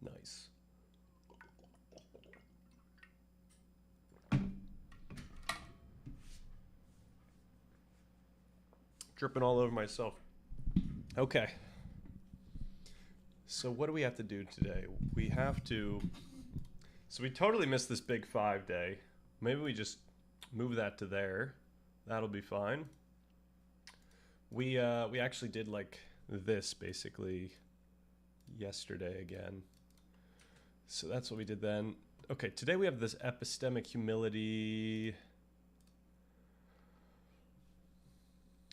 Nice. Dripping all over myself. Okay. So what do we have to do today? We have to. So we totally missed this big 5 day. Maybe we just move that to there. That'll be fine. We actually did like this basically yesterday again. So that's what we did then. Okay, today we have this epistemic humility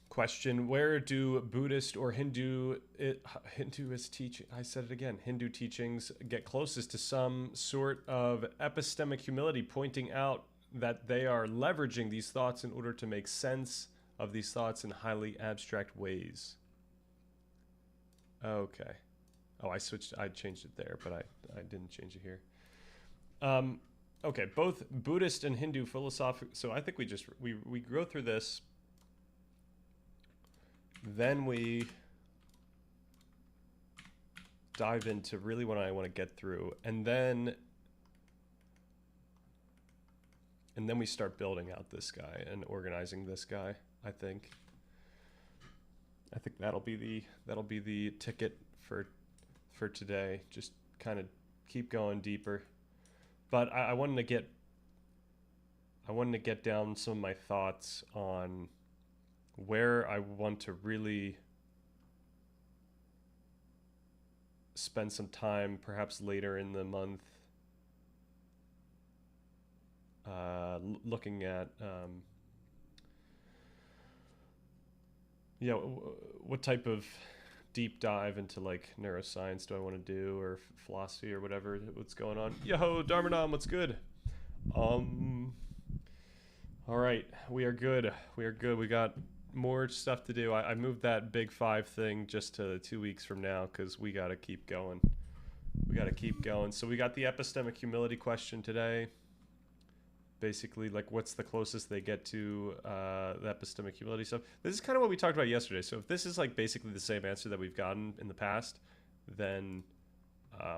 question. Where do Buddhist or Hinduist teaching, I said it again, Hindu teachings get closest to some sort of epistemic humility, pointing out that they are leveraging these thoughts in order to make sense of these thoughts in highly abstract ways? Okay. Oh, I changed it there, but I didn't change it here. Okay, both Buddhist and Hindu philosophical. So I think we go through this. Then we dive into really what I want to get through, and then we start building out this guy and organizing this guy. I think that'll be the ticket for today. Just kind of keep going deeper. But I wanted to get down some of my thoughts on where I want to really spend some time, perhaps later in the month, looking at, what type of deep dive into like neuroscience do I want to do, or philosophy, or what's going on. Yo, Dharmanam, what's good? All right, we are good. We got more stuff to do. I moved that big 5 thing just to 2 weeks from now because we got to keep going. So we got the epistemic humility question today. Basically, like, what's the closest they get to the epistemic humility stuff? This is kind of what we talked about yesterday. So if this is like basically the same answer that we've gotten in the past, then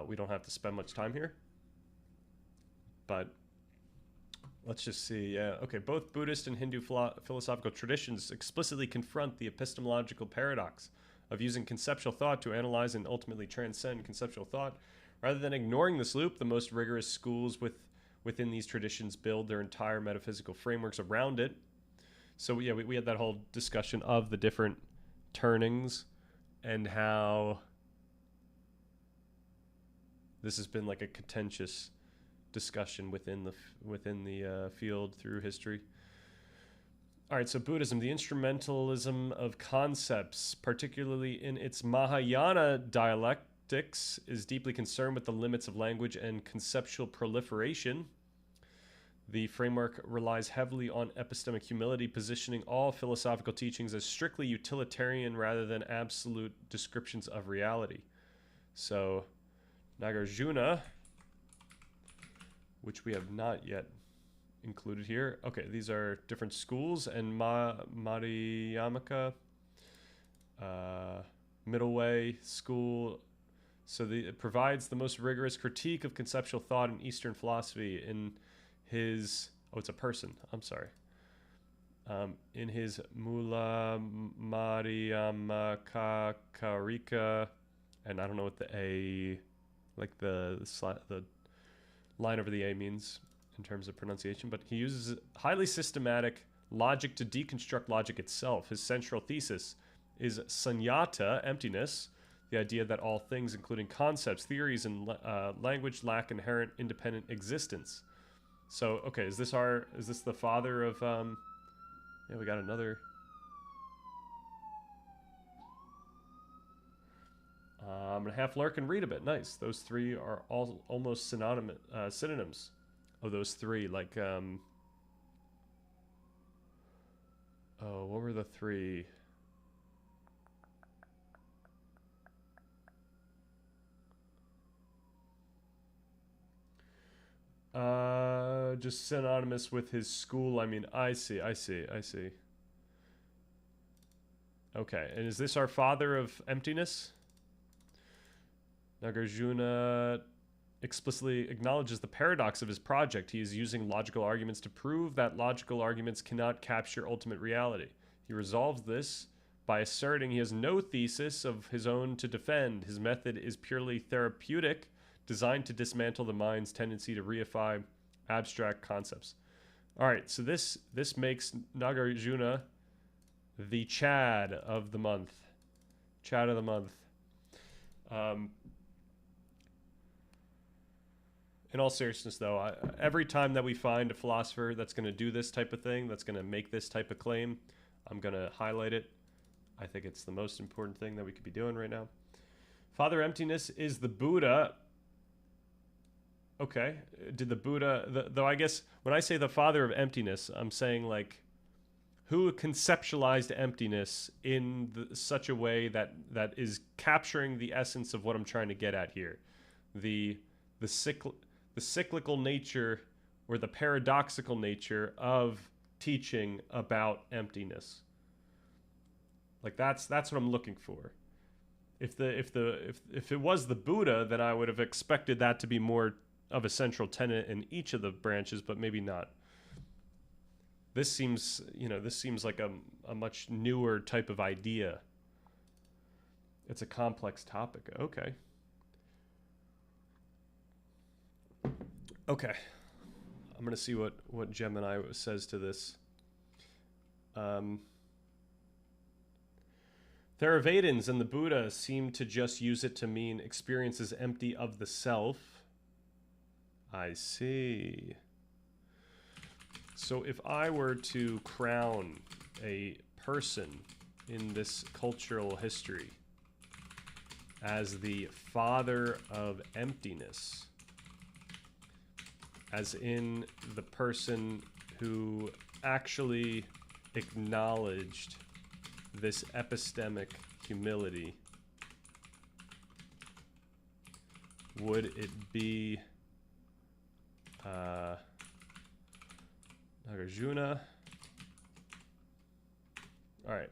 we don't have to spend much time here. But let's just see. Yeah, okay. Both Buddhist and Hindu philosophical traditions explicitly confront the epistemological paradox of using conceptual thought to analyze and ultimately transcend conceptual thought. Rather than ignoring this loop, the most rigorous schools within these traditions build their entire metaphysical frameworks around it. So yeah, we had that whole discussion of the different turnings and how this has been like a contentious discussion within the field through history. All right, so Buddhism, the instrumentalism of concepts, particularly in its Mahayana dialectics, is deeply concerned with the limits of language and conceptual proliferation. The framework relies heavily on epistemic humility, positioning all philosophical teachings as strictly utilitarian rather than absolute descriptions of reality. So Nagarjuna, which we have not yet included here. Okay, these are different schools, and Madhyamaka, middle way school. So it provides the most rigorous critique of conceptual thought in Eastern philosophy in his... Oh, it's a person. I'm sorry. In his Mula Madhyamaka Karika, and I don't know what the A, like the line over the A means in terms of pronunciation, but he uses highly systematic logic to deconstruct logic itself. His central thesis is sunyata, emptiness, the idea that all things, including concepts, theories, and language, lack inherent independent existence. So, okay, is this the father of, yeah, we got another. I'm gonna half lurk and read a bit. Nice. Those three are all almost synonyms of those three. Like, oh, what were the three? Just synonymous with his school. I mean, I see. Okay, and is this our father of emptiness? Nagarjuna explicitly acknowledges the paradox of his project. He is using logical arguments to prove that logical arguments cannot capture ultimate reality. He resolves this by asserting he has no thesis of his own to defend. His method is purely therapeutic, designed to dismantle the mind's tendency to reify abstract concepts. All right, so this makes Nagarjuna the Chad of the month. Chad of the month. In all seriousness, though, every time that we find a philosopher that's going to do this type of thing, that's going to make this type of claim, I'm going to highlight it. I think it's the most important thing that we could be doing right now. Father Emptiness is the Buddha. Okay, did the Buddha, though I guess when I say the father of emptiness, I'm saying like who conceptualized emptiness in such a way that is capturing the essence of what I'm trying to get at here. The cyclical nature or the paradoxical nature of teaching about emptiness. Like that's what I'm looking for. If it was the Buddha, then I would have expected that to be more of a central tenet in each of the branches, but maybe not. This seems like a much newer type of idea. It's a complex topic. Okay. Okay. I'm going to see what Gemini says to this. Theravadins and the Buddha seem to just use it to mean experiences empty of the self. I see. So if I were to crown a person in this cultural history as the father of emptiness, as in the person who actually acknowledged this epistemic humility, would it be Nagarjuna? All right.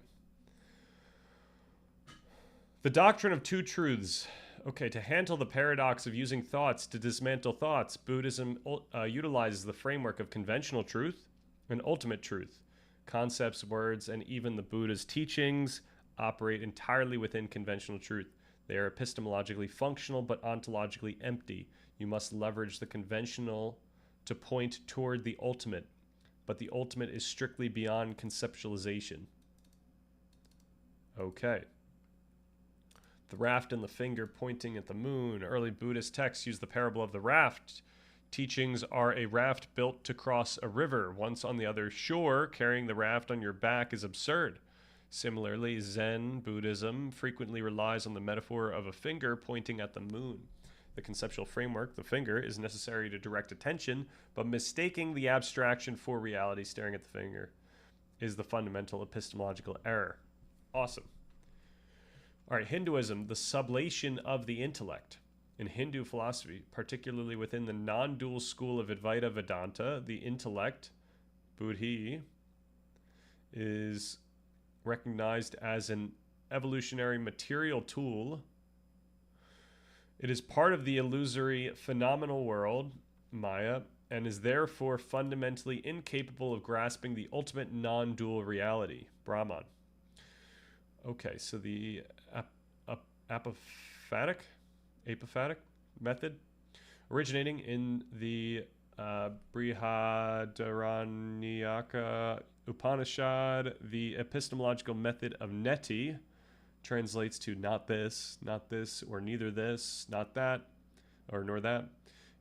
The doctrine of two truths. Okay, to handle the paradox of using thoughts to dismantle thoughts, Buddhism utilizes the framework of conventional truth and ultimate truth. Concepts, words, and even the Buddha's teachings operate entirely within conventional truth. They are epistemologically functional but ontologically empty. You must leverage the conventional to point toward the ultimate, but the ultimate is strictly beyond conceptualization. Okay. The raft and the finger pointing at the moon. Early Buddhist texts use the parable of the raft. Teachings are a raft built to cross a river. Once on the other shore, carrying the raft on your back is absurd. Similarly, Zen Buddhism frequently relies on the metaphor of a finger pointing at the moon. The conceptual framework, the finger, is necessary to direct attention, but mistaking the abstraction for reality, staring at the finger, is the fundamental epistemological error. Awesome. All right, Hinduism, the sublation of the intellect. In Hindu philosophy, particularly within the non-dual school of Advaita Vedanta, the intellect, buddhi, is recognized as an evolutionary material tool. It is part of the illusory phenomenal world, Maya, and is therefore fundamentally incapable of grasping the ultimate non-dual reality, Brahman. Okay, so the apophatic method, originating in the Brihadaranyaka Upanishad, the epistemological method of neti translates to not this, or neither this, not that, or nor that.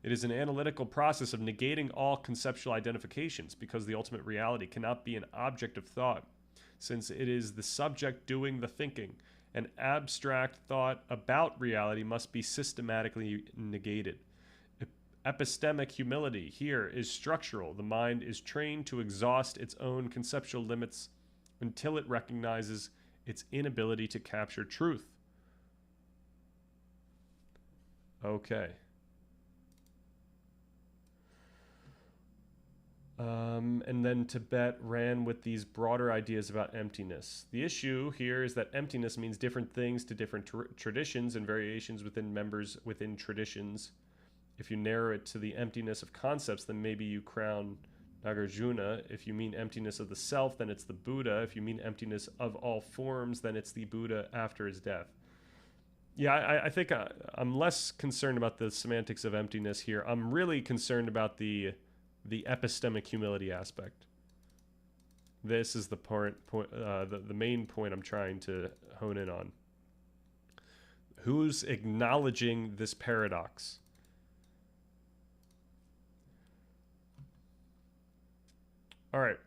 It is an analytical process of negating all conceptual identifications because the ultimate reality cannot be an object of thought, since it is the subject doing the thinking. An abstract thought about reality must be systematically negated. Epistemic humility here is structural. The mind is trained to exhaust its own conceptual limits until it recognizes its inability to capture truth. Okay. And then Tibet ran with these broader ideas about emptiness. The issue here is that emptiness means different things to different traditions and variations within members within traditions. If you narrow it to the emptiness of concepts, then maybe you crown Nagarjuna. If you mean emptiness of the self, then it's the Buddha. If you mean emptiness of all forms, then it's the Buddha after his death. Yeah, I think I'm less concerned about the semantics of emptiness here. I'm really concerned about the epistemic humility aspect. This is the main point I'm trying to hone in on. Who's acknowledging this paradox? All right.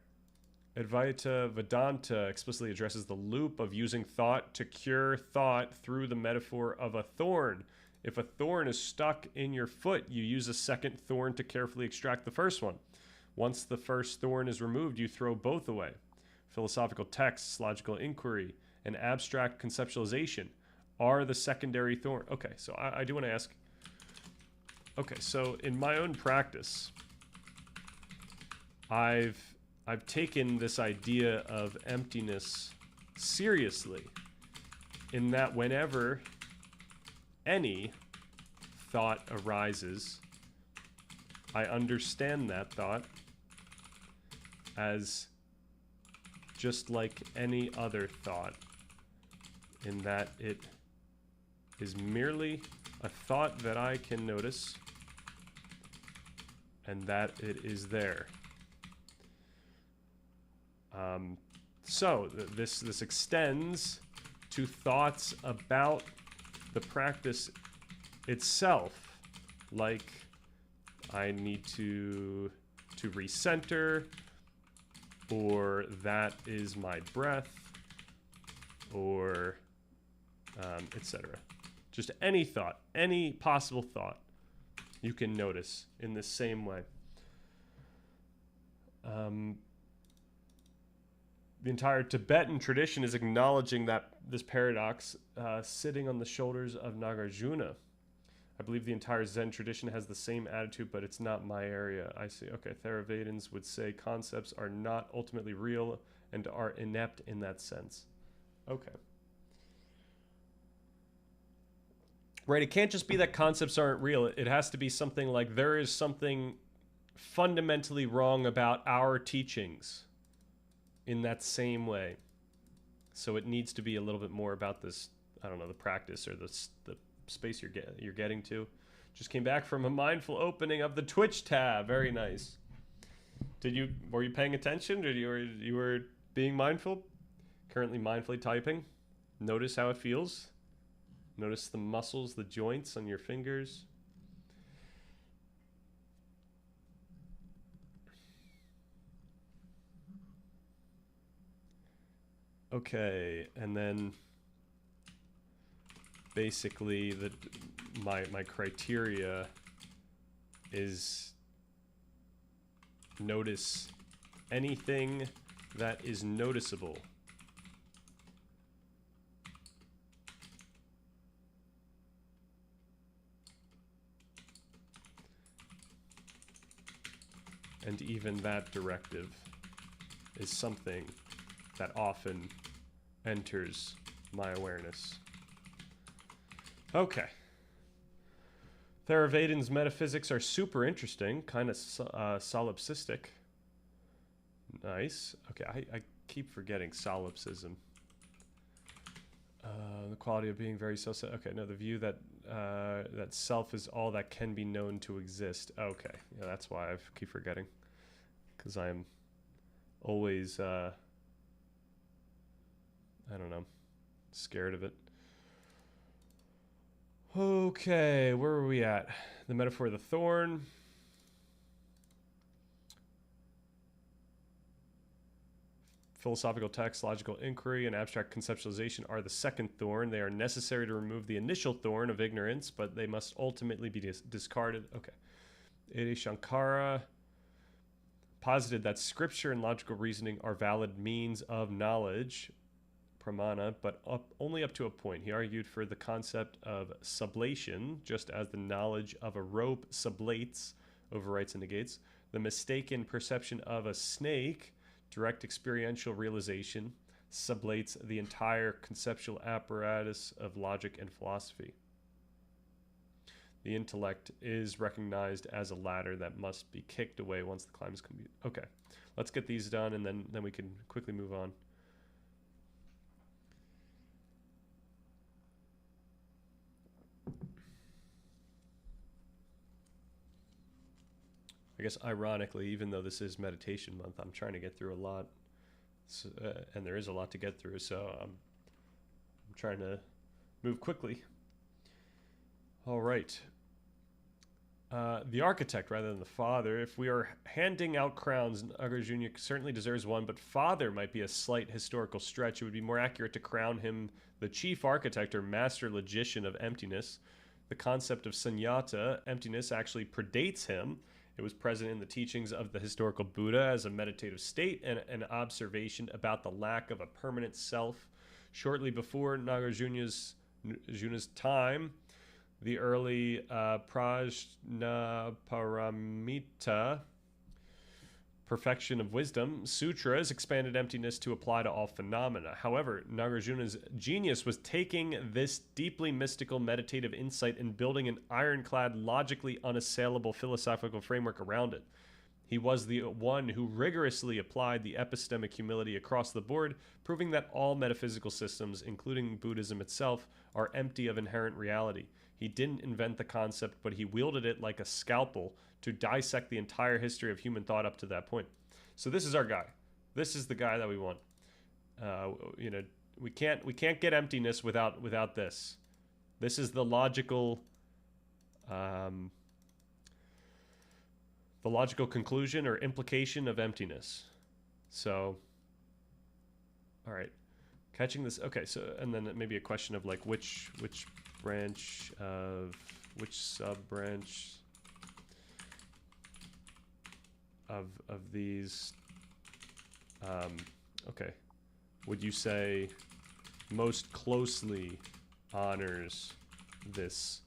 Advaita Vedanta explicitly addresses the loop of using thought to cure thought through the metaphor of a thorn. If a thorn is stuck in your foot, you use a second thorn to carefully extract the first one. Once the first thorn is removed, you throw both away. Philosophical texts, logical inquiry, and abstract conceptualization are the secondary thorn. Okay, so I do want to ask. Okay, so in my own practice, I've taken this idea of emptiness seriously, in that whenever any thought arises, I understand that thought as just like any other thought, in that it is merely a thought that I can notice and that it is there. So this extends to thoughts about the practice itself, like I need to recenter, or that is my breath, or etc. Just any thought, any possible thought you can notice in the same way. The entire Tibetan tradition is acknowledging that this paradox, sitting on the shoulders of Nagarjuna. I believe the entire Zen tradition has the same attitude, but it's not my area. I see. Okay, Theravadins would say concepts are not ultimately real and are inept in that sense. Okay. Right, it can't just be that concepts aren't real. It has to be something like there is something fundamentally wrong about our teachings in that same way. So it needs to be a little bit more about this, I don't know, the practice or the space you're getting to. Just came back from a mindful opening of the Twitch tab. Very nice. Were you paying attention? You were being mindful? Currently mindfully typing. Notice how it feels. Notice the muscles, the joints on your fingers. Okay, and then basically my criteria is notice anything that is noticeable. And even that directive is something that often enters my awareness. Okay. Theravadin's metaphysics are super interesting, kind of solipsistic. Nice. Okay, I keep forgetting solipsism. The quality of being very self. Okay, no, the view that that self is all that can be known to exist. Okay, yeah, that's why I keep forgetting, because I'm always I don't know, scared of it. Okay, where were we at? The metaphor of the thorn. Philosophical text, logical inquiry, and abstract conceptualization are the second thorn. They are necessary to remove the initial thorn of ignorance, but they must ultimately be discarded. Okay. Adi Shankara posited that scripture and logical reasoning are valid means of knowledge, pramana, but only up to a point. He argued for the concept of sublation, just as the knowledge of a rope sublates, overwrites and negates. The mistaken perception of a snake, direct experiential realization, sublates the entire conceptual apparatus of logic and philosophy. The intellect is recognized as a ladder that must be kicked away once the climb is complete. Okay, let's get these done, and then we can quickly move on. I guess ironically, even though this is meditation month, I'm trying to get through a lot, and there is a lot to get through, so I'm trying to move quickly. All right. The architect rather than the father. If we are handing out crowns, Nagarjuna certainly deserves one, but father might be a slight historical stretch. It would be more accurate to crown him the chief architect or master logician of emptiness. The concept of sunyata, emptiness, actually predates him. It was present in the teachings of the historical Buddha as a meditative state and an observation about the lack of a permanent self. Shortly before Nagarjuna's time, the early Prajnaparamita, perfection of wisdom, sutras expanded emptiness to apply to all phenomena. However, Nagarjuna's genius was taking this deeply mystical meditative insight and building an ironclad, logically unassailable philosophical framework around it. He was the one who rigorously applied the epistemic humility across the board, proving that all metaphysical systems, including Buddhism itself, are empty of inherent reality. He didn't invent the concept, but he wielded it like a scalpel to dissect the entire history of human thought up to that point. So this is our guy. This is the guy that we want. We can't get emptiness without this. This is the logical conclusion or implication of emptiness. So, all right, catching this. Okay, so and then maybe a question of like which branch of which sub branch of these okay, would you say most closely honors this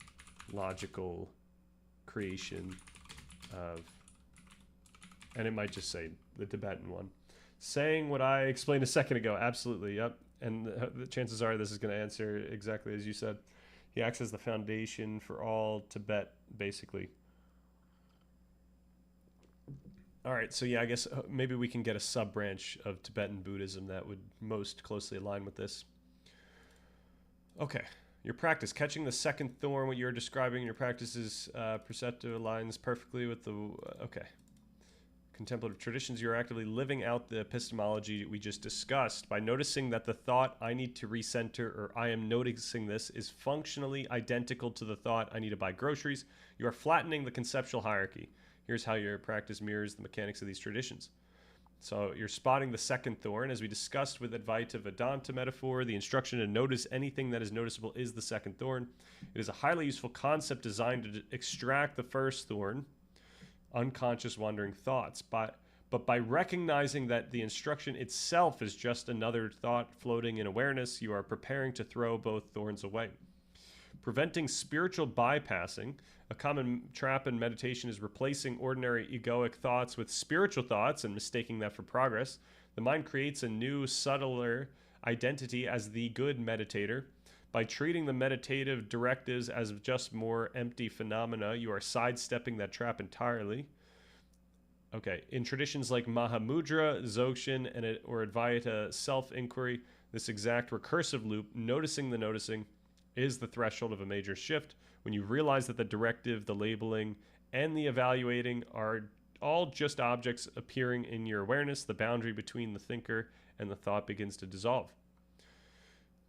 logical creation of, and it might just say the Tibetan one, saying what I explained a second ago. Absolutely, yep. And the chances are this is going to answer exactly as you said. He acts as the foundation for all Tibet, basically. All right, so yeah, I guess maybe we can get a sub-branch of Tibetan Buddhism that would most closely align with this. Okay, your practice. Catching the second thorn, what you're describing in your practice is perceptive, aligns perfectly with the... okay. Contemplative traditions, you're actively living out the epistemology we just discussed by noticing that the thought, I need to recenter, or I am noticing this, is functionally identical to the thought, I need to buy groceries. You are flattening the conceptual hierarchy. Here's how your practice mirrors the mechanics of these traditions. So you're spotting the second thorn. As we discussed with Advaita Vedanta metaphor, the instruction to notice anything that is noticeable is the second thorn. It is a highly useful concept designed to extract the first thorn, unconscious wandering thoughts. But by recognizing that the instruction itself is just another thought floating in awareness, you are preparing to throw both thorns away. Preventing spiritual bypassing. A common trap in meditation is replacing ordinary egoic thoughts with spiritual thoughts and mistaking that for progress. The mind creates a new, subtler identity as the good meditator. By treating the meditative directives as just more empty phenomena, you are sidestepping that trap entirely. Okay, in traditions like Mahamudra, Dzogchen, or Advaita self-inquiry, this exact recursive loop, noticing the noticing, is the threshold of a major shift. When you realize that the directive, the labeling, and the evaluating are all just objects appearing in your awareness, the boundary between the thinker and the thought begins to dissolve.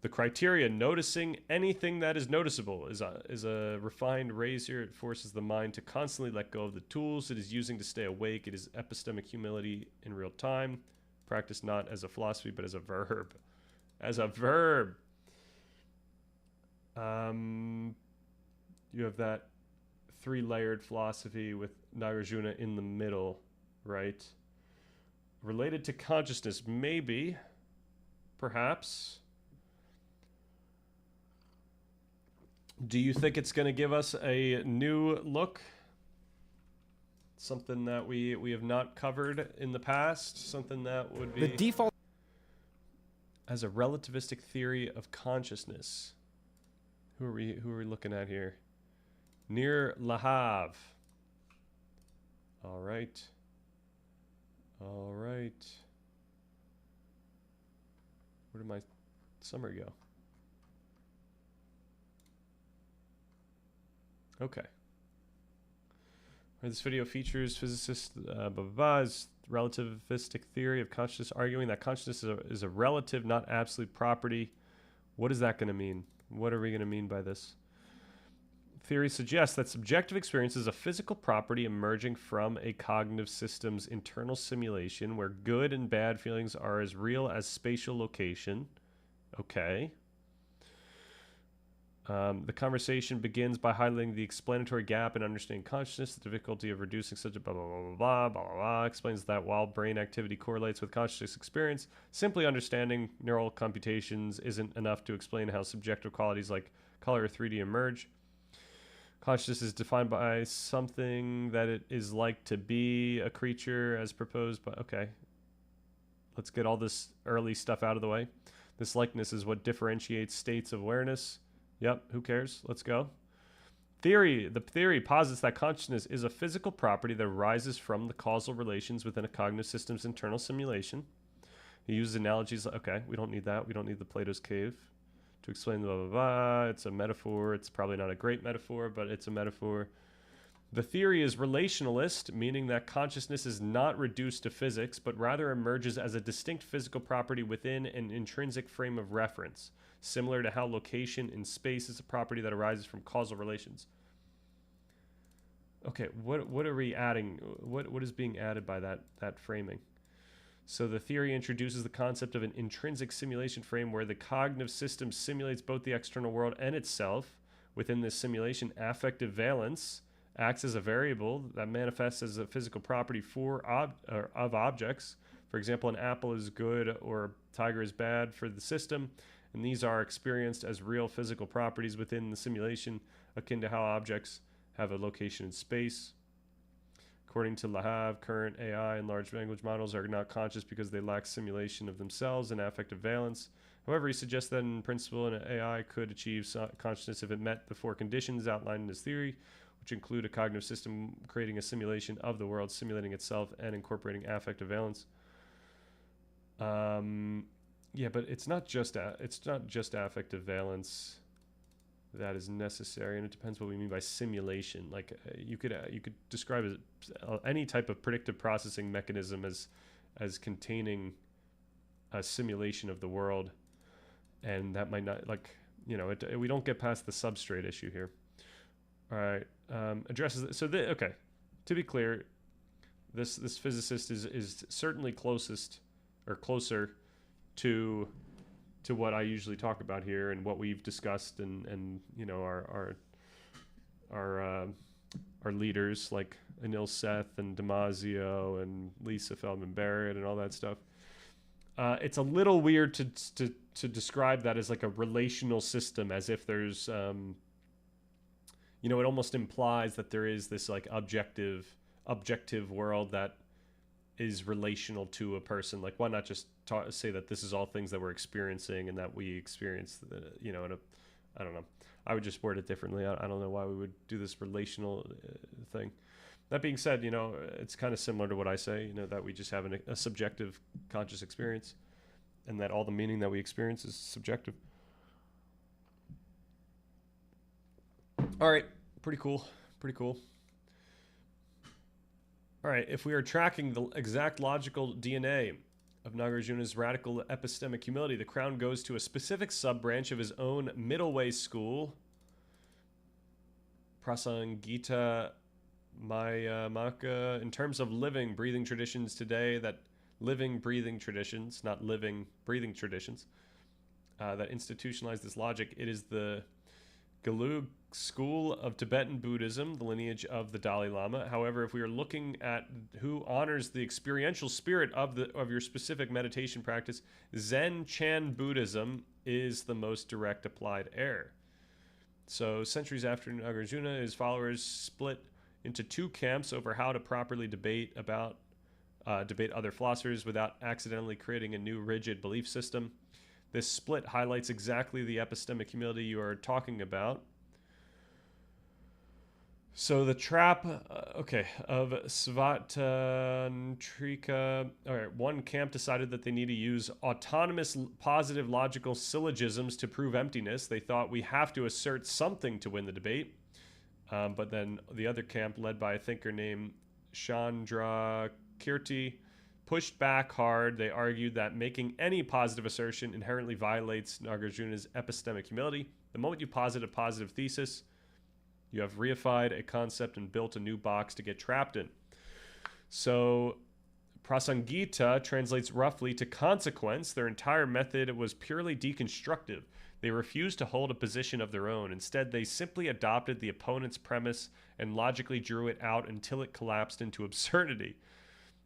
The criteria, noticing anything that is noticeable, is a refined razor. It forces the mind to constantly let go of the tools it is using to stay awake. It is epistemic humility in real time. Practice not as a philosophy, but as a verb. As a verb. You have that three-layered philosophy with Nagarjuna in the middle, right? Related to consciousness, maybe, perhaps. Do you think it's going to give us a new look? Something that we have not covered in the past? Something that would be... The default... As a relativistic theory of consciousness. Who are we looking at here? Near Le Havre. All right. All right. Where did my summary go? Okay. This video features physicist Bava's relativistic theory of consciousness, arguing that consciousness is a relative, not absolute property. What is that going to mean? What are we going to mean by this? Theory suggests that subjective experience is a physical property emerging from a cognitive system's internal simulation where good and bad feelings are as real as spatial location. Okay. The conversation begins by highlighting the explanatory gap in understanding consciousness, the difficulty of reducing such a blah, blah, blah, blah, blah, blah, blah, explains that while brain activity correlates with consciousness experience, simply understanding neural computations isn't enough to explain how subjective qualities like color or 3D emerge. Consciousness is defined by something that it is like to be a creature as proposed by... Okay. Let's get all this early stuff out of the way. This likeness is what differentiates states of awareness. Yep, who cares? Let's go. The theory posits that consciousness is a physical property that arises from the causal relations within a cognitive system's internal simulation. He uses analogies. Okay, we don't need that. We don't need the Plato's cave to explain the blah, blah, blah. It's a metaphor. It's probably not a great metaphor, but it's a metaphor. The theory is relationalist, meaning that consciousness is not reduced to physics, but rather emerges as a distinct physical property within an intrinsic frame of reference, similar to how location in space is a property that arises from causal relations. Okay, what are we adding? What is being added by that framing? So the theory introduces the concept of an intrinsic simulation frame where the cognitive system simulates both the external world and itself. Within this simulation, affective valence acts as a variable that manifests as a physical property of objects. For example, an apple is good or a tiger is bad for the system, and these are experienced as real physical properties within the simulation, akin to how objects have a location in space. According to Le Havre, current AI and large language models are not conscious because they lack simulation of themselves and affective valence. However, he suggests that in principle, an AI could achieve consciousness if it met the four conditions outlined in his theory, which include a cognitive system creating a simulation of the world, simulating itself, and incorporating affective valence. Yeah, but it's not just affective valence that is necessary, and it depends what we mean by simulation. Like you could describe any type of predictive processing mechanism as containing a simulation of the world, and that might not, like, you know, we don't get past the substrate issue here. All right, addresses okay. To be clear, this physicist is certainly closest or closer to what I usually talk about here and what we've discussed, and you know, our leaders like Anil Seth and Damasio and Lisa Feldman Barrett and all that stuff. It's a little weird to describe that as like a relational system, as if there's you know, it almost implies that there is this like objective world that is relational to a person. Like, why not just say that this is all things that we're experiencing and that we experience, you know, I don't know. I would just word it differently. I don't know why we would do this relational thing. That being said, you know, it's kind of similar to what I say, you know, that we just have a subjective conscious experience and that all the meaning that we experience is subjective. All right. Pretty cool. Pretty cool. All right. If we are tracking the exact logical DNA of Nagarjuna's radical epistemic humility, the crown goes to a specific sub-branch of his own middle way school, Prasangita Mayamaka, in terms of living, breathing traditions today, that living, breathing traditions, not living, breathing traditions, that institutionalize this logic. It is the Gelug school of Tibetan Buddhism, the lineage of the Dalai Lama. However, if we are looking at who honors the experiential spirit of your specific meditation practice, Zen Chan Buddhism is the most direct applied error. So centuries after Nagarjuna, his followers split into two camps over how to properly debate other philosophers without accidentally creating a new rigid belief system. This split highlights exactly the epistemic humility you are talking about. So the trap, of Svatantrika. All right, one camp decided that they need to use autonomous positive logical syllogisms to prove emptiness. They thought we have to assert something to win the debate. But then the other camp, led by a thinker named Chandra Kirti, pushed back hard. They argued that making any positive assertion inherently violates Nagarjuna's epistemic humility. The moment you posit a positive thesis, you have reified a concept and built a new box to get trapped in. So Prasangita translates roughly to consequence. Their entire method was purely deconstructive. They refused to hold a position of their own. Instead, they simply adopted the opponent's premise and logically drew it out until it collapsed into absurdity.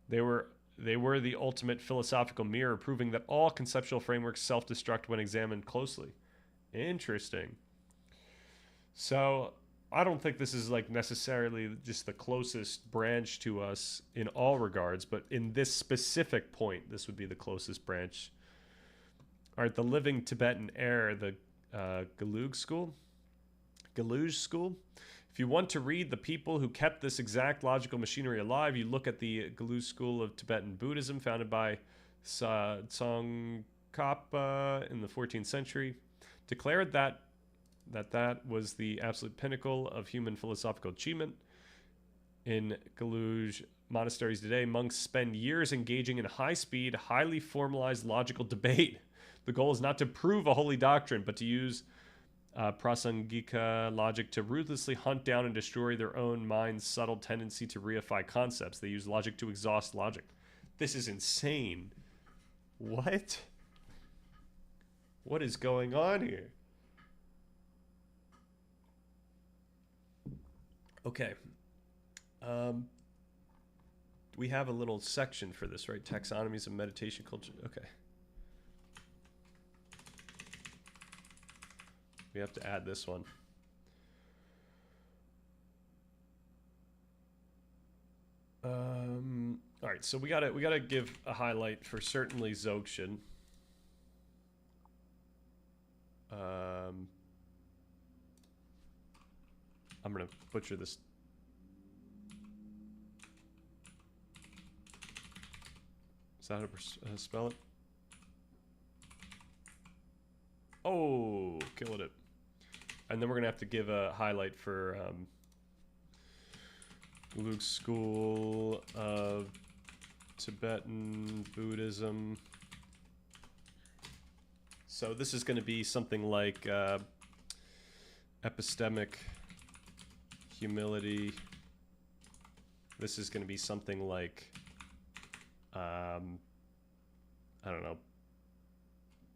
They were the ultimate philosophical mirror, proving that all conceptual frameworks self-destruct when examined closely. Interesting. So I don't think this is like necessarily just the closest branch to us in all regards, but in this specific point, this would be the closest branch. All right, the living Tibetan heir, the Galuge school. If you want to read the people who kept this exact logical machinery alive, you look at the Galuge school of Tibetan Buddhism, founded by Tsongkhapa in the 14th century, declared that was the absolute pinnacle of human philosophical achievement. In Galuge monasteries today, monks spend years engaging in high-speed, highly formalized logical debate. The goal is not to prove a holy doctrine, but to use prasangika logic to ruthlessly hunt down and destroy their own mind's subtle tendency to reify concepts. They use logic to exhaust logic. This is insane. What? What is going on here? Okay. We have a little section for this, right? Taxonomies of meditation culture. Okay. We have to add this one. All right, so we gotta give a highlight for certainly Dzogchen. I'm gonna butcher this. Is that how to spell it? Oh, killing it. And then we're gonna have to give a highlight for Luke's School of Tibetan Buddhism. So this is gonna be something like epistemic humility. This is gonna be something like I don't know,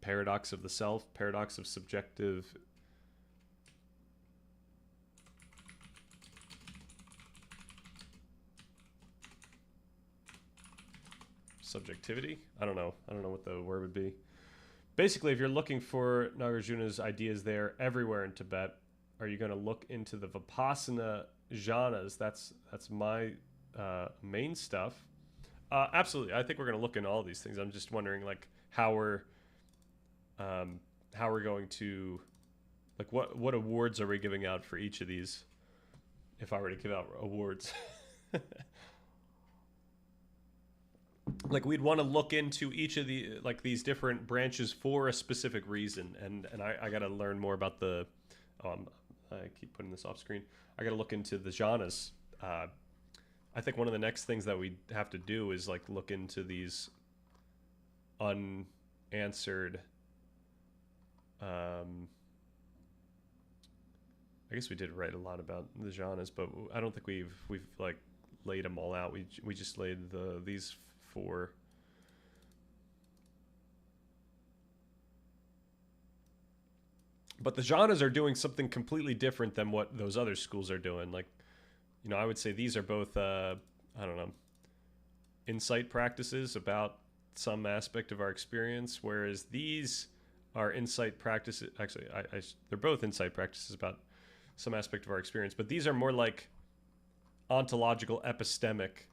paradox of the self, paradox of subjective subjectivity. I don't know what the word would be. Basically, if you're looking for Nagarjuna's ideas there everywhere in Tibet, are you going to look into the Vipassana jhanas? That's my main stuff. Absolutely, I think we're going to look into all these things. I'm just wondering, like, how we're going to, like, what awards are we giving out for each of these? If I were to give out awards, like, we'd want to look into each of the, like, these different branches for a specific reason, and I got to learn more about the. I keep putting this off screen. I got to look into the jhanas. I think one of the next things that we have to do is, like, look into these unanswered. I guess we did write a lot about the jhanas, but I don't think we've like laid them all out. We just laid these four. But the jhanas are doing something completely different than what those other schools are doing. Like, you know, I would say these are both, I don't know, insight practices about some aspect of our experience, whereas these are insight practices. Actually, they're both insight practices about some aspect of our experience, but these are more like ontological, epistemic,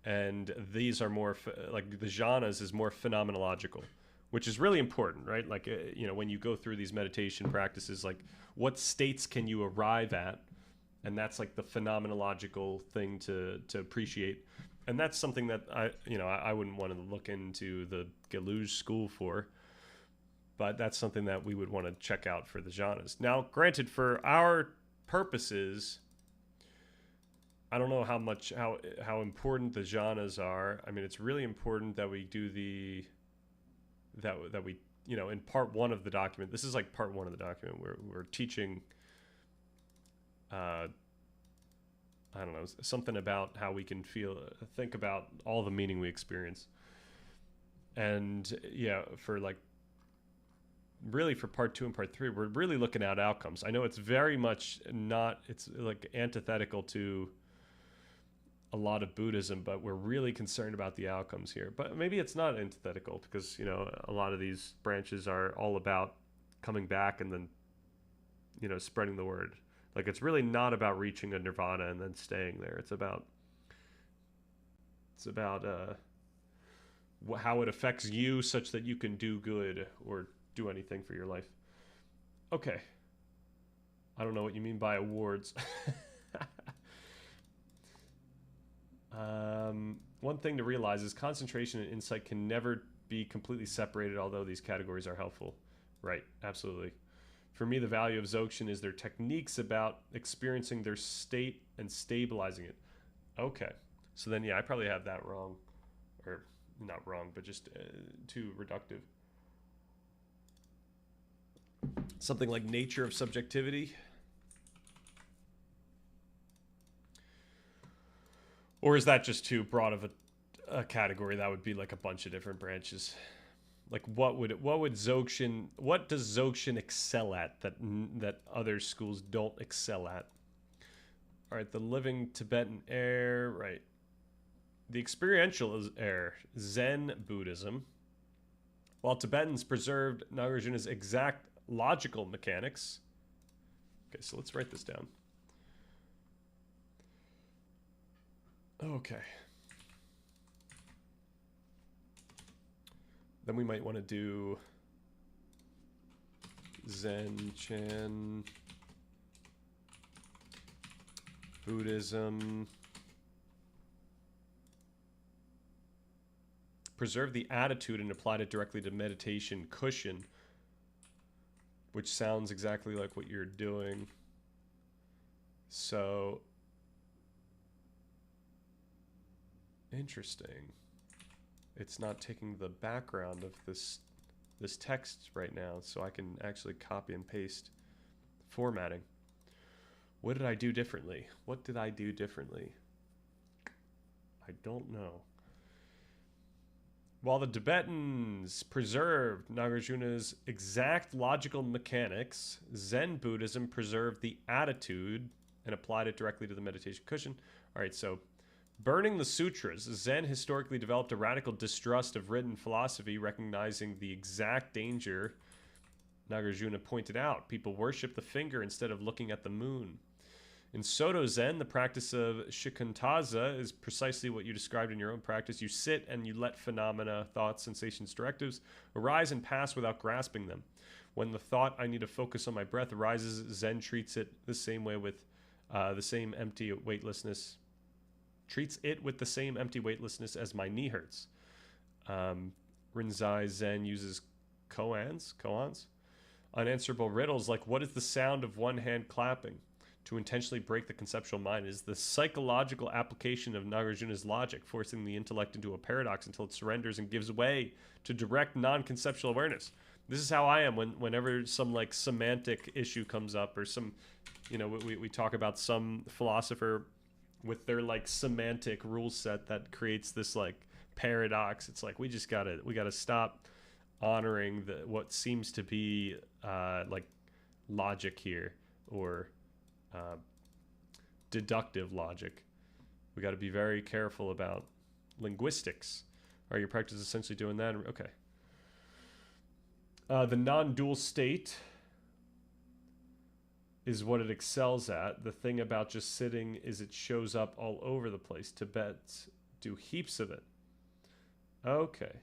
and these are more like the jhanas is more phenomenological, which is really important, right? Like, you know, when you go through these meditation practices, like, what states can you arrive at and that's like the phenomenological thing to appreciate. And that's something that I wouldn't want to look into the Geluge school for, but that's something that we would want to check out for the jhanas. Now, granted, for our purposes, I don't know how important the jhanas are. I mean, it's really important that we do that we in part one of the document. This is like part one of the document where we're teaching. I don't know, something about how we can think about all the meaning we experience. And yeah, for like really for part two and part three, we're really looking at outcomes. I know it's very much not, it's like antithetical to a lot of Buddhism, but we're really concerned about the outcomes here. But maybe it's not antithetical because, a lot of these branches are all about coming back and then, spreading the word. Like, it's really not about reaching a nirvana and then staying there. It's about how it affects you such that you can do good or do anything for your life. Okay. I don't know what you mean by awards. One thing to realize is concentration and insight can never be completely separated, although these categories are helpful. Right, absolutely. For me, the value of Dzogchen is their techniques about experiencing their state and stabilizing it. Okay. So then, yeah, I probably have that wrong. Or not wrong, but just too reductive. Something like nature of subjectivity. Or is that just too broad of a category? That would be like a bunch of different branches. Like what does Dzogchen excel at that other schools don't excel at? All right, the living Tibetan air, right. The experiential air, Zen Buddhism. While Tibetans preserved Nagarjuna's exact logical mechanics. Okay, so let's write this down. Okay. Then we might want to do Zen Chan Buddhism. Preserve the attitude and applied it directly to meditation cushion, which sounds exactly like what you're doing. So interesting. It's not taking the background of this text right now, so I can actually copy and paste formatting. What did I do differently? What did I do differently? I don't know. While the Tibetans preserved Nagarjuna's exact logical mechanics, Zen Buddhism preserved the attitude and applied it directly to the meditation cushion. All right, so burning the sutras, Zen historically developed a radical distrust of written philosophy, recognizing the exact danger Nagarjuna pointed out. People worship the finger instead of looking at the moon. In Soto Zen, the practice of shikantaza is precisely what you described in your own practice. You sit and you let phenomena, thoughts, sensations, directives arise and pass without grasping them. When the thought, I need to focus on my breath, arises, Zen treats it the same way with the same empty weightlessness. Treats it with the same empty weightlessness as my knee hurts. Rinzai Zen uses koans, unanswerable riddles like what is the sound of one hand clapping? To intentionally break the conceptual mind is the psychological application of Nagarjuna's logic, forcing the intellect into a paradox until it surrenders and gives way to direct non-conceptual awareness. This is how I am whenever some like semantic issue comes up, or some, we talk about some philosopher with their like semantic rule set that creates this like paradox. It's like we gotta stop honoring what seems to be like logic here, or deductive logic. We got to be very careful about linguistics. Are your practice essentially doing that? Okay. The non-dual state is what it excels at. The thing about just sitting is it shows up all over the place. Tibets do heaps of it. Okay.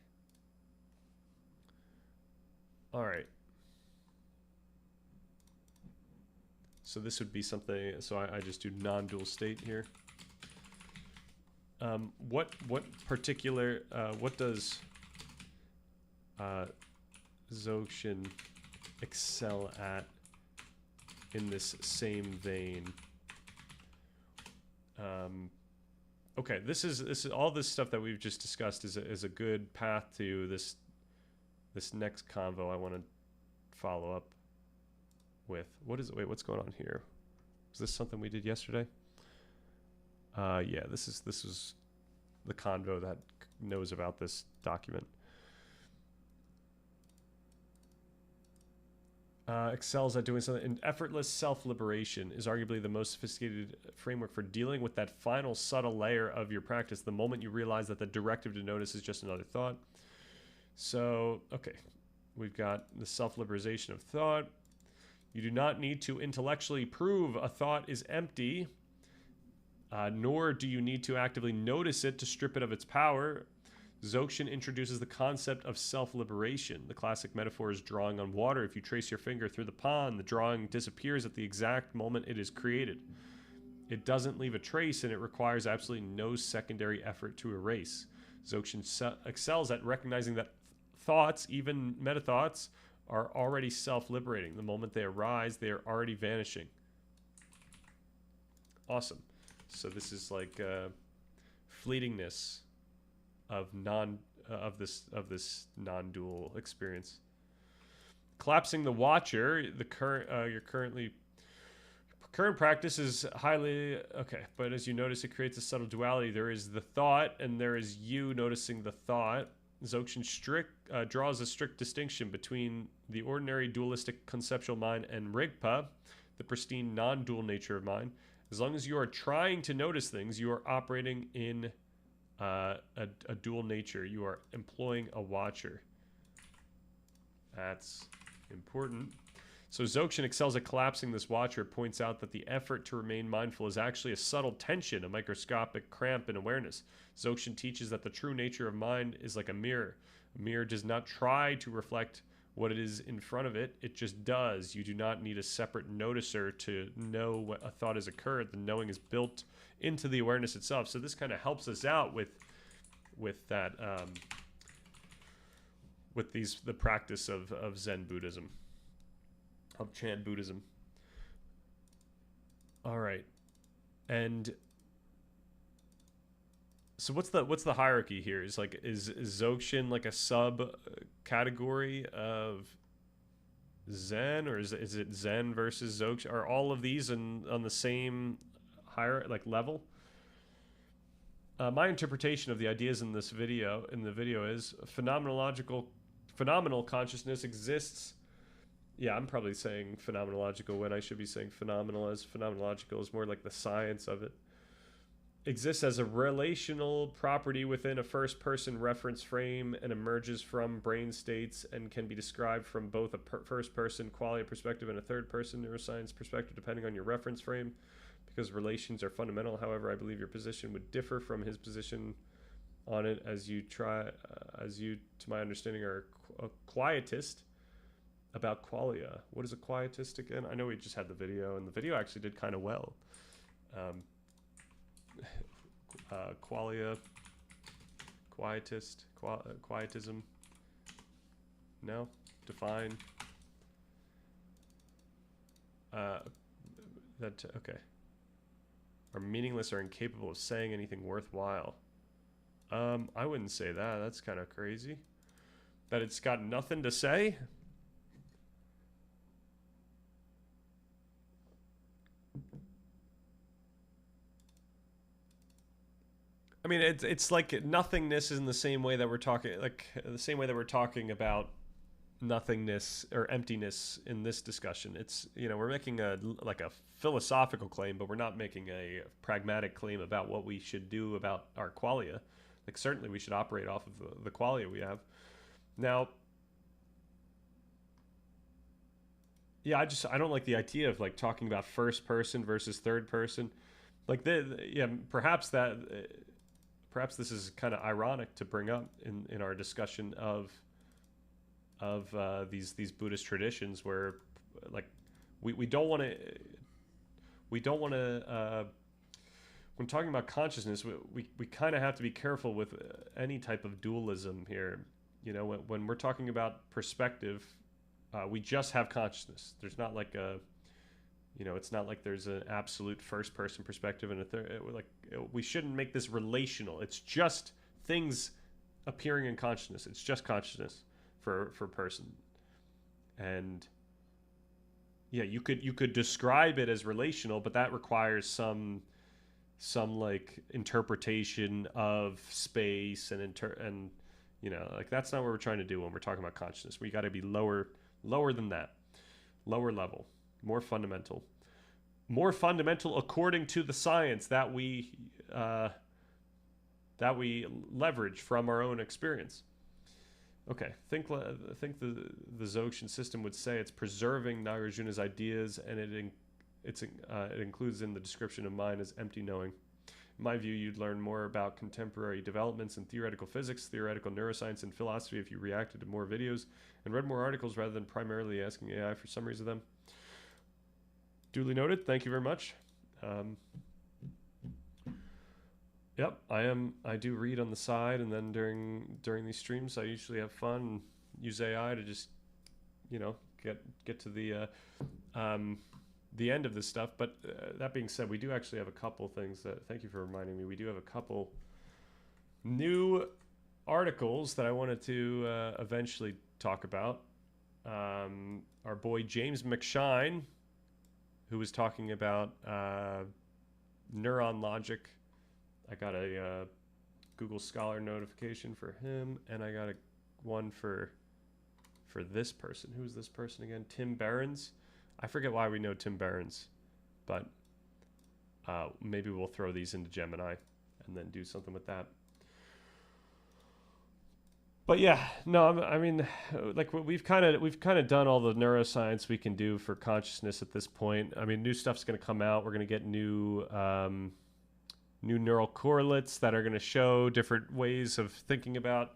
All right. So this would be something, so I just do non-dual state here. What particular, what does Dzogchen excel at in this same vein? Okay, this is all this stuff that we've just discussed is a good path to this next convo I want to follow up with. Wait, what's going on here? Is this something we did yesterday? Yeah, this was the convo that knows about this document. Excels at doing something. And effortless self-liberation is arguably the most sophisticated framework for dealing with that final subtle layer of your practice, the moment you realize that the directive to notice is just another thought. So, okay, we've got the self-liberation of thought. You do not need to intellectually prove a thought is empty, nor do you need to actively notice it to strip it of its power. Dzogchen introduces the concept of self-liberation. The classic metaphor is drawing on water. If you trace your finger through the pond, the drawing disappears at the exact moment it is created. It doesn't leave a trace, and it requires absolutely no secondary effort to erase. Dzogchen excels at recognizing that thoughts, even meta-thoughts, are already self-liberating. The moment they arise, they are already vanishing. Awesome. So this is like fleetingness of this non-dual experience. Collapsing the watcher, the current practice is highly okay, but as you notice, it creates a subtle duality. There is the thought, and there is you noticing the thought. Dzogchen draws a strict distinction between the ordinary dualistic conceptual mind and Rigpa, the pristine non-dual nature of mind. As long as you are trying to notice things, you are operating in a dual nature. You are employing a watcher. That's important. So Dzogchen excels at collapsing this watcher. Points out that the effort to remain mindful is actually a subtle tension, a microscopic cramp in awareness. Dzogchen teaches that the true nature of mind is like a mirror. A mirror does not try to reflect what it is in front of it. It just does. You do not need a separate noticer to know what a thought has occurred. The knowing is built into the awareness itself. So this kind of helps us out with that with the practice of Zen Buddhism, of Chan Buddhism. All right, and so what's the hierarchy here? Is Dzogchen like a sub category of Zen, or is it Zen versus Dzogchen? Are all of these on the same higher level? My interpretation of the ideas in the video is phenomenal consciousness exists. Yeah, I'm probably saying phenomenological when I should be saying phenomenal, as phenomenological is more like the science of it. Exists as a relational property within a first-person reference frame and emerges from brain states and can be described from both a first-person qualia perspective and a third-person neuroscience perspective, depending on your reference frame. Because relations are fundamental, however, I believe your position would differ from his position on it, as you, to my understanding, are a quietist about qualia. What is a quietist again? I know we just had the video, and the video actually did kind of well. Qualia, quietist, quietism. No? Define. Okay. Are meaningless or incapable of saying anything worthwhile. I wouldn't say that. That's kind of crazy. That it's got nothing to say? I mean, it's like nothingness is in the same way that we're talking, the same way that we're talking about nothingness or emptiness in this discussion. It's, we're making a philosophical claim, but we're not making a pragmatic claim about what we should do about our qualia. Certainly we should operate off of the qualia we have. Now, yeah, I don't like the idea of talking about first person versus third person. Perhaps this is kind of ironic to bring up in our discussion of these Buddhist traditions, where we don't want to we don't want to. When talking about consciousness, we kind of have to be careful with any type of dualism here. You know, when we're talking about perspective, we just have consciousness. There's not like a, you know, it's not like there's an absolute first person perspective and a third. We shouldn't make this relational. It's just things appearing in consciousness. It's just consciousness for a person. And yeah, you could describe it as relational, but that requires some like interpretation of space and you know, like that's not what we're trying to do when we're talking about consciousness. We got to be lower than that, lower level, more fundamental according to the science that we leverage from our own experience. Okay, think the Dzogchen system would say it's preserving Nagarjuna's ideas, and it includes in the description of mind as empty knowing. In my view, you'd learn more about contemporary developments in theoretical physics, theoretical neuroscience, and philosophy if you reacted to more videos and read more articles rather than primarily asking AI for summaries of them. Duly noted. Thank you very much. Yep, I do read on the side, and then during these streams, I usually have fun and use AI to just, you know, get to the end of this stuff. But that being said, we do actually have a couple things that, thank you for reminding me, we do have a couple new articles that I wanted to eventually talk about. Our boy James McShine, who was talking about neuron logic. I got a Google Scholar notification for him, and I got one for this person. Who's this person again? Tim Behrens. I forget why we know Tim Behrens, but maybe we'll throw these into Gemini and then do something with that. But yeah, no, I mean, like we've kind of done all the neuroscience we can do for consciousness at this point. I mean, new stuff's going to come out. We're going to get new neural correlates that are going to show different ways of thinking about,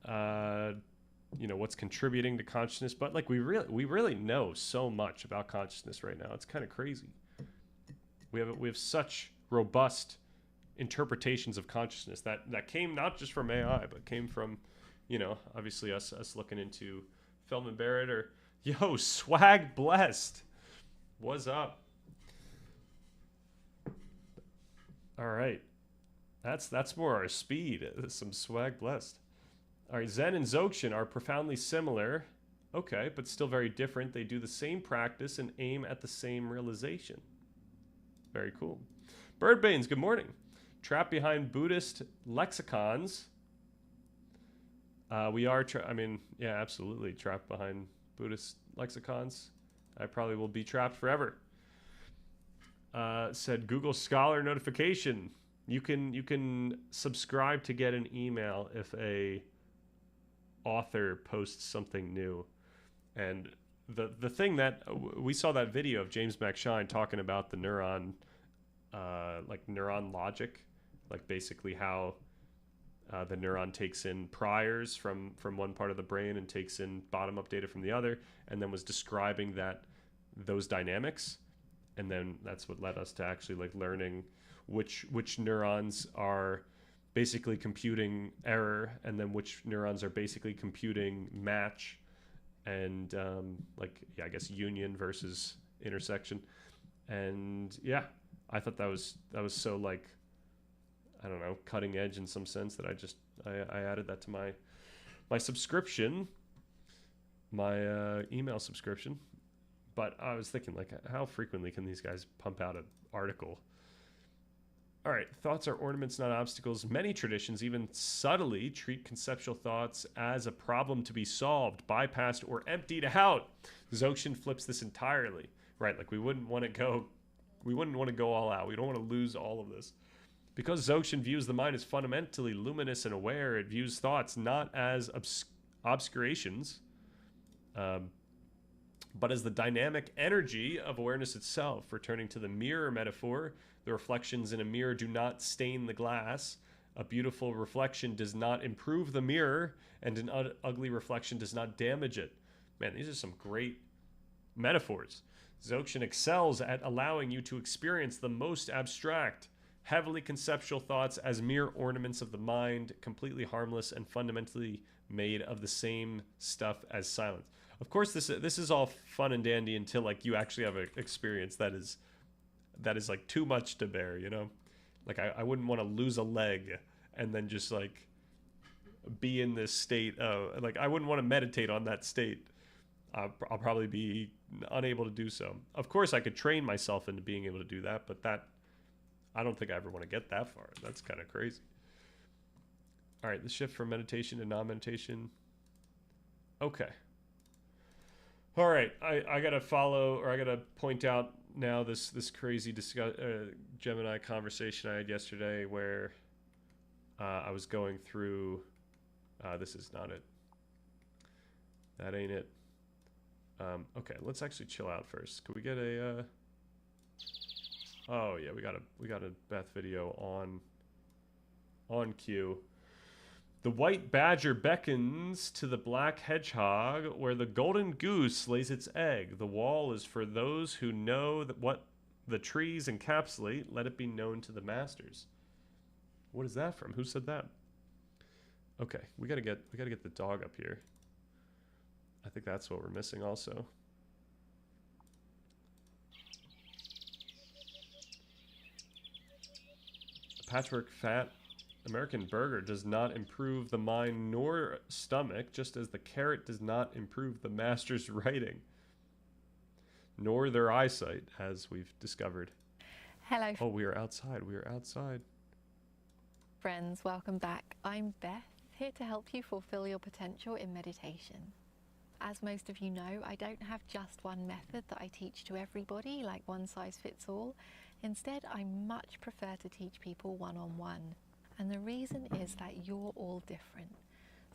you know, what's contributing to consciousness. But like we really know so much about consciousness right now. It's kind of crazy. We have such robust interpretations of consciousness that came not just from AI, but came from, you know, obviously us looking into Feldman Barrett or Swag Blessed. What's up? All right, that's more our speed. Some Swag Blessed. All right, Zen and Dzogchen are profoundly similar, okay, but still very different. They do the same practice and aim at the same realization. Very cool. Birdbanes, good morning. Trapped behind Buddhist lexicons. We are, I mean, yeah, absolutely trapped behind Buddhist lexicons. I probably will be trapped forever. Said Google Scholar notification. You can subscribe to get an email if a author posts something new. And the thing that we saw that video of James McShine talking about the neuron, like neuron logic, like basically how the neuron takes in priors from one part of the brain and takes in bottom-up data from the other, and then was describing those dynamics. And then that's what led us to actually like learning which neurons are basically computing error, and then which neurons are basically computing match, and like, yeah, I guess union versus intersection. And yeah, I thought that was so, like, I don't know, cutting edge in some sense that I added that to my subscription, my email subscription. But I was thinking, like, how frequently can these guys pump out an article? All right, thoughts are ornaments, not obstacles. Many traditions even subtly treat conceptual thoughts as a problem to be solved, bypassed, or emptied out. Dzogchen flips this entirely, right? Like we wouldn't want to go all out. We don't want to lose all of this. Because Dzogchen views the mind as fundamentally luminous and aware, it views thoughts not as obscurations, but as the dynamic energy of awareness itself. Returning to the mirror metaphor, the reflections in a mirror do not stain the glass. A beautiful reflection does not improve the mirror, and an ugly reflection does not damage it. Man, these are some great metaphors. Dzogchen excels at allowing you to experience the most abstract, heavily conceptual thoughts as mere ornaments of the mind, completely harmless and fundamentally made of the same stuff as silence. Of course, this is all fun and dandy until like you actually have an experience that is like too much to bear, you know? Like I wouldn't want to lose a leg and then just like be in this state of like I wouldn't want to meditate on that state. I'll probably be unable to do so. Of course, I could train myself into being able to do that, but that I don't think I ever want to get that far. That's kind of crazy. All right, the shift from meditation to non-meditation. Okay. All right, I gotta follow, or I gotta point out now this crazy Gemini conversation I had yesterday where I was going through. This is not it. That ain't it. Okay, let's actually chill out first. Could we get a? Oh yeah, we got a Beth video on cue. The white badger beckons to the black hedgehog where the golden goose lays its egg. The wall is for those who know that what the trees encapsulate. Let it be known to the masters. What is that from? Who said that? Okay, we gotta get the dog up here. I think that's what we're missing also. A patchwork fat American burger does not improve the mind nor stomach, just as the carrot does not improve the master's writing, nor their eyesight, as we've discovered. Hello. Oh, we are outside. We are outside. Friends, welcome back. I'm Beth, here to help you fulfill your potential in meditation. As most of you know, I don't have just one method that I teach to everybody, like one size fits all. Instead, I much prefer to teach people one-on-one. And the reason is that you're all different.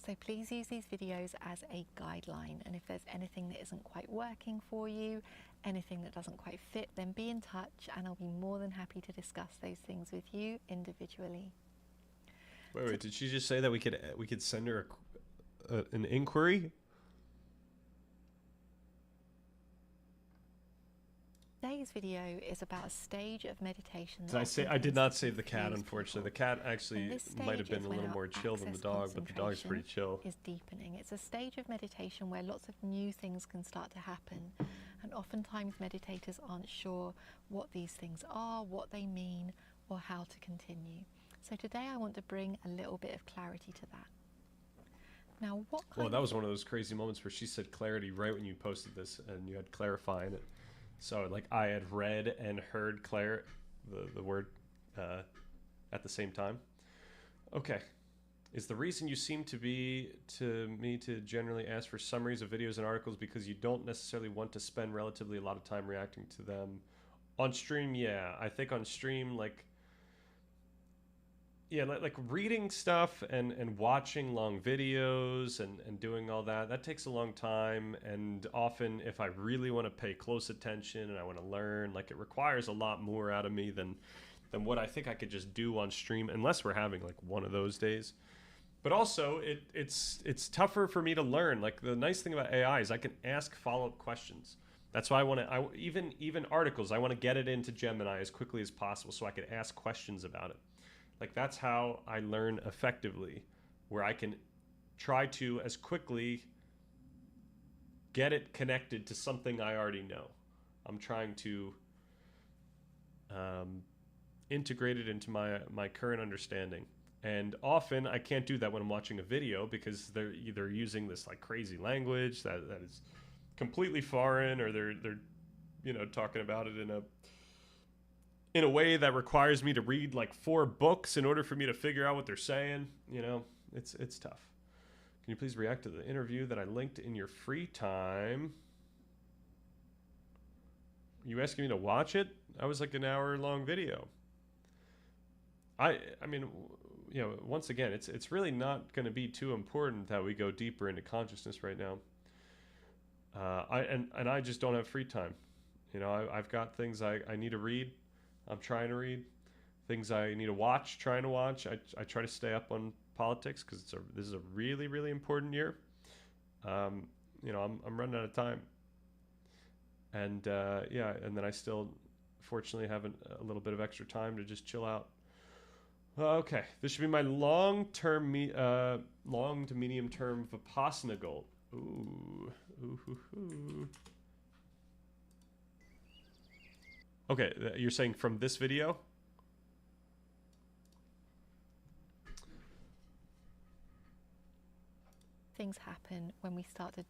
So please use these videos as a guideline. And if there's anything that isn't quite working for you, anything that doesn't quite fit, then be in touch and I'll be more than happy to discuss those things with you individually. Wait, did she just say that we could send her an inquiry? Today's video is about a stage of meditation. I did not save the cat, unfortunately. The cat actually might have been a little more chill than the dog, but the dog's pretty chill. Is deepening. It's a stage of meditation where lots of new things can start to happen. And oftentimes meditators aren't sure what these things are, what they mean, or how to continue. So today I want to bring a little bit of clarity to that. Now, Well, that was one of those crazy moments where she said clarity right when you posted this, and you had clarify in it. So, like, I had read and heard the word at the same time. Okay. Is the reason you seem to be to me to generally ask for summaries of videos and articles because you don't necessarily want to spend relatively a lot of time reacting to them? On stream, yeah. I think on stream, like reading stuff and watching long videos and doing all that takes a long time, and often if I really want to pay close attention and I want to learn, like, it requires a lot more out of me than what I think I could just do on stream, unless we're having like one of those days. But also it's tougher for me to learn. Like, the nice thing about AI is I can ask follow-up questions. That's why even articles, I want to get it into Gemini as quickly as possible so I could ask questions about it. Like, that's how I learn effectively, where I can try to, as quickly, get it connected to something I already know. I'm trying to integrate it into my current understanding. And often I can't do that when I'm watching a video because they're either using this like crazy language that is completely foreign, or they're talking about it in a way that requires me to read like 4 books in order for me to figure out what they're saying. It's tough. Can you please react to the interview that I linked in your free time? Are you asking me to watch it? That was like an hour-long video. I mean, once again, it's really not going to be too important that we go deeper into consciousness right now. I just don't have free time. I've got things I need to read. I'm trying to read things I need to watch, trying to watch. I try to stay up on politics because this is a really, really important year. I'm running out of time. And yeah, and then I still fortunately have a little bit of extra time to just chill out. Okay, this should be my long to medium term Vipassana goal. Ooh, ooh, hoo, hoo. Okay, you're saying from this video? Things happen when we start to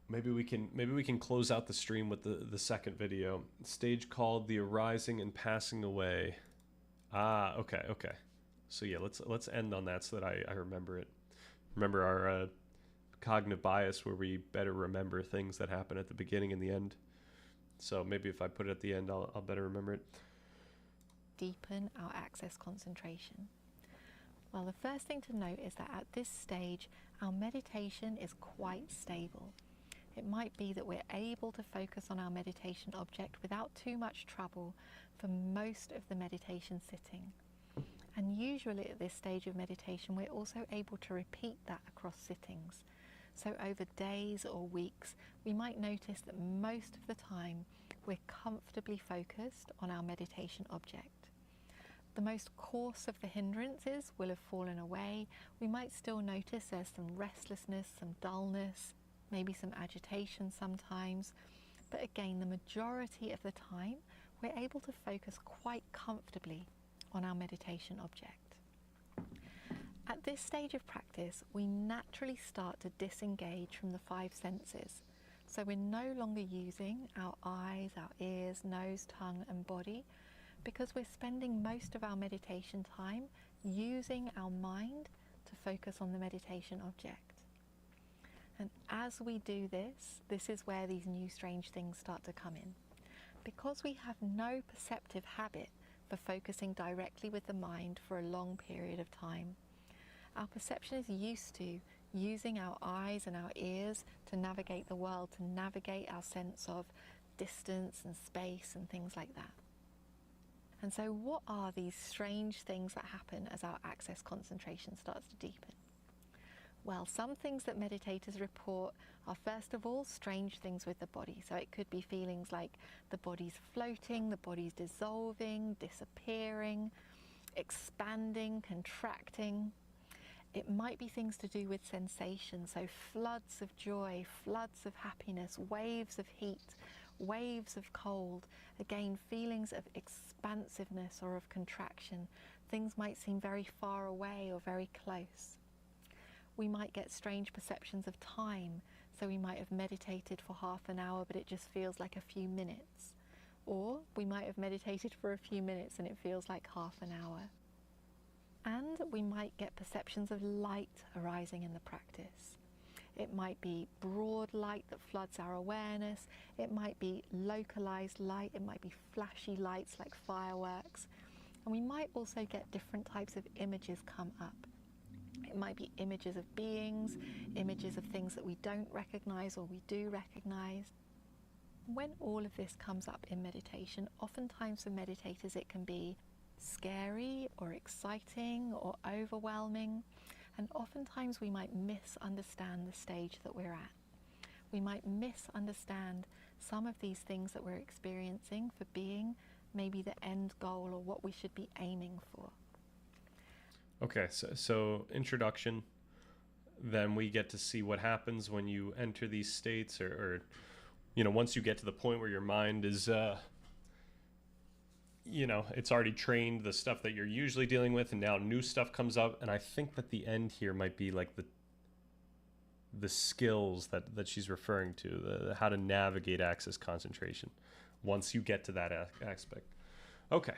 Maybe we can close out the stream with the second video. Stage called The Arising and Passing Away. Ah, okay, okay. So yeah, let's end on that so that I remember it. Remember our cognitive bias where we better remember things that happen at the beginning and the end. So maybe if I put it at the end, I'll better remember it. deepen our access concentration. Well, the first thing to note is that at this stage, our meditation is quite stable. It might be that we're able to focus on our meditation object without too much trouble for most of the meditation sitting. And usually at this stage of meditation, we're also able to repeat that across sittings. So over days or weeks, we might notice that most of the time we're comfortably focused on our meditation object. The most coarse of the hindrances will have fallen away. We might still notice there's some restlessness, some dullness, maybe some agitation sometimes. But again, the majority of the time, we're able to focus quite comfortably on our meditation object. At this stage of practice, we naturally start to disengage from the five senses. So we're no longer using our eyes, our ears, nose, tongue, and body, because we're spending most of our meditation time using our mind to focus on the meditation object. And as we do this, this is where these new strange things start to come in. Because we have no perceptive habit for focusing directly with the mind for a long period of time, our perception is used to using our eyes and our ears to navigate the world, to navigate our sense of distance and space and things like that. And so what are these strange things that happen as our access concentration starts to deepen? Well, some things that meditators report are, first of all, strange things with the body. So it could be feelings like the body's floating, the body's dissolving, disappearing, expanding, contracting. It might be things to do with sensation, so floods of joy, floods of happiness, waves of heat, waves of cold. Again, feelings of expansiveness or of contraction. Things might seem very far away or very close. We might get strange perceptions of time, so we might have meditated for half an hour but it just feels like a few minutes. Or we might have meditated for a few minutes and it feels like half an hour. And we might get perceptions of light arising in the practice. It might be broad light that floods our awareness. It might be localized light. It might be flashy lights like fireworks. And we might also get different types of images come up. It might be images of beings, images of things that we don't recognize or we do recognize. When all of this comes up in meditation, oftentimes for meditators it can be scary or exciting or overwhelming, and oftentimes we might misunderstand the stage that we're at. We might misunderstand some of these things that we're experiencing for being maybe the end goal or what we should be aiming for. Okay, so introduction, then we get to see what happens when you enter these states, or you know, once you get to the point where your mind is you know, it's already trained the stuff that you're usually dealing with, and now new stuff comes up. And I think that the end here might be like the skills that she's referring to, the how to navigate access concentration once you get to that aspect. Okay.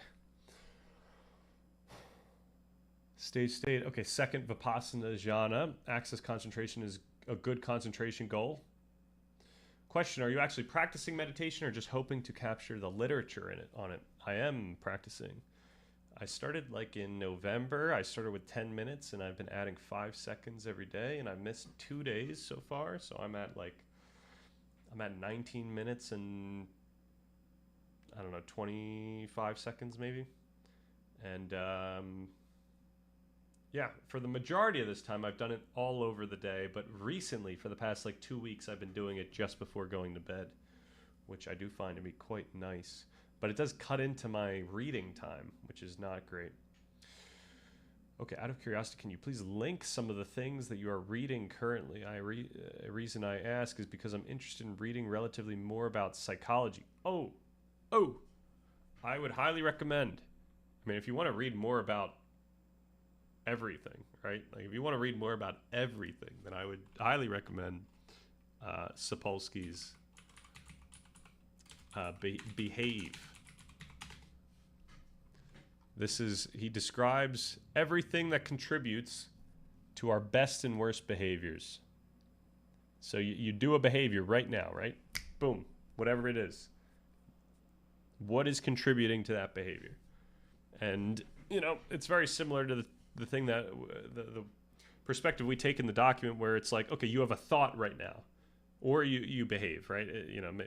State. Okay, second Vipassana jhana. Access concentration is a good concentration goal. Question, are you actually practicing meditation or just hoping to capture the literature on it? I am practicing. I started like in November. I started with 10 minutes and I've been adding 5 seconds every day, and I've missed 2 days so far. So I'm at 19 minutes and I don't know, 25 seconds maybe. And yeah, for the majority of this time, I've done it all over the day. But recently, for the past like 2 weeks, I've been doing it just before going to bed, which I do find to be quite nice. But it does cut into my reading time, which is not great. Okay, out of curiosity, can you please link some of the things that you are reading currently? A reason I ask is because I'm interested in reading relatively more about psychology. Oh, I would highly recommend. I mean, if you want to read more about everything, right? Like, if you want to read more about everything, then I would highly recommend Sapolsky's Behave. He describes everything that contributes to our best and worst behaviors. So you do a behavior right now, right? Boom, whatever it is. What is contributing to that behavior? And, it's very similar to the thing that, the perspective we take in the document where it's like, okay, you have a thought right now. Or you behave, right?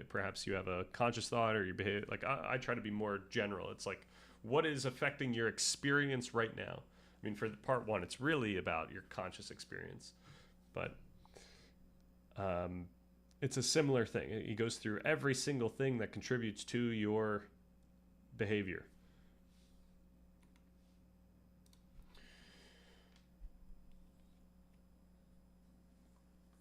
Perhaps you have a conscious thought or you behave. Like, I try to be more general. It's like, what is affecting your experience right now? I mean, for part one, it's really about your conscious experience. But it's a similar thing. He goes through every single thing that contributes to your behavior.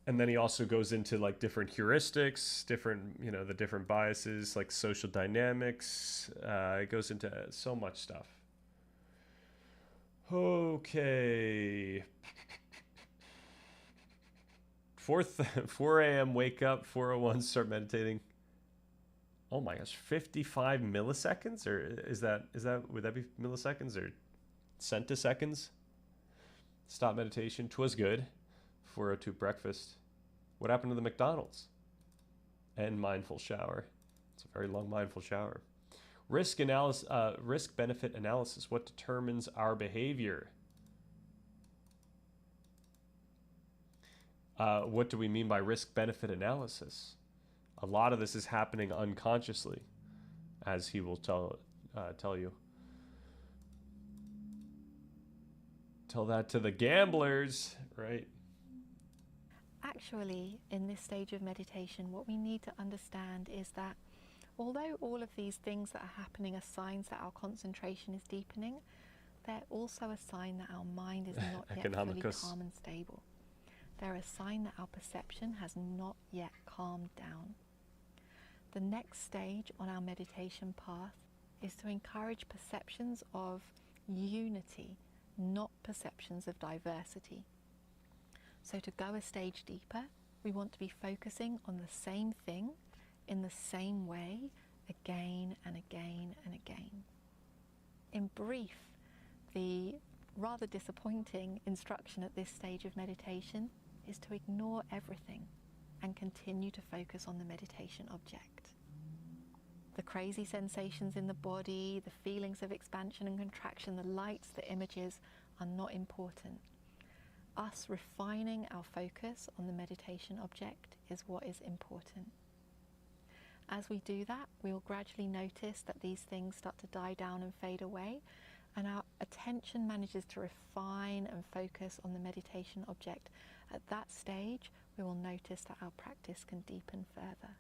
And then he also goes into like different heuristics, the different biases, like social dynamics. It goes into so much stuff. Okay. 4 a.m. wake up, 4:01 start meditating. Oh my gosh, 55 milliseconds? Or would that be milliseconds or centiseconds? Stop meditation. 'Twas good. 4:02 breakfast. What happened to the McDonald's? And mindful shower. It's a very long mindful shower. Risk benefit analysis. What determines our behavior? What do we mean by risk benefit analysis? A lot of this is happening unconsciously, as he will tell you. Tell that to the gamblers, right? Actually, in this stage of meditation, what we need to understand is that although all of these things that are happening are signs that our concentration is deepening, they're also a sign that our mind is not yet fully calm and stable. They're a sign that our perception has not yet calmed down. The next stage on our meditation path is to encourage perceptions of unity, not perceptions of diversity. So to go a stage deeper, we want to be focusing on the same thing in the same way again and again and again. In brief, the rather disappointing instruction at this stage of meditation is to ignore everything and continue to focus on the meditation object. The crazy sensations in the body, the feelings of expansion and contraction, the lights, the images are not important. Us refining our focus on the meditation object is what is important. As we do that, we will gradually notice that these things start to die down and fade away, and our attention manages to refine and focus on the meditation object. At that stage, we will notice that our practice can deepen further.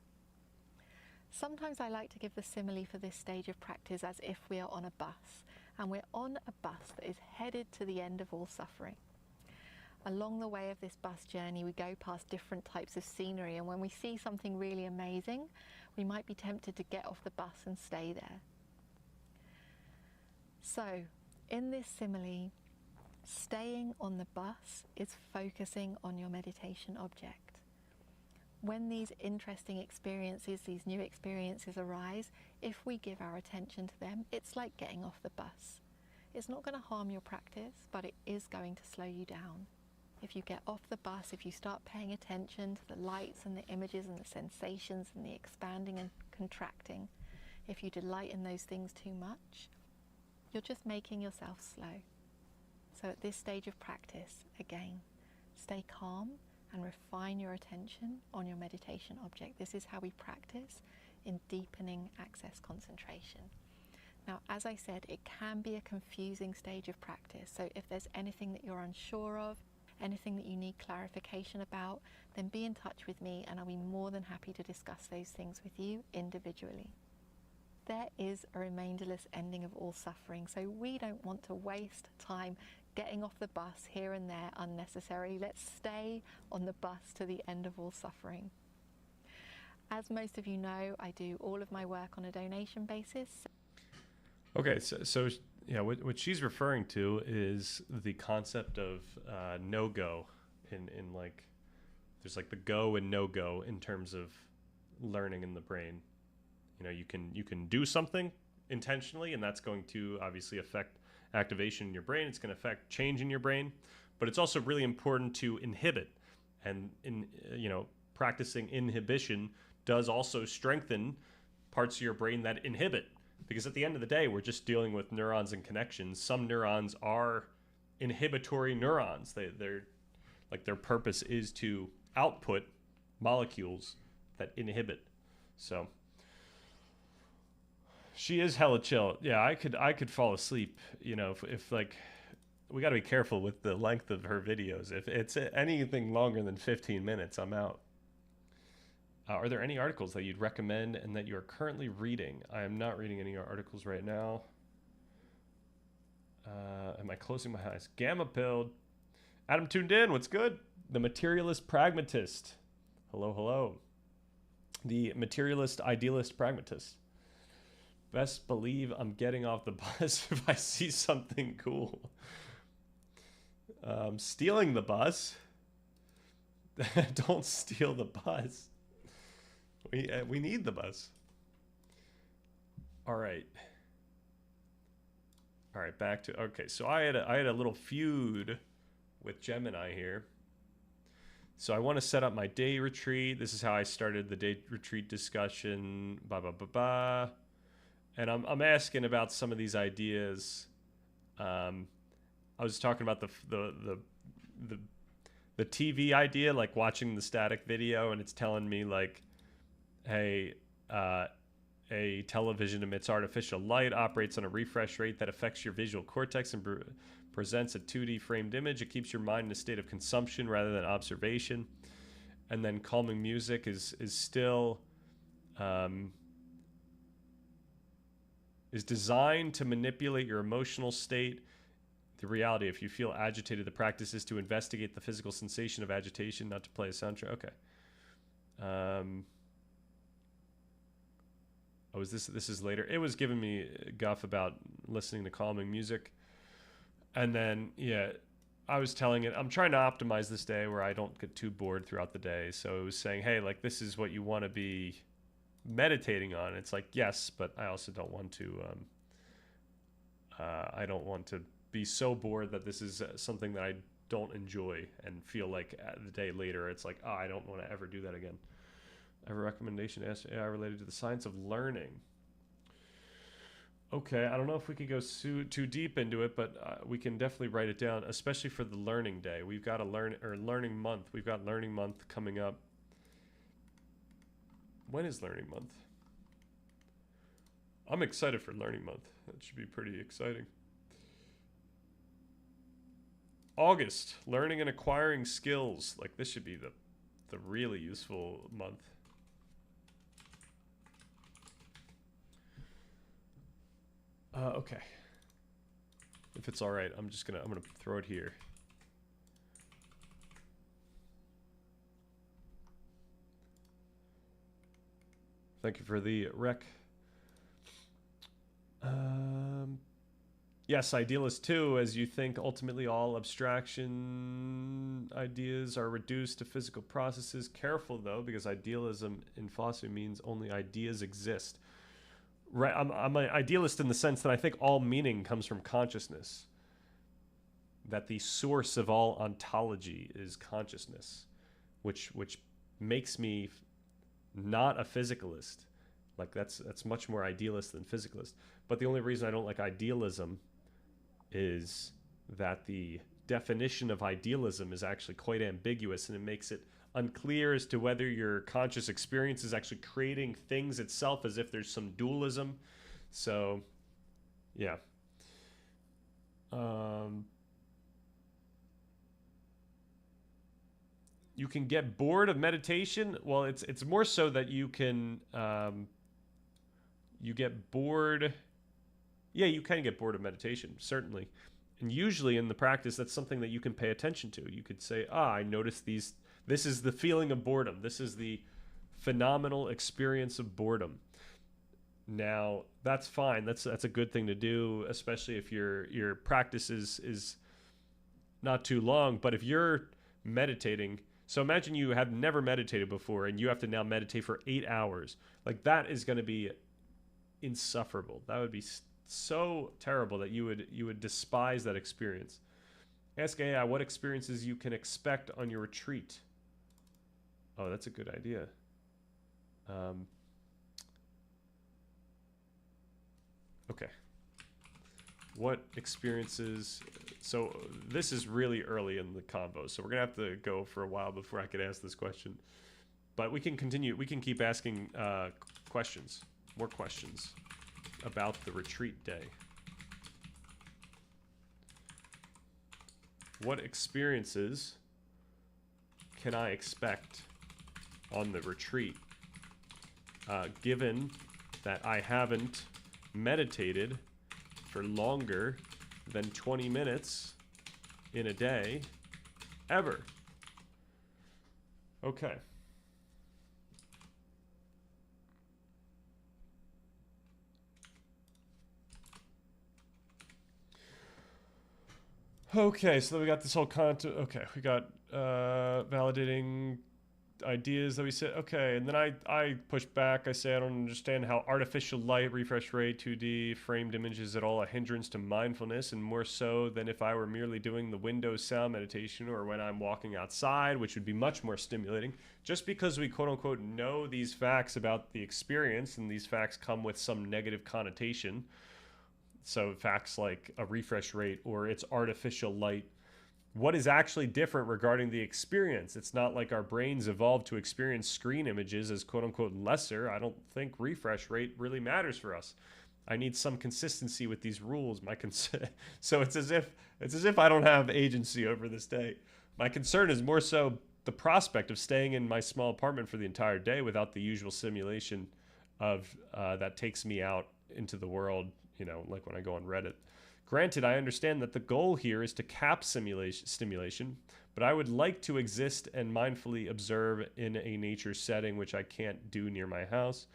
Sometimes I like to give the simile for this stage of practice as if we are on a bus, and we're on a bus that is headed to the end of all suffering. Along the way of this bus journey, we go past different types of scenery, and when we see something really amazing, we might be tempted to get off the bus and stay there. So, in this simile, staying on the bus is focusing on your meditation object. When these interesting experiences, these new experiences arise, if we give our attention to them, it's like getting off the bus. It's not going to harm your practice, but it is going to slow you down. If you get off the bus, if you start paying attention to the lights and the images and the sensations and the expanding and contracting, if you delight in those things too much, you're just making yourself slow. So at this stage of practice, again, stay calm and refine your attention on your meditation object. This is how we practice in deepening access concentration. Now, as I said, it can be a confusing stage of practice. So if there's anything that you're unsure of, anything that you need clarification about, then be in touch with me and I'll be more than happy to discuss those things with you individually. There is a remainderless ending of all suffering, so we don't want to waste time getting off the bus here and there unnecessarily. Let's stay on the bus to the end of all suffering. As most of you know, I do all of my work on a donation basis. Okay, so yeah, what she's referring to is the concept of no-go in like, there's like the go and no-go in terms of learning in the brain. You know, you can do something intentionally, and that's going to obviously affect activation in your brain. It's going to affect change in your brain, but it's also really important to inhibit. And practicing inhibition does also strengthen parts of your brain that inhibit. Because at the end of the day, we're just dealing with neurons and connections. Some neurons are inhibitory neurons. They're like, their purpose is to output molecules that inhibit. So she is hella chill. Yeah, I could fall asleep, if like, we got to be careful with the length of her videos. If it's anything longer than 15 minutes, I'm out. Are there any articles that you'd recommend and that you're currently reading? I am not reading any articles right now. Am I closing my eyes? Gamma pilled. Adam tuned in. What's good? The Materialist Pragmatist. Hello, hello. The Materialist Idealist Pragmatist. Best believe I'm getting off the bus if I see something cool. Stealing the bus. Don't steal the bus. We need the bus. All right, back to, okay, so I had a little feud with Gemini here. So I want to set up my day retreat. This is how I started the day retreat discussion. And I'm asking about some of these ideas. I was talking about the TV idea, like watching the static video, and it's telling me like, hey, a television emits artificial light, operates on a refresh rate that affects your visual cortex and presents a 2D framed image. It keeps your mind in a state of consumption rather than observation. And then calming music is still is designed to manipulate your emotional state. The reality, if you feel agitated, the practice is to investigate the physical sensation of agitation, not to play a soundtrack. Okay. Oh, this is later. It was giving me guff about listening to calming music. And then, yeah, I was telling it, I'm trying to optimize this day where I don't get too bored throughout the day. So it was saying, hey, like, this is what you want to be meditating on. It's like, yes, but I also don't want to, I don't want to be so bored that this is something that I don't enjoy and feel like the day later, it's like, oh, I don't want to ever do that again. I have a recommendation to ask AI related to the science of learning. Okay, I don't know if we could go too deep into it, but we can definitely write it down, especially for the learning day. We've got learning month. We've got learning month coming up. When is learning month? I'm excited for learning month. That should be pretty exciting. August, learning and acquiring skills. Like, this should be the really useful month. Okay. If it's all right, I'm gonna throw it here. Thank you for the rec. Yes, idealist too, as you think ultimately all abstraction ideas are reduced to physical processes. Careful though, because idealism in philosophy means only ideas exist. Right, I'm an idealist in the sense that I think all meaning comes from consciousness. That the source of all ontology is consciousness, which makes me not a physicalist. Like that's much more idealist than physicalist. But the only reason I don't like idealism is that the definition of idealism is actually quite ambiguous, and it makes it unclear as to whether your conscious experience is actually creating things itself, as if there's some dualism. So Yeah. Um, you can get bored of meditation. Well, it's more so that you get bored. Yeah, you can get bored of meditation, certainly. And usually in the practice, that's something that you can pay attention to. You could say, I noticed these. This is the feeling of boredom. This is the phenomenal experience of boredom. Now, that's fine. That's a good thing to do, especially if your practice is not too long. But if you're meditating, so imagine you have never meditated before and you have to now meditate for 8 hours. Like that is going to be insufferable. That would be so terrible that you would despise that experience. Ask AI what experiences you can expect on your retreat. Oh, that's a good idea. Um, okay. What experiences? So this is really early in the convo, so we're gonna have to go for a while before I could ask this question. But we can continue. We can keep asking questions, more questions about the retreat day. What experiences can I expect on the retreat, given that I haven't meditated for longer than 20 minutes in a day ever? Okay. Okay, so then we got this whole content. Okay, we got validating ideas that we said. Okay, and then I push back. I say I don't understand how artificial light, refresh rate, 2D, framed images at all a hindrance to mindfulness, and more so than if I were merely doing the Windows sound meditation or when I'm walking outside, which would be much more stimulating. Just because we quote unquote know these facts about the experience, and these facts come with some negative connotation. So facts like a refresh rate or it's artificial light, what is actually different regarding the experience? It's not like our brains evolved to experience screen images as quote unquote lesser. I don't think refresh rate really matters for us. I need some consistency with these rules. So it's as if I don't have agency over this day. My concern is more so the prospect of staying in my small apartment for the entire day without the usual simulation of that takes me out into the world. Like when I go on Reddit. Granted, I understand that the goal here is to cap stimulation, but I would like to exist and mindfully observe in a nature setting, which I can't do near my house.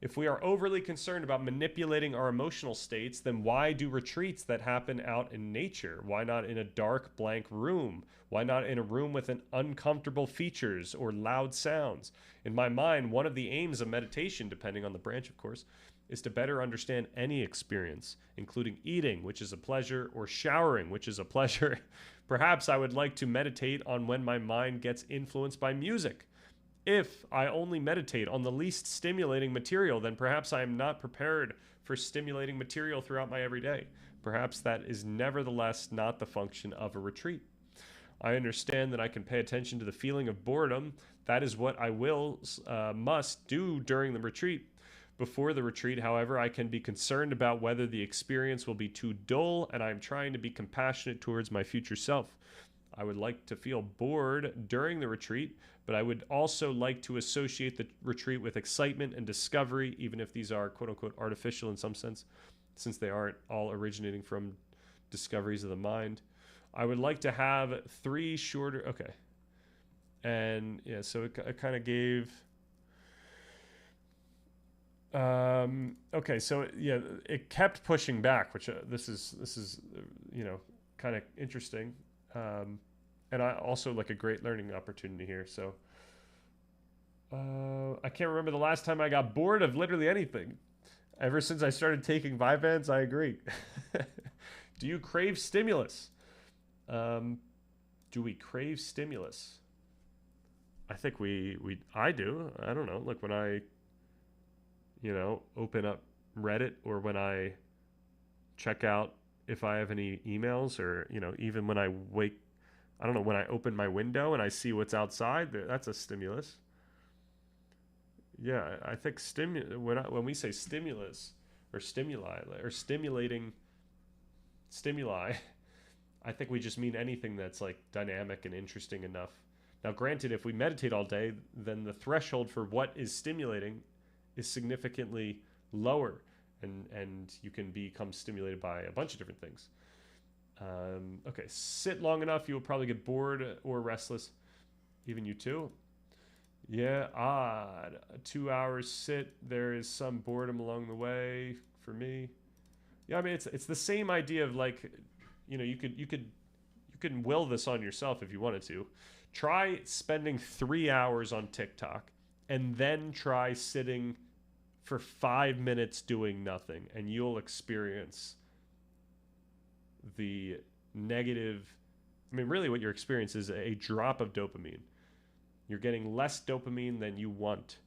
If we are overly concerned about manipulating our emotional states, then why do retreats that happen out in nature? Why not in a dark, blank room? Why not in a room with an uncomfortable features or loud sounds? In my mind, one of the aims of meditation, depending on the branch, of course, is to better understand any experience, including eating, which is a pleasure, or showering, which is a pleasure. Perhaps I would like to meditate on when my mind gets influenced by music. If I only meditate on the least stimulating material, then perhaps I am not prepared for stimulating material throughout my everyday. Perhaps that is nevertheless not the function of a retreat. I understand that I can pay attention to the feeling of boredom. That is what I must do during the retreat. Before the retreat, however, I can be concerned about whether the experience will be too dull, and I'm trying to be compassionate towards my future self. I would like to feel bored during the retreat, but I would also like to associate the retreat with excitement and discovery, even if these are quote-unquote artificial in some sense, since they aren't all originating from discoveries of the mind. I would like to have 3 shorter... Okay. And, yeah, so it kind of gave... Okay, so yeah, it kept pushing back, which this is kind of interesting, and I also like a great learning opportunity here. So I can't remember the last time I got bored of literally anything. Ever since I started taking Vyvanse, I agree. Do you crave stimulus? Do we crave stimulus? I think I do. I don't know. Like when I open up Reddit, or when I check out if I have any emails, or, even when I when I open my window and I see what's outside, that's a stimulus. Yeah, I think when we say stimulus or stimuli or stimulating stimuli, I think we just mean anything that's like dynamic and interesting enough. Now, granted, if we meditate all day, then the threshold for what is stimulating is significantly lower, and you can become stimulated by a bunch of different things. Okay, sit long enough, you will probably get bored or restless. Even you too? Yeah, odd. 2 hours sit, there is some boredom along the way for me. Yeah, I mean it's the same idea of like, you could will this on yourself if you wanted to. Try spending 3 hours on TikTok and then try sitting for 5 minutes doing nothing, and you'll experience the negative. I mean, really what you're experiencing is a drop of dopamine. You're getting less dopamine than you want.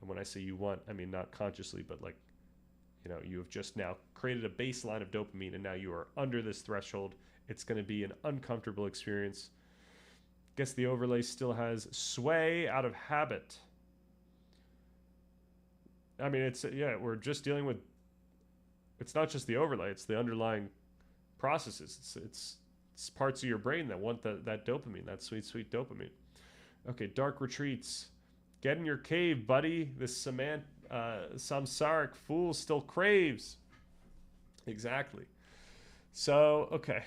And when I say you want, I mean not consciously, but like, you have just now created a baseline of dopamine, and now you are under this threshold. It's going to be an uncomfortable experience. Guess the overlay still has sway out of habit. I mean, we're just dealing with, it's not just the overlay, it's the underlying processes. It's parts of your brain that want that dopamine, that sweet, sweet dopamine. Okay, dark retreats. Get in your cave, buddy. This samsaric fool still craves. Exactly. So, okay.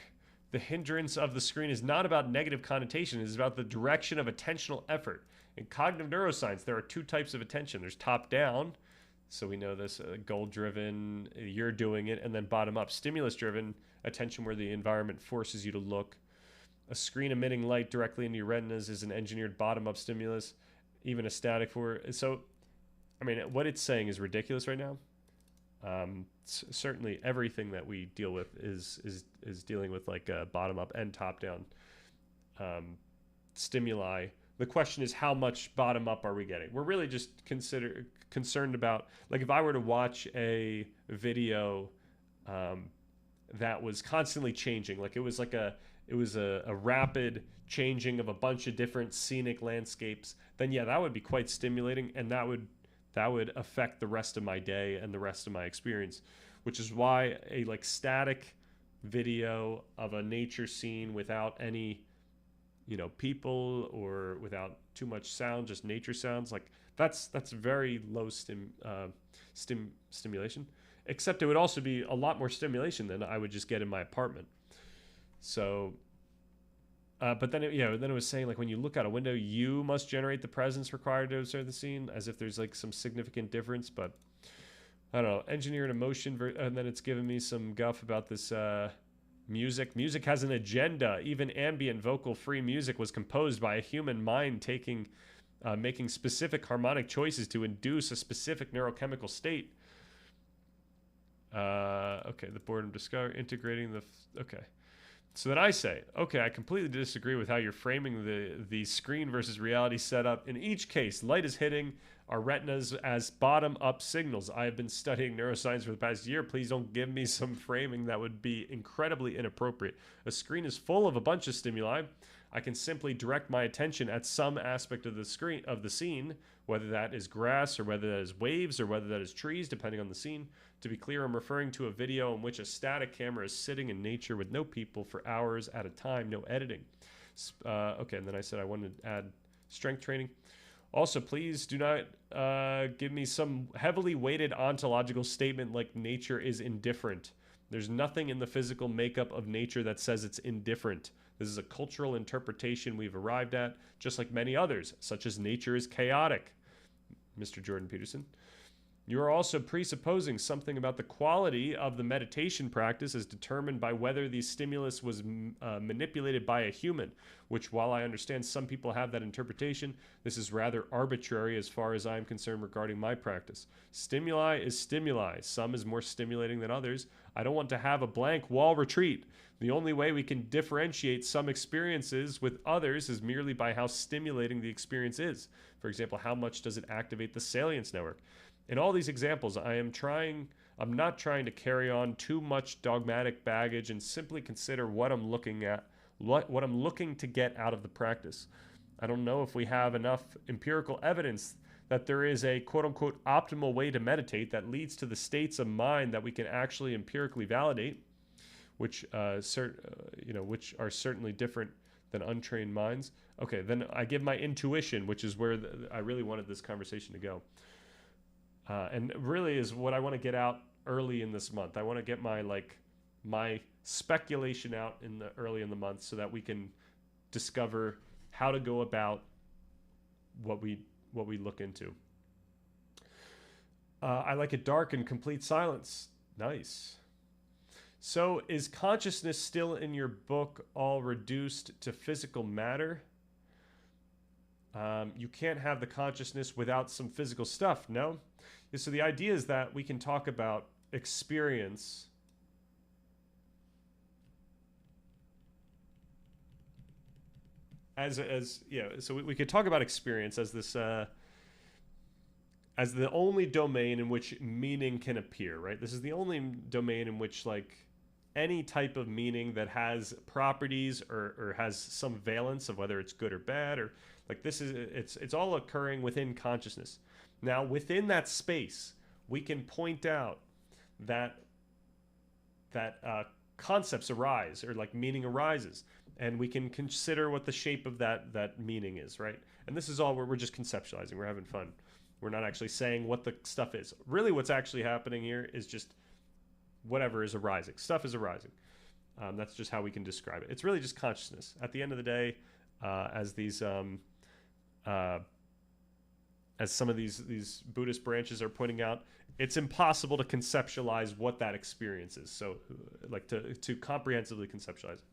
The hindrance of the screen is not about negative connotation. It is about the direction of attentional effort. In cognitive neuroscience, there are two types of attention. There's top-down, so we know this, goal-driven, you're doing it, and then bottom-up, stimulus-driven attention where the environment forces you to look. A screen emitting light directly into your retinas is an engineered bottom-up stimulus, even a static for. So, I mean, what it's saying is ridiculous right now. Certainly, everything that we deal with is dealing with like bottom-up and top-down stimuli. The question is, how much bottom-up are we getting? We're really just concerned about, like, if I were to watch a video that was constantly changing, like it was a rapid changing of a bunch of different scenic landscapes, then yeah, that would be quite stimulating, and that would affect the rest of my day and the rest of my experience, which is why a like static video of a nature scene without any people or without too much sound, just nature sounds, like that's very low stimulation, except it would also be a lot more stimulation than I would just get in my apartment. So, but then it was saying, like, when you look out a window, you must generate the presence required to observe the scene, as if there's like some significant difference. But I don't know, engineered emotion, and then it's giving me some guff about this music. Music has an agenda. Even ambient vocal-free music was composed by a human mind making specific harmonic choices to induce a specific neurochemical state. Okay, the boredom discover integrating the. Okay. So then I say, okay, I completely disagree with how you're framing the screen versus reality setup. In each case, light is hitting our retinas as bottom-up signals. I have been studying neuroscience for the past year. Please don't give me some framing that would be incredibly inappropriate. A screen is full of a bunch of stimuli. I can simply direct my attention at some aspect of the scene, whether that is grass or whether that is waves or whether that is trees, depending on the scene. To be clear, I'm referring to a video in which a static camera is sitting in nature with no people for hours at a time, no editing. Okay, and then I said I wanted to add strength training. Also, please do not give me some heavily weighted ontological statement like nature is indifferent. There's nothing in the physical makeup of nature that says it's indifferent. This is a cultural interpretation we've arrived at, just like many others, such as nature is chaotic. Mr. Jordan Peterson. You are also presupposing something about the quality of the meditation practice as determined by whether the stimulus was manipulated by a human, which, while I understand some people have that interpretation, this is rather arbitrary as far as I am concerned regarding my practice. Stimuli is stimuli. Some is more stimulating than others. I don't want to have a blank wall retreat. The only way we can differentiate some experiences with others is merely by how stimulating the experience is. For example, how much does it activate the salience network? In all these examples, I'm not trying to carry on too much dogmatic baggage and simply consider what I'm looking at, what I'm looking to get out of the practice. I don't know if we have enough empirical evidence that there is a quote-unquote optimal way to meditate that leads to the states of mind that we can actually empirically validate. which which are certainly different than untrained minds. Okay, then I give my intuition, which is where I really wanted this conversation to go, and really is what I want to get out early in this month. I want to get my speculation out early in the month, so that we can discover how to go about what we look into. I like it dark and complete silence. Nice. So, is consciousness still in your book all reduced to physical matter? You can't have the consciousness without some physical stuff, no? So the idea is that we can talk about experience so we could talk about experience as this as the only domain in which meaning can appear, right? This is the only domain in which any type of meaning that has properties or has some valence of whether it's good or bad, or it's all occurring within consciousness. Now, within that space, we can point out that concepts arise, or meaning arises, and we can consider what the shape of that meaning is, right? And this is all where we're just conceptualizing. We're having fun. We're not actually saying what the stuff is. Really, what's actually happening here is just whatever is arising. Stuff is arising. That's just how we can describe it. It's really just consciousness. At the end of the day, as some of these Buddhist branches are pointing out, it's impossible to conceptualize what that experience is. So, to comprehensively conceptualize it.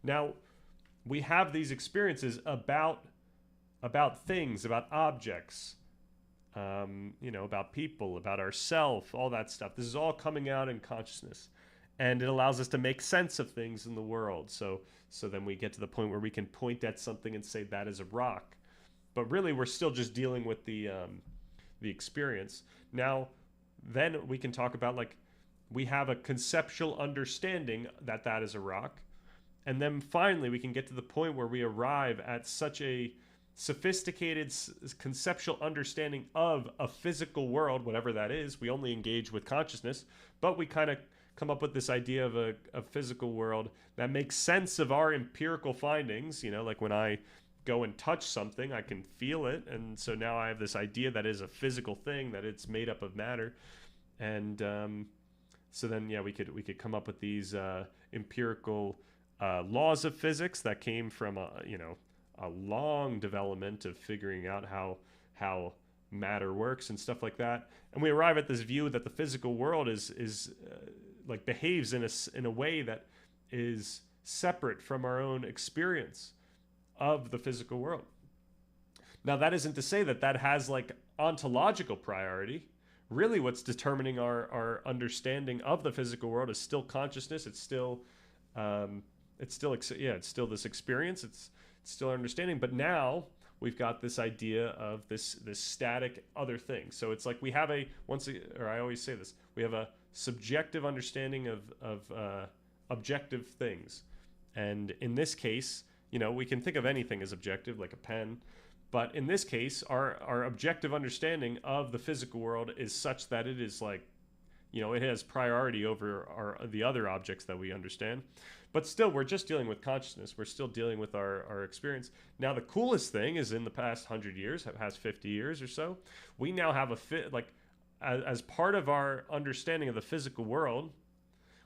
Now, we have these experiences about things, about objects, about people, about ourself, all that stuff. This is all coming out in consciousness, and it allows us to make sense of things in the world. So then we get to the point where we can point at something and say that is a rock, but really we're still just dealing with the experience. Now, then we can talk about we have a conceptual understanding that is a rock, and then finally we can get to the point where we arrive at such a sophisticated conceptual understanding of a physical world, whatever that is. We only engage with consciousness, but we kind of come up with this idea of a physical world that makes sense of our empirical findings. Like when I go and touch something, I can feel it, and so now I have this idea that is a physical thing, that it's made up of matter, and so then we could come up with these empirical laws of physics that came from a long development of figuring out how matter works and stuff like that, and we arrive at this view that the physical world is behaves in a way that is separate from our own experience of the physical world. Now, that isn't to say that has ontological priority. Really, what's determining our understanding of the physical world is still consciousness. It's still this experience. It's still our understanding. But now we've got this idea of this static other thing. So it's we have I always say this, we have a subjective understanding of objective things, and in this case, we can think of anything as objective, like a pen, but in this case, our objective understanding of the physical world is such that it is it has priority over the other objects that we understand. But still, we're just dealing with consciousness. We're still dealing with our experience. Now, the coolest thing is, in the past 100 years, past 50 years or so, we now have as part of our understanding of the physical world,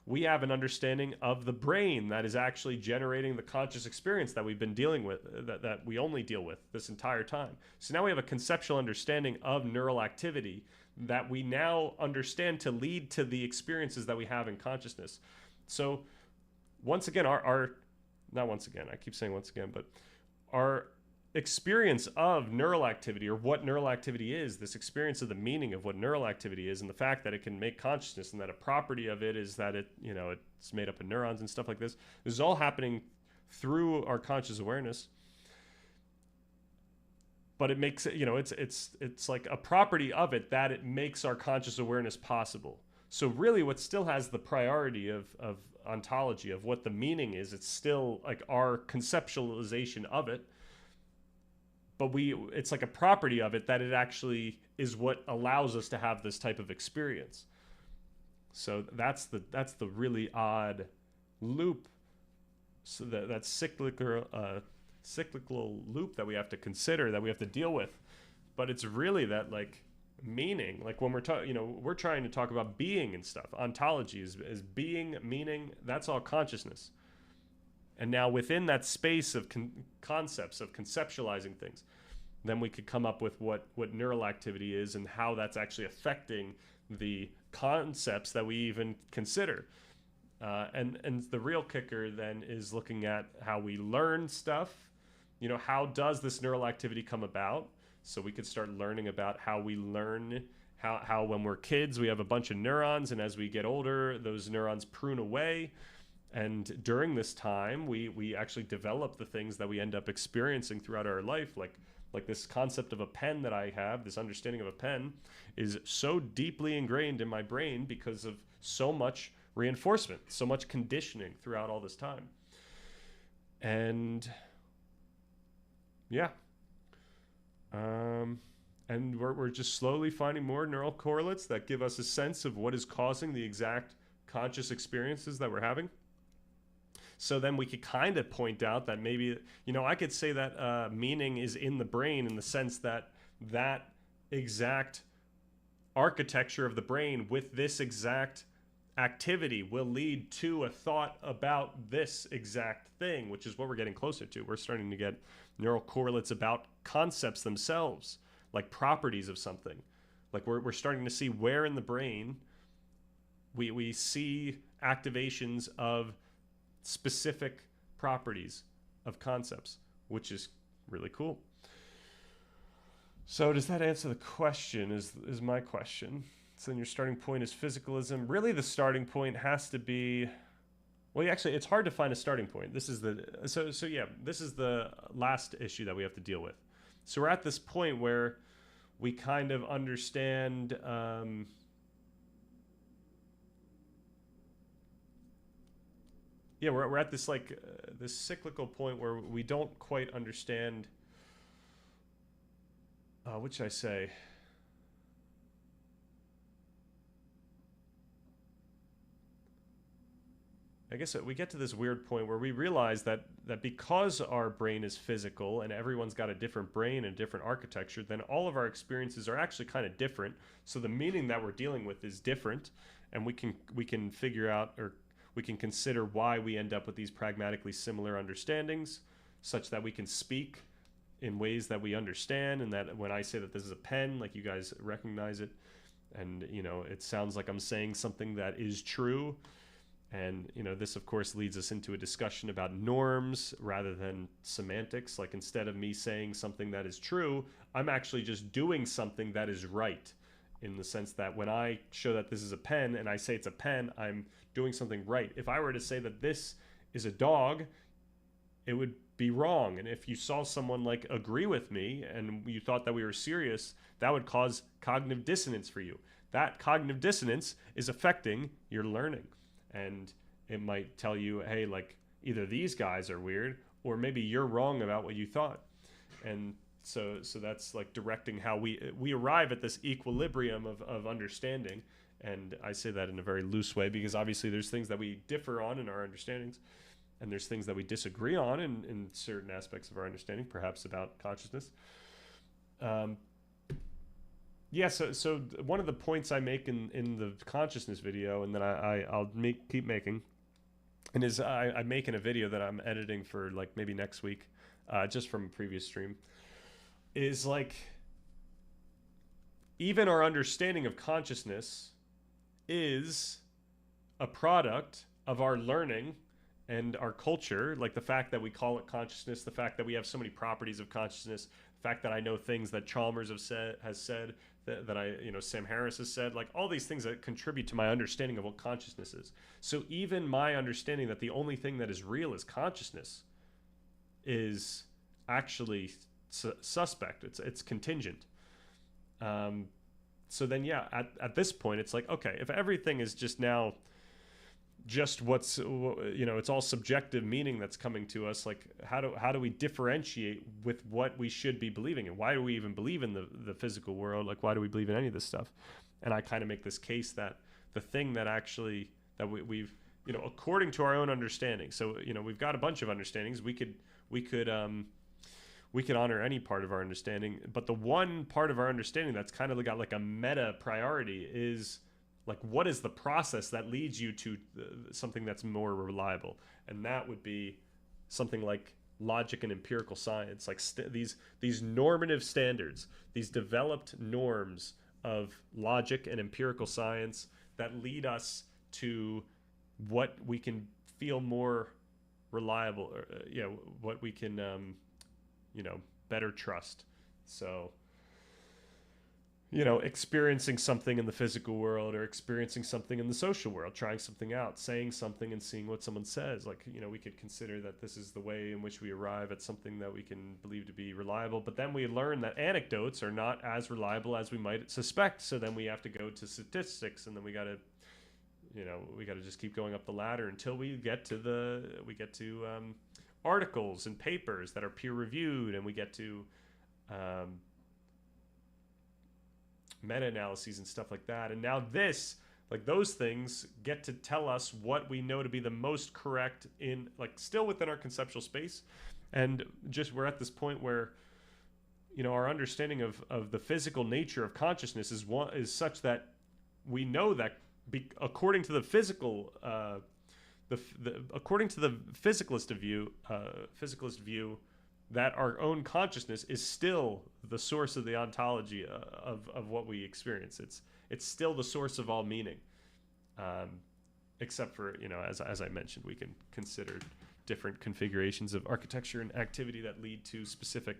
we have an understanding of the brain that is actually generating the conscious experience that we've been dealing with, that we only deal with this entire time. So now we have a conceptual understanding of neural activity that we now understand to lead to the experiences that we have in consciousness. So once again, not once again, I keep saying once again, but our experience of neural activity, or what neural activity is, this experience of the meaning of what neural activity is, and the fact that it can make consciousness, and that a property of it is that it's made up of neurons and stuff like this. This is all happening through our conscious awareness. But it makes it, it's like a property of it that it makes our conscious awareness possible. So really, what still has the priority of ontology, of what the meaning is, it's still our conceptualization of it. But it's like a property of it that it actually is what allows us to have this type of experience. So that's the really odd loop, so that cyclical loop that we have to consider, that we have to deal with. But it's really that like meaning, like when we're talking, we're trying to talk about being and stuff. Ontology is being, meaning. That's all consciousness. And now within that space of concepts, of conceptualizing things, then we could come up with what neural activity is and how that's actually affecting the concepts that we even consider. And the real kicker then is looking at how we learn stuff. How does this neural activity come about? So we could start learning about how we learn, how when we're kids we have a bunch of neurons, and as we get older those neurons prune away. And during this time we actually develop the things that we end up experiencing throughout our life, like this concept of a pen that I have, this understanding of a pen is so deeply ingrained in my brain because of so much reinforcement, so much conditioning throughout all this time. And yeah. And we're just slowly finding more neural correlates that give us a sense of what is causing the exact conscious experiences that we're having. So then we could kind of point out that maybe, I could say that meaning is in the brain, in the sense that that exact architecture of the brain with this exact activity will lead to a thought about this exact thing, which is what we're getting closer to. We're starting to get neural correlates about concepts themselves, like properties of something. Like we're starting to see where in the brain we see activations of specific properties of concepts, which is really cool. So does that answer the question, is my question. So then your starting point is physicalism. Really the starting point has to be, well, actually it's hard to find a starting point. This is this is the last issue that we have to deal with. So we're at this point where we kind of understand we're at this this cyclical point where we don't quite understand what should I say? I guess we get to this weird point where we realize that because our brain is physical and everyone's got a different brain and different architecture, then all of our experiences are actually kind of different. So the meaning that we're dealing with is different, and we can figure out, or we can consider why we end up with these pragmatically similar understandings, such that we can speak in ways that we understand, and that when I say that this is a pen, like you guys recognize it, and it sounds like I'm saying something that is true. And this of course leads us into a discussion about norms rather than semantics. Like instead of me saying something that is true, I'm actually just doing something that is right, in the sense that when I show that this is a pen and I say it's a pen, I'm doing something right. If I were to say that this is a dog, it would be wrong. And if you saw someone agree with me and you thought that we were serious, that would cause cognitive dissonance for you. That cognitive dissonance is affecting your learning. And it might tell you, hey, either these guys are weird, or maybe you're wrong about what you thought. And so that's directing how we arrive at this equilibrium of understanding. And I say that in a very loose way, because obviously there's things that we differ on in our understandings, and there's things that we disagree on in certain aspects of our understanding, perhaps about consciousness. So one of the points I make in the consciousness video, and then I'll keep making, and is I make in a video that I'm editing for maybe next week, just from a previous stream, is even our understanding of consciousness is a product of our learning and our culture. Like the fact that we call it consciousness, the fact that we have so many properties of consciousness, the fact that I know things that Chalmers has said, that I, Sam Harris has said, all these things that contribute to my understanding of what consciousness is. So even my understanding that the only thing that is real is consciousness is actually suspect. It's contingent. So then, at this point, it's okay, if everything is just now just what's it's all subjective meaning that's coming to us, how do we differentiate with what we should be believing in? Why do we even believe in the physical world? Why do we believe in any of this stuff? And I kind of make this case that the thing that actually that we've according to our own understanding. So, we've got a bunch of understandings. We could honor any part of our understanding, but the one part of our understanding that's kind of got like a meta priority is like, what is the process that leads you to something that's more reliable? And that would be something like logic and empirical science, like these normative standards, these developed norms of logic and empirical science that lead us to what we can feel more reliable, or what we can better trust. So, experiencing something in the physical world or experiencing something in the social world, trying something out, saying something and seeing what someone says. Like, we could consider that this is the way in which we arrive at something that we can believe to be reliable. But then we learn that anecdotes are not as reliable as we might suspect. So then we have to go to statistics, and then we got to just keep going up the ladder until we get to articles and papers that are peer reviewed, and we get to meta-analyses and stuff like that. And now those things get to tell us what we know to be the most correct in, like, still within our conceptual space. And just we're at this point where our understanding of the physical nature of consciousness is such that we know that according to the physical according to the physicalist view, that our own consciousness is still the source of the ontology of what we experience. It's still the source of all meaning, except for, as I mentioned, we can consider different configurations of architecture and activity that lead to specific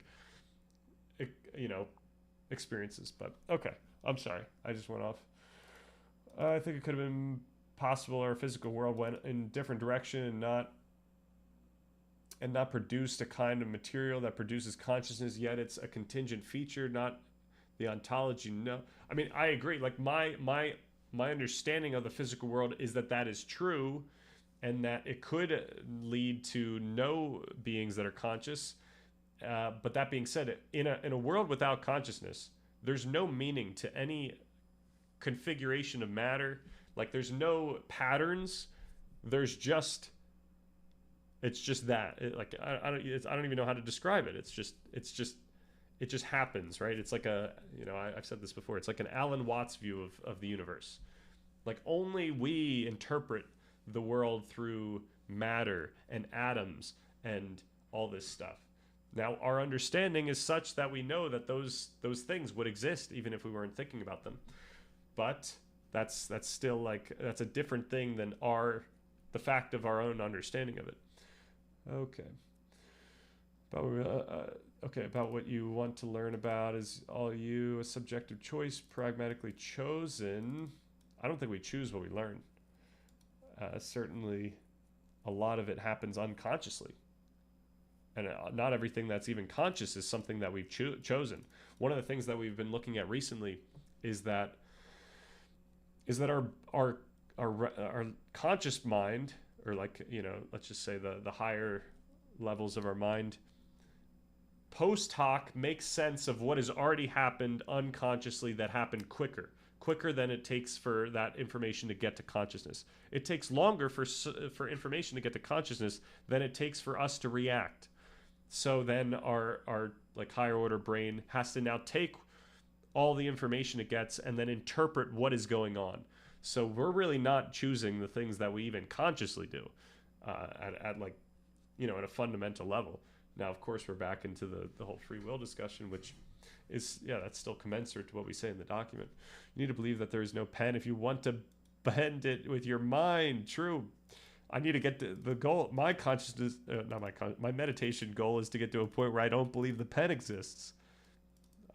experiences. But okay, I'm sorry, I just went off. I think it could have been possible our physical world went in a different direction and not produced a kind of material that produces consciousness, yet it's a contingent feature, not the ontology. No, I mean, I agree. Like, my understanding of the physical world is that is true, and that it could lead to no beings that are conscious. But that being said, in a world without consciousness, there's no meaning to any configuration of matter. Like, there's no patterns. It's just that. I don't even know how to describe it. It just happens, right? It's like I've said this before. It's like an Alan Watts view of the universe. Like, only we interpret the world through matter and atoms and all this stuff. Now, our understanding is such that we know that those things would exist even if we weren't thinking about them. But that's still, like, that's a different thing than the fact of our own understanding of it. Okay. About what you want to learn about is all you, a subjective choice, pragmatically chosen. I don't think we choose what we learn. Certainly, a lot of it happens unconsciously. And not everything that's even conscious is something that we've chosen. One of the things that we've been looking at recently is that our conscious mind, or, like, let's just say the higher levels of our mind, post hoc makes sense of what has already happened unconsciously that happened quicker than it takes for that information to get to consciousness. It takes longer for information to get to consciousness than it takes for us to react. So then our like higher order brain has to now take all the information it gets and then interpret what is going on. So we're really not choosing the things that we even consciously do at like, at a fundamental level. Now, of course, we're back into the whole free will discussion, which is, that's still commensurate to what we say in the document. You need to believe that there is no pen if you want to bend it with your mind. True. I need to get to the goal. My consciousness, my meditation goal is to get to a point where I don't believe the pen exists.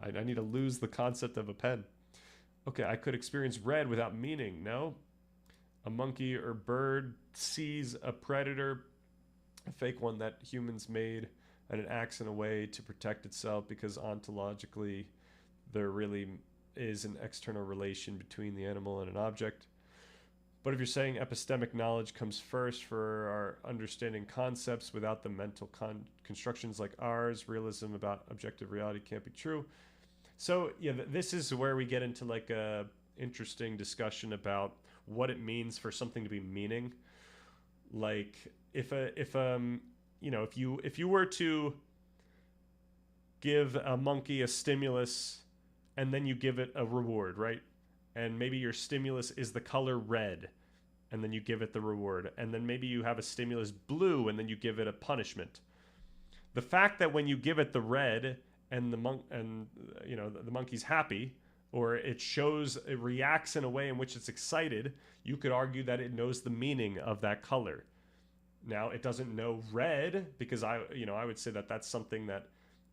I need to lose the concept of a pen. Okay, I could experience red without meaning. No? A monkey or bird sees a predator, a fake one that humans made, and it acts in a way to protect itself because ontologically there really is an external relation between the animal and an object. But if you're saying epistemic knowledge comes first for our understanding concepts without the mental constructions like ours, realism about objective reality can't be true. So this is where we get into like a interesting discussion about what it means for something to be meaning. Like if you were to give a monkey a stimulus and then you give it a reward, right? And maybe your stimulus is the color red, and then you give it the reward. And then maybe you have a stimulus blue, and then you give it a punishment. The fact that when you give it the red and the monkey's happy, or it reacts in a way in which it's excited, you could argue that it knows the meaning of that color. Now, it doesn't know red, because I would say that that's something that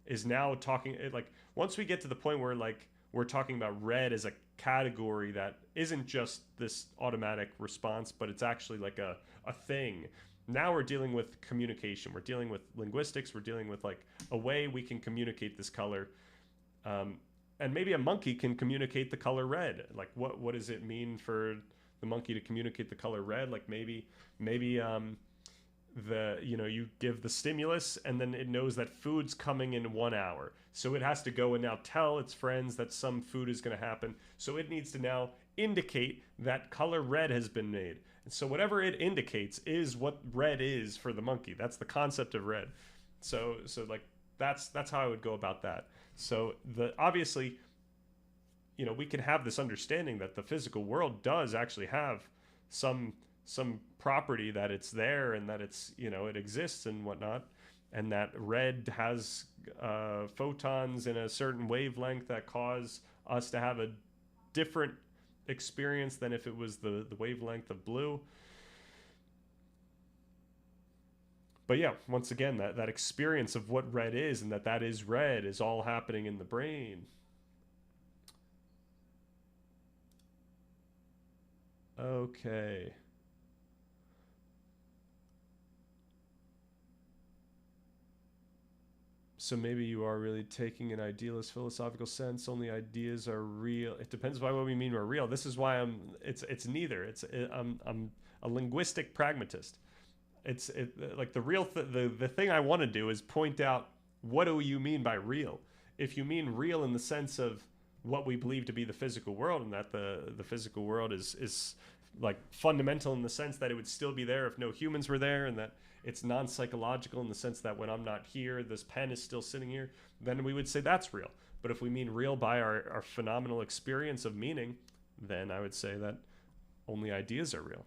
is now talking, like, once we get to the point where, like, we're talking about red as a category that isn't just this automatic response, but it's actually like a thing. Now we're dealing with communication. We're dealing with linguistics. We're dealing with, like, a way we can communicate this color. And maybe a monkey can communicate the color red. Like, what does it mean for the monkey to communicate the color red? Like, maybe you give the stimulus, and then it knows that food's coming in 1 hour, so it has to go and now tell its friends that some food is going to happen. So it needs to now indicate that color red has been made, and so whatever it indicates is what red is for the monkey. That's the concept of red. So like, that's how I would go about that. So obviously, we can have this understanding that the physical world does actually have some property, that it's there and that it's, it exists and whatnot, and that red has photons in a certain wavelength that cause us to have a different experience than if it was the wavelength of blue. But yeah, once again, that experience of what red is, and that is red, is all happening in the brain. Okay. So maybe you are really taking an idealist philosophical sense. Only ideas are real. It depends by what we mean by real. This is why it's neither. I'm a linguistic pragmatist. Like the thing I want to do is point out, what do you mean by real? If you mean real in the sense of what we believe to be the physical world, and that the physical world is like fundamental in the sense that it would still be there if no humans were there, and that it's non-psychological in the sense that when I'm not here, this pen is still sitting here, then we would say that's real. But if we mean real by our phenomenal experience of meaning, then I would say that only ideas are real.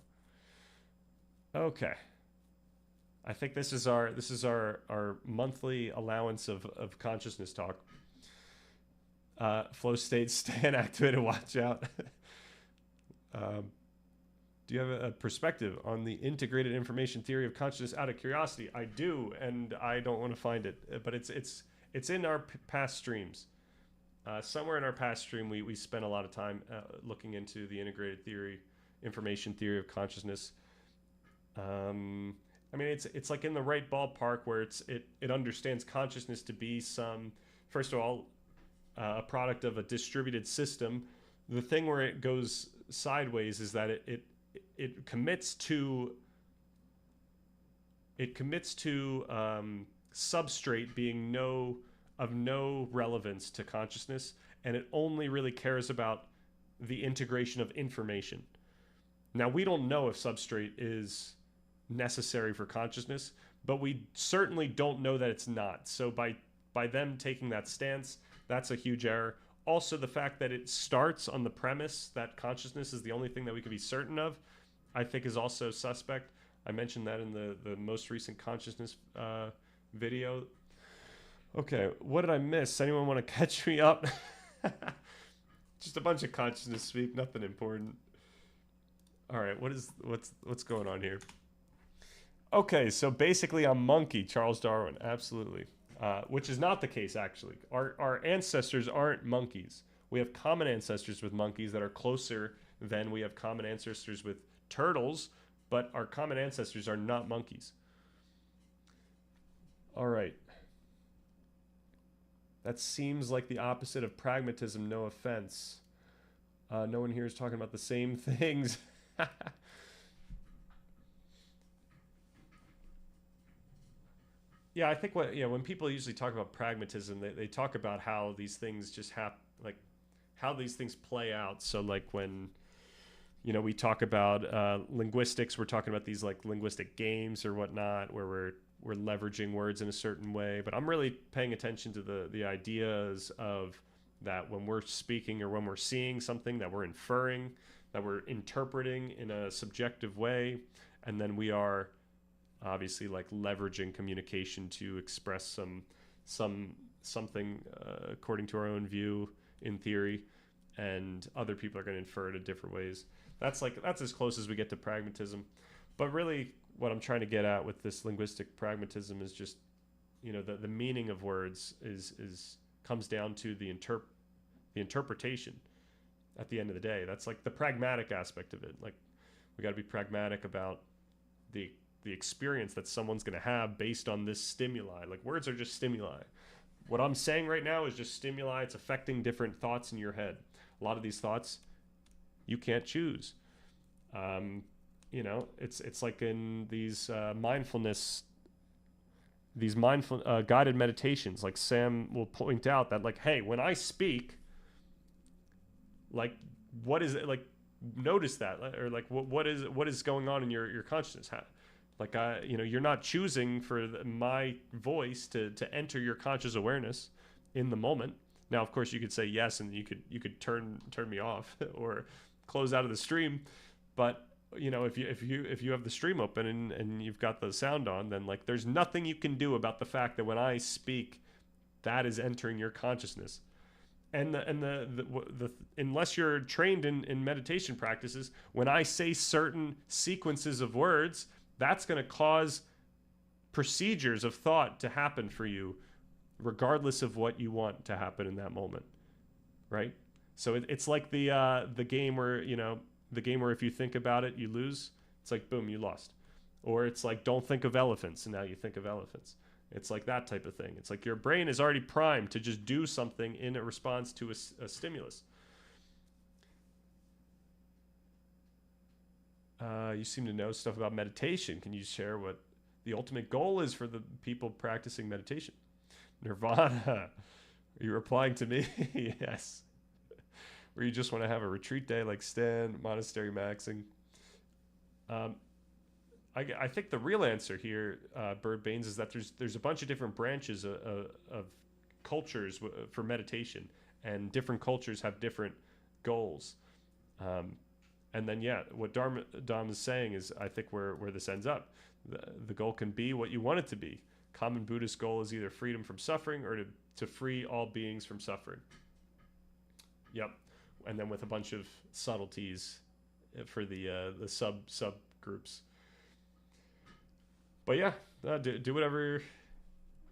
Okay. I think this is our monthly allowance of consciousness talk. Flow state, stand activated, watch out. Do you have a perspective on the integrated information theory of consciousness out of curiosity? I do, and I don't want to find it, but it's in our past streams. Somewhere in our past stream, we spent a lot of time looking into the integrated information theory of consciousness. I mean, it's like in the right ballpark, where it understands consciousness to be first of all, a product of a distributed system. The thing where it goes sideways is that it commits to substrate being of no relevance to consciousness, and it only really cares about the integration of information. Now, we don't know if substrate is necessary for consciousness, but we certainly don't know that it's not. So by them taking that stance, that's a huge error. Also, the fact that it starts on the premise that consciousness is the only thing that we can be certain of, I think, is also suspect. I mentioned that in the most recent consciousness video. Okay, what did I miss? Anyone want to catch me up? Just a bunch of consciousness speak, nothing important. All right, what's going on here? Okay, so basically I'm monkey, Charles Darwin, absolutely. Which is not the case, actually. Our ancestors aren't monkeys. We have common ancestors with monkeys that are closer than we have common ancestors with turtles, but our common ancestors are not monkeys. All right. That seems like the opposite of pragmatism, no offense. No one here is talking about the same things. Yeah, I think when people usually talk about pragmatism, they talk about how these things just happen, like how these things play out. So like when we talk about linguistics. We're talking about these like linguistic games or whatnot, where we're leveraging words in a certain way. But I'm really paying attention to the ideas of that when we're speaking or when we're seeing something, that we're inferring, that we're interpreting in a subjective way, and then we are obviously like leveraging communication to express something according to our own view in theory, and other people are going to infer it in different ways. That's as close as we get to pragmatism. But really what I'm trying to get at with this linguistic pragmatism is just, the meaning of words is comes down to the interpretation at the end of the day. That's like the pragmatic aspect of it. Like, we got to be pragmatic about the experience that someone's going to have based on this stimuli. Like, words are just stimuli. What I'm saying right now is just stimuli. It's affecting different thoughts in your head. A lot of these thoughts you can't choose. It's like in these mindful guided meditations. Like, Sam will point out that, like, hey, when I speak, like, what is it? Like, notice that, or like, what is going on in your consciousness? Like, you're not choosing for my voice to enter your conscious awareness in the moment. Now, of course, you could say yes, and you could turn me off or close out of the stream. But if you have the stream open and you've got the sound on, then like there's nothing you can do about the fact that when I speak, that is entering your consciousness. And unless you're trained in meditation practices, when I say certain sequences of words, that's going to cause procedures of thought to happen for you, regardless of what you want to happen in that moment, right? So it's like the game where if you think about it, you lose. It's like, boom, you lost. Or it's like, don't think of elephants, and now you think of elephants. It's like that type of thing. It's like your brain is already primed to just do something in a response to a stimulus. You seem to know stuff about meditation. Can you share what the ultimate goal is for the people practicing meditation? Nirvana. Are you replying to me? Yes. Or you just want to have a retreat day like Stan, monastery maxing? I think the real answer here, Bird Baines, is that there's a bunch of different branches of cultures for meditation, and different cultures have different goals. And then, what Dom is saying is, I think where this ends up. The goal can be what you want it to be. Common Buddhist goal is either freedom from suffering or to free all beings from suffering. Yep. And then with a bunch of subtleties for the sub groups. But do whatever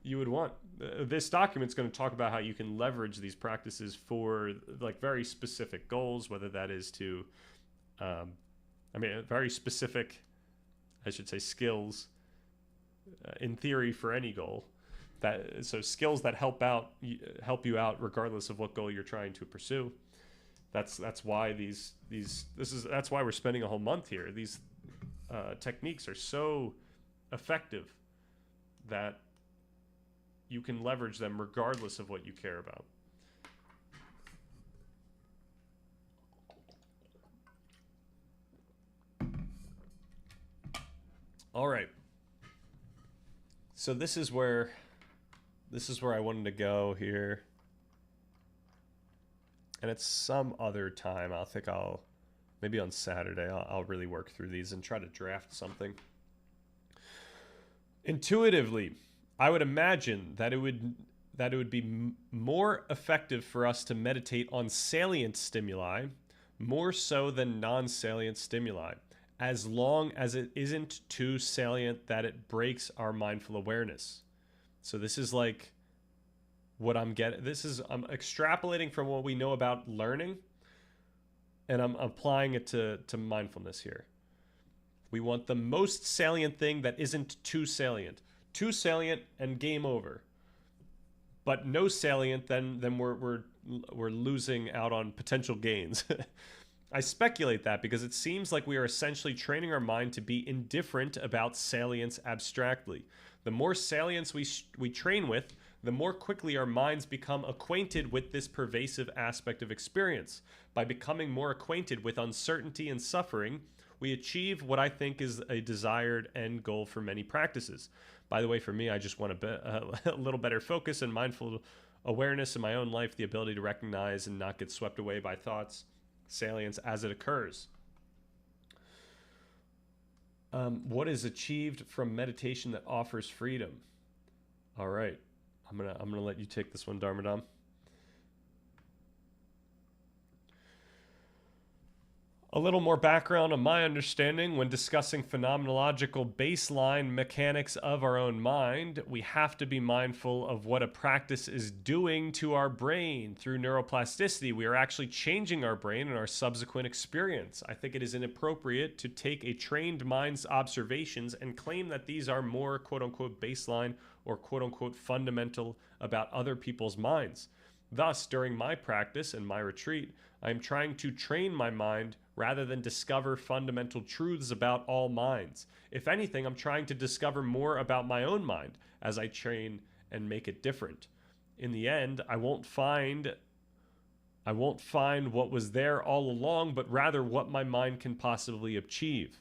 you would want. This document's going to talk about how you can leverage these practices for like very specific goals, whether that is to, very specific, I should say, skills in theory for any goal. So skills that help you out regardless of what goal you're trying to pursue. That's why that's why we're spending a whole month here. These techniques are so effective that you can leverage them regardless of what you care about. All right. So this is where I wanted to go here. And at some other time, maybe on Saturday, I'll really work through these and try to draft something. Intuitively, I would imagine that it would be more effective for us to meditate on salient stimuli more so than non-salient stimuli, as long as it isn't too salient that it breaks our mindful awareness. So this is like what I'm extrapolating from what we know about learning, and I'm applying it to mindfulness here. We want the most salient thing that isn't too salient. Too salient and game over. But no salient, then we're losing out on potential gains. I speculate that because it seems like we are essentially training our mind to be indifferent about salience abstractly. The more salience we train with, the more quickly our minds become acquainted with this pervasive aspect of experience. By becoming more acquainted with uncertainty and suffering, we achieve what I think is a desired end goal for many practices. By the way, for me, I just want a little better focus and mindful awareness in my own life, the ability to recognize and not get swept away by thoughts, salience as it occurs. What is achieved from meditation that offers freedom? All right, I'm gonna let you take this one, Dharmadam. A little more background on my understanding. When discussing phenomenological baseline mechanics of our own mind, we have to be mindful of what a practice is doing to our brain. Through neuroplasticity, we are actually changing our brain and our subsequent experience. I think it is inappropriate to take a trained mind's observations and claim that these are more quote-unquote baseline or quote-unquote fundamental about other people's minds. Thus, during my practice and my retreat, I am trying to train my mind rather than discover fundamental truths about all minds. If anything, I'm trying to discover more about my own mind as I train and make it different. In the end, I won't find what was there all along, but rather what my mind can possibly achieve.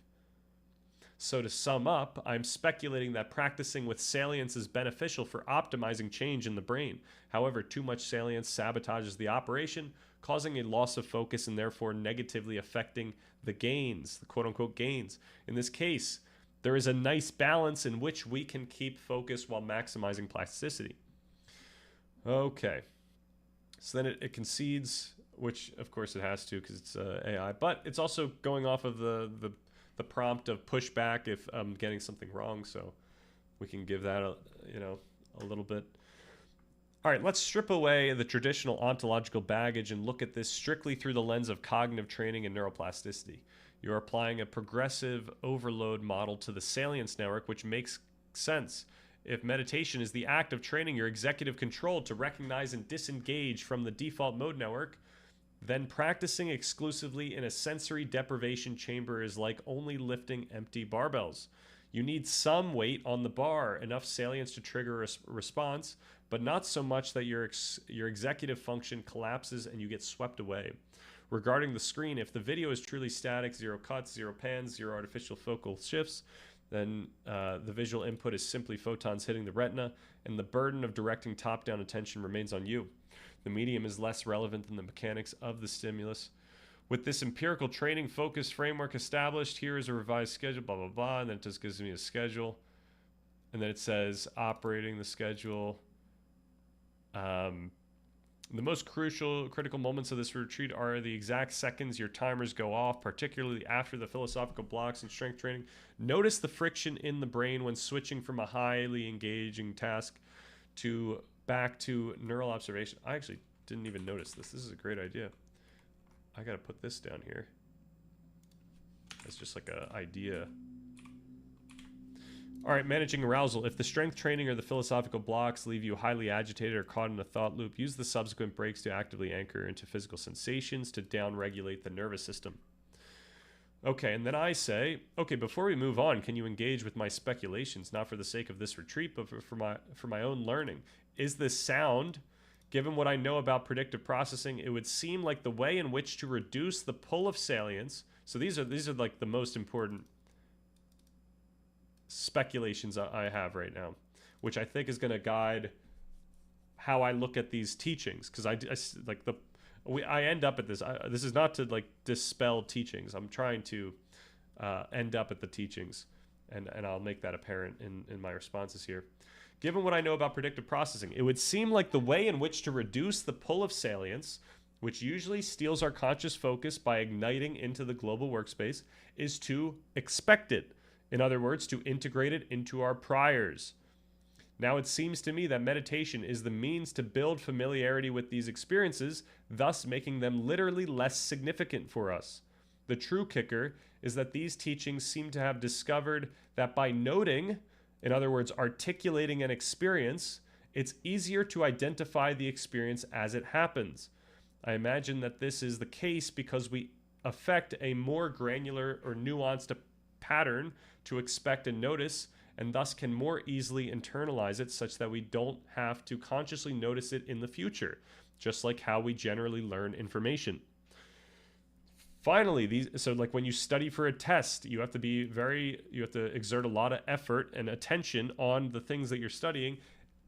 So to sum up, I'm speculating that practicing with salience is beneficial for optimizing change in the brain. However, too much salience sabotages the operation, causing a loss of focus and therefore negatively affecting the gains, the quote-unquote gains. In this case, there is a nice balance in which we can keep focus while maximizing plasticity. Okay. So then it concedes, which of course it has to because it's AI, but it's also going off of the prompt of pushback if I'm getting something wrong, so we can give that a little bit. All right, let's strip away the traditional ontological baggage and look at this strictly through the lens of cognitive training and neuroplasticity. You're applying a progressive overload model to the salience network, which makes sense. If meditation is the act of training your executive control to recognize and disengage from the default mode network, then practicing exclusively in a sensory deprivation chamber is like only lifting empty barbells. You need some weight on the bar, enough salience to trigger a response, but not so much that your executive function collapses and you get swept away. Regarding the screen, if the video is truly static, zero cuts, zero pans, zero artificial focal shifts, then the visual input is simply photons hitting the retina, and the burden of directing top-down attention remains on you. The medium is less relevant than the mechanics of the stimulus. With this empirical training focus framework established, here is a revised schedule, blah, blah, blah, and then it just gives me a schedule. And then it says operating the schedule. The most critical moments of this retreat are the exact seconds your timers go off, particularly after the philosophical blocks and strength training. Notice the friction in the brain when switching from a highly engaging task back to neural observation. I actually didn't even notice this. This is a great idea. I gotta put this down here. It's just like an idea. All right, managing arousal. If the strength training or the philosophical blocks leave you highly agitated or caught in a thought loop, use the subsequent breaks to actively anchor into physical sensations to down-regulate the nervous system. Okay, and then I say, okay, before we move on, can you engage with my speculations, not for the sake of this retreat, but for my own learning? Is this sound? Given what I know about predictive processing, it would seem like the way in which to reduce the pull of salience. So these are like the most important speculations I have right now, which I think is going to guide how I look at these teachings, because I end up at this. This is not to like dispel teachings. I'm trying to end up at the teachings, and I'll make that apparent in my responses here. Given what I know about predictive processing, it would seem like the way in which to reduce the pull of salience, which usually steals our conscious focus by igniting into the global workspace, is to expect it. In other words, to integrate it into our priors. Now it seems to me that meditation is the means to build familiarity with these experiences, thus making them literally less significant for us. The true kicker is that these teachings seem to have discovered that by noting, in other words, articulating an experience, it's easier to identify the experience as it happens. I imagine that this is the case because we affect a more granular or nuanced pattern to expect and notice, and thus can more easily internalize it such that we don't have to consciously notice it in the future, just like how we generally learn information. Finally, so like when you study for a test, you have to exert a lot of effort and attention on the things that you're studying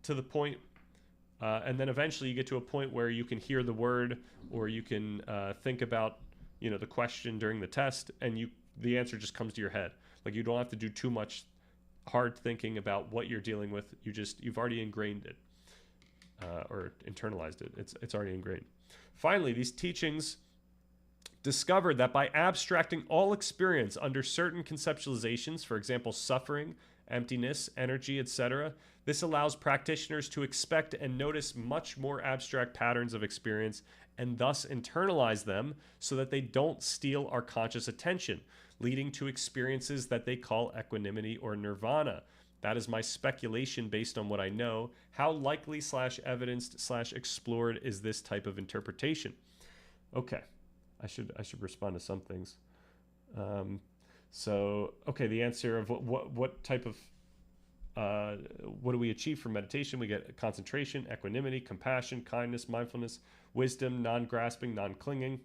to the point, and then eventually you get to a point where you can hear the word, or you can think about, the question during the test, and the answer just comes to your head. Like, you don't have to do too much hard thinking about what you're dealing with. You've already ingrained it, or internalized it. It's already ingrained. Finally, these teachings discovered that by abstracting all experience under certain conceptualizations, for example, suffering, emptiness, energy, etc., this allows practitioners to expect and notice much more abstract patterns of experience and thus internalize them so that they don't steal our conscious attention, leading to experiences that they call equanimity or nirvana. That is my speculation based on what I know. How likely / evidenced / explored is this type of interpretation? Okay. I should respond to some things. Okay, the answer of what type of what do we achieve from meditation? We get concentration, equanimity, compassion, kindness, mindfulness, wisdom, non-grasping, non-clinging,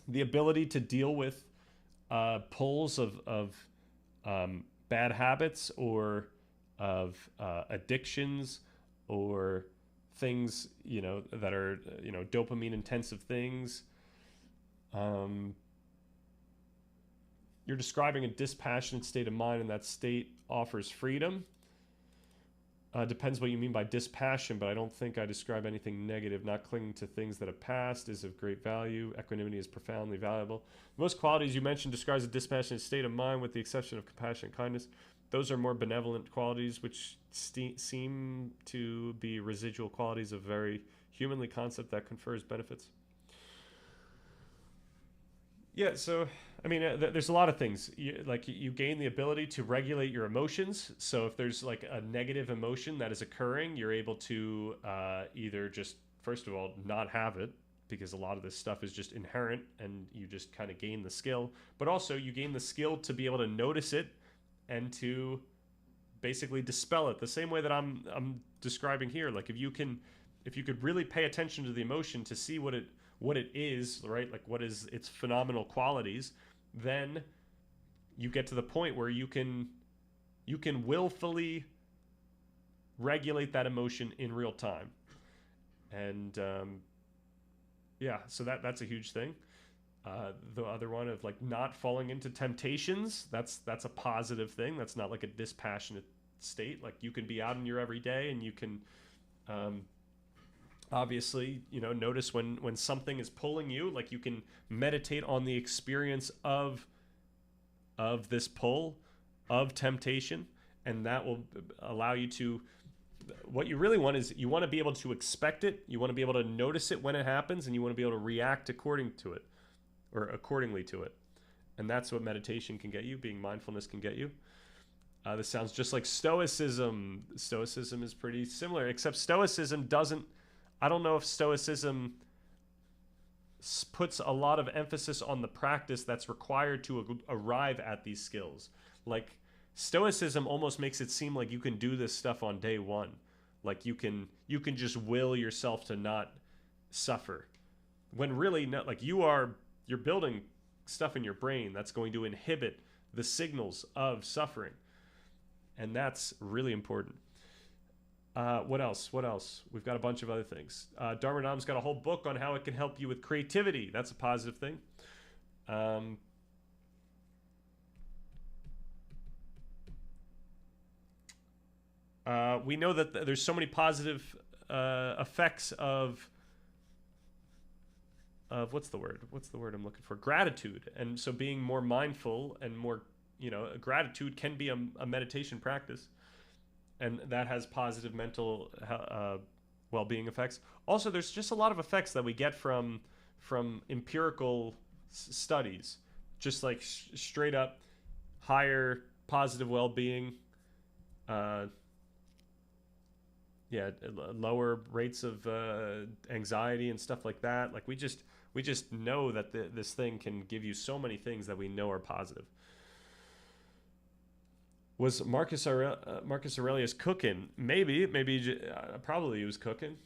the ability to deal with pulls of bad habits, or of addictions, or things that are dopamine intensive things. You're describing a dispassionate state of mind, and that state offers freedom. Depends what you mean by dispassion, but I don't think I describe anything negative. Not clinging to things that have passed is of great value. Equanimity is profoundly valuable. Most qualities you mentioned describes a dispassionate state of mind, with the exception of compassion and kindness. Those are more benevolent qualities, which seem to be residual qualities of very humanly concept that confers benefits. Yeah, so, I mean, there's a lot of things. You gain the ability to regulate your emotions. So if there's like a negative emotion that is occurring, you're able to either just, first of all, not have it, because a lot of this stuff is just inherent and you just kind of gain the skill. But also you gain the skill to be able to notice it and to basically dispel it the same way that I'm describing here. Like if you could really pay attention to the emotion to see what it is, right? Like what is its phenomenal qualities, then you get to the point where you can willfully regulate that emotion in real time. And yeah, so that's a huge thing. The other one of like not falling into temptations, that's a positive thing. That's not like a dispassionate state. Like you can be out in your everyday and you can obviously, notice when something is pulling you. Like you can meditate on the experience of this pull, of temptation, and that will allow you to, what you really want is you want to be able to expect it, you want to be able to notice it when it happens, and you want to be able to react accordingly to it. And that's what meditation can get you, being mindfulness can get you. This sounds just like Stoicism. Stoicism is pretty similar, except Stoicism doesn't, I don't know if Stoicism puts a lot of emphasis on the practice that's required to arrive at these skills. Like Stoicism almost makes it seem like you can do this stuff on day one. Like you can just will yourself to not suffer. When really not, like you're building stuff in your brain that's going to inhibit the signals of suffering. And that's really important. What else? We've got a bunch of other things. Dharma Nam's got a whole book on how it can help you with creativity. That's a positive thing. We know that there's so many positive effects of what's the word I'm looking for? Gratitude. And so being more mindful and more, gratitude can be a meditation practice. And that has positive mental well-being effects. Also, there's just a lot of effects that we get from empirical studies, just like straight up higher positive well-being, lower rates of anxiety and stuff like that. Like we just know that this thing can give you so many things that we know are positive. Was Marcus Aurelius cooking? Maybe, probably he was cooking,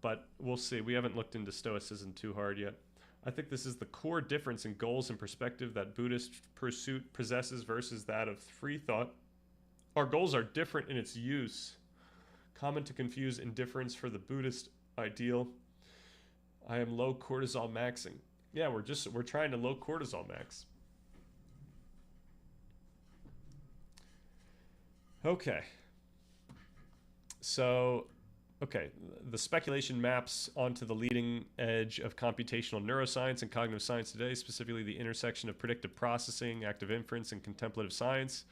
but we'll see. We haven't looked into Stoicism too hard yet. I think this is the core difference in goals and perspective that Buddhist pursuit possesses versus that of free thought. Our goals are different in its use. Common to confuse indifference for the Buddhist ideal. I am low cortisol maxing. Yeah, we're trying to low cortisol max. Okay. So, okay, the speculation maps onto the leading edge of computational neuroscience and cognitive science today, specifically the intersection of predictive processing, active inference, and contemplative science.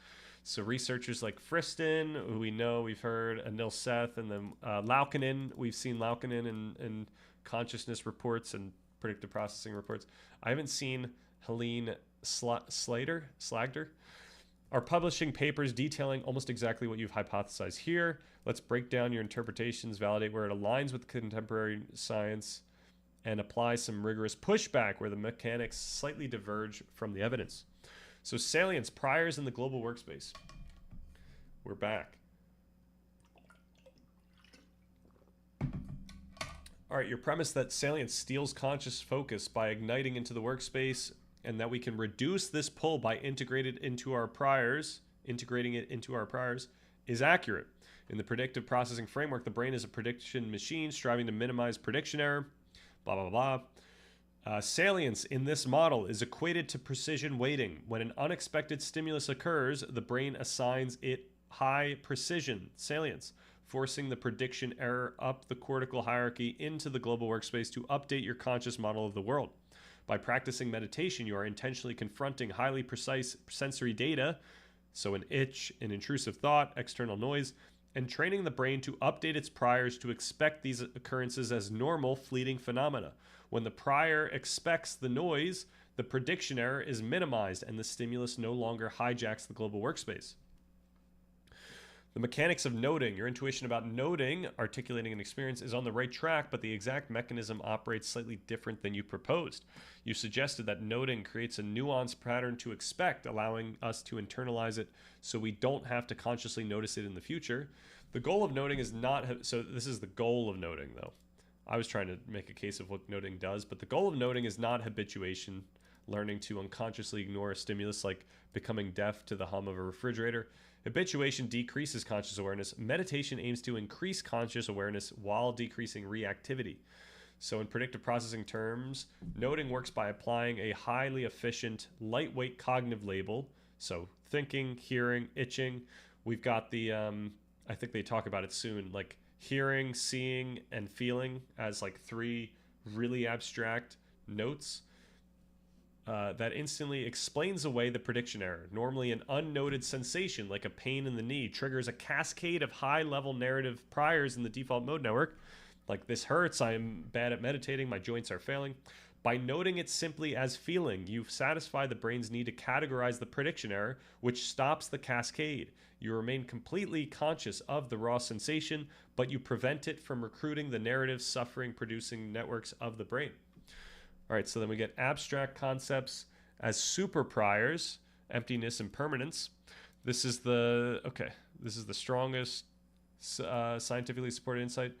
So researchers like Friston, who we've heard, Anil Seth, and then Laukkanen. We've seen Laukkanen in consciousness reports and predictive processing reports. I haven't seen Helene Slagder are publishing papers detailing almost exactly what you've hypothesized here. Let's break down your interpretations, validate where it aligns with contemporary science, and apply some rigorous pushback where the mechanics slightly diverge from the evidence. So salience, priors in the global workspace. We're back. All right, your premise that salience steals conscious focus by igniting into the workspace and that we can reduce this pull by integrating it into our priors is accurate. In the predictive processing framework, the brain is a prediction machine striving to minimize prediction error, blah, blah, blah. Salience in this model is equated to precision weighting. When an unexpected stimulus occurs, the brain assigns it high precision salience, forcing the prediction error up the cortical hierarchy into the global workspace to update your conscious model of the world. By practicing meditation, you are intentionally confronting highly precise sensory data, so an itch, an intrusive thought, external noise, and training the brain to update its priors to expect these occurrences as normal, fleeting phenomena. When the prior expects the noise, the prediction error is minimized and the stimulus no longer hijacks the global workspace. The mechanics of noting, your intuition about noting, articulating an experience, is on the right track, but the exact mechanism operates slightly different than you proposed. You suggested that noting creates a nuanced pattern to expect, allowing us to internalize it so we don't have to consciously notice it in the future. The goal of noting is not, so this is the goal of noting though. I was trying to make a case of what noting does, but the goal of noting is not habituation, learning to unconsciously ignore a stimulus like becoming deaf to the hum of a refrigerator. Habituation decreases conscious awareness. Meditation aims to increase conscious awareness while decreasing reactivity. So in predictive processing terms, noting works by applying a highly efficient, lightweight cognitive label. So thinking, hearing, itching. We've got the, I think they talk about it soon, like hearing, seeing, and feeling as like three really abstract notes. That instantly explains away the prediction error. Normally an unnoted sensation like a pain in the knee triggers a cascade of high-level narrative priors in the default mode network. Like, this hurts, I'm bad at meditating, my joints are failing. By noting it simply as feeling, you satisfy the brain's need to categorize the prediction error, which stops the cascade. You remain completely conscious of the raw sensation, but you prevent it from recruiting the narrative suffering-producing networks of the brain. All right, so then we get abstract concepts as super priors, emptiness and permanence. This is the strongest scientifically supported insight.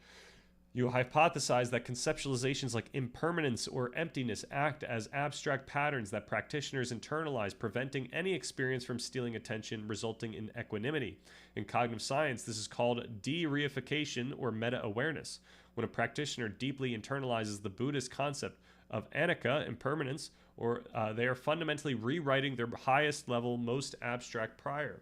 You hypothesize that conceptualizations like impermanence or emptiness act as abstract patterns that practitioners internalize, preventing any experience from stealing attention, resulting in equanimity. In cognitive science, this is called de-reification or meta-awareness. When a practitioner deeply internalizes the Buddhist concept of anicca, impermanence, or they are fundamentally rewriting their highest level, most abstract prior.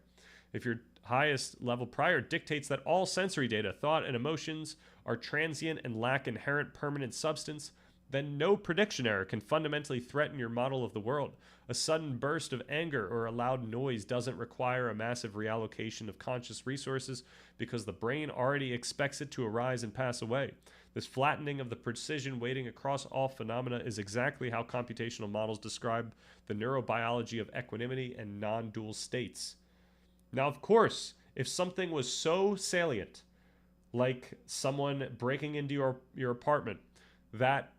If your highest level prior dictates that all sensory data, thought, and emotions are transient and lack inherent permanent substance, then no prediction error can fundamentally threaten your model of the world. A sudden burst of anger or a loud noise doesn't require a massive reallocation of conscious resources because the brain already expects it to arise and pass away. This flattening of the precision weighting across all phenomena is exactly how computational models describe the neurobiology of equanimity and non-dual states. Now, of course, if something was so salient, like someone breaking into your apartment, that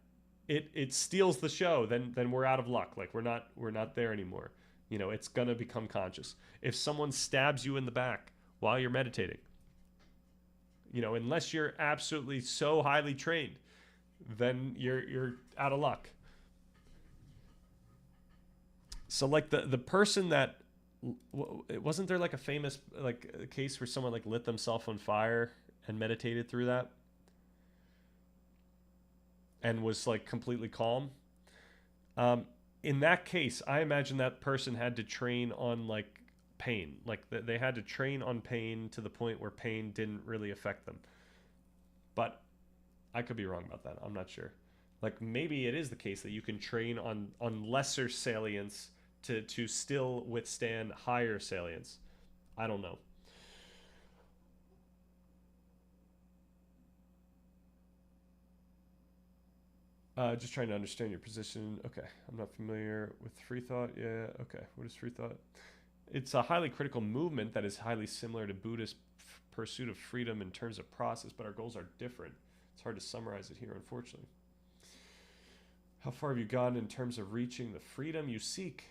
it steals the show, then we're out of luck. Like we're not there anymore. You know, it's going to become conscious. If someone stabs you in the back while you're meditating, you know, unless you're absolutely so highly trained, then you're out of luck. So like the person that, wasn't there like a famous like a case where someone like lit themselves on fire and meditated through that and was like completely calm? In that case, I imagine that person had to train on like pain. Like they had to train on pain to the point where pain didn't really affect them. But I could be wrong about that. I'm not sure. Like maybe it is the case that you can train on lesser salience to still withstand higher salience. I don't know. Just trying to understand your position. Okay, I'm not familiar with free thought. Yeah, okay. What is free thought? It's a highly critical movement that is highly similar to Buddhist pursuit of freedom in terms of process, but our goals are different. It's hard to summarize it here, unfortunately. How far have you gone in terms of reaching the freedom you seek?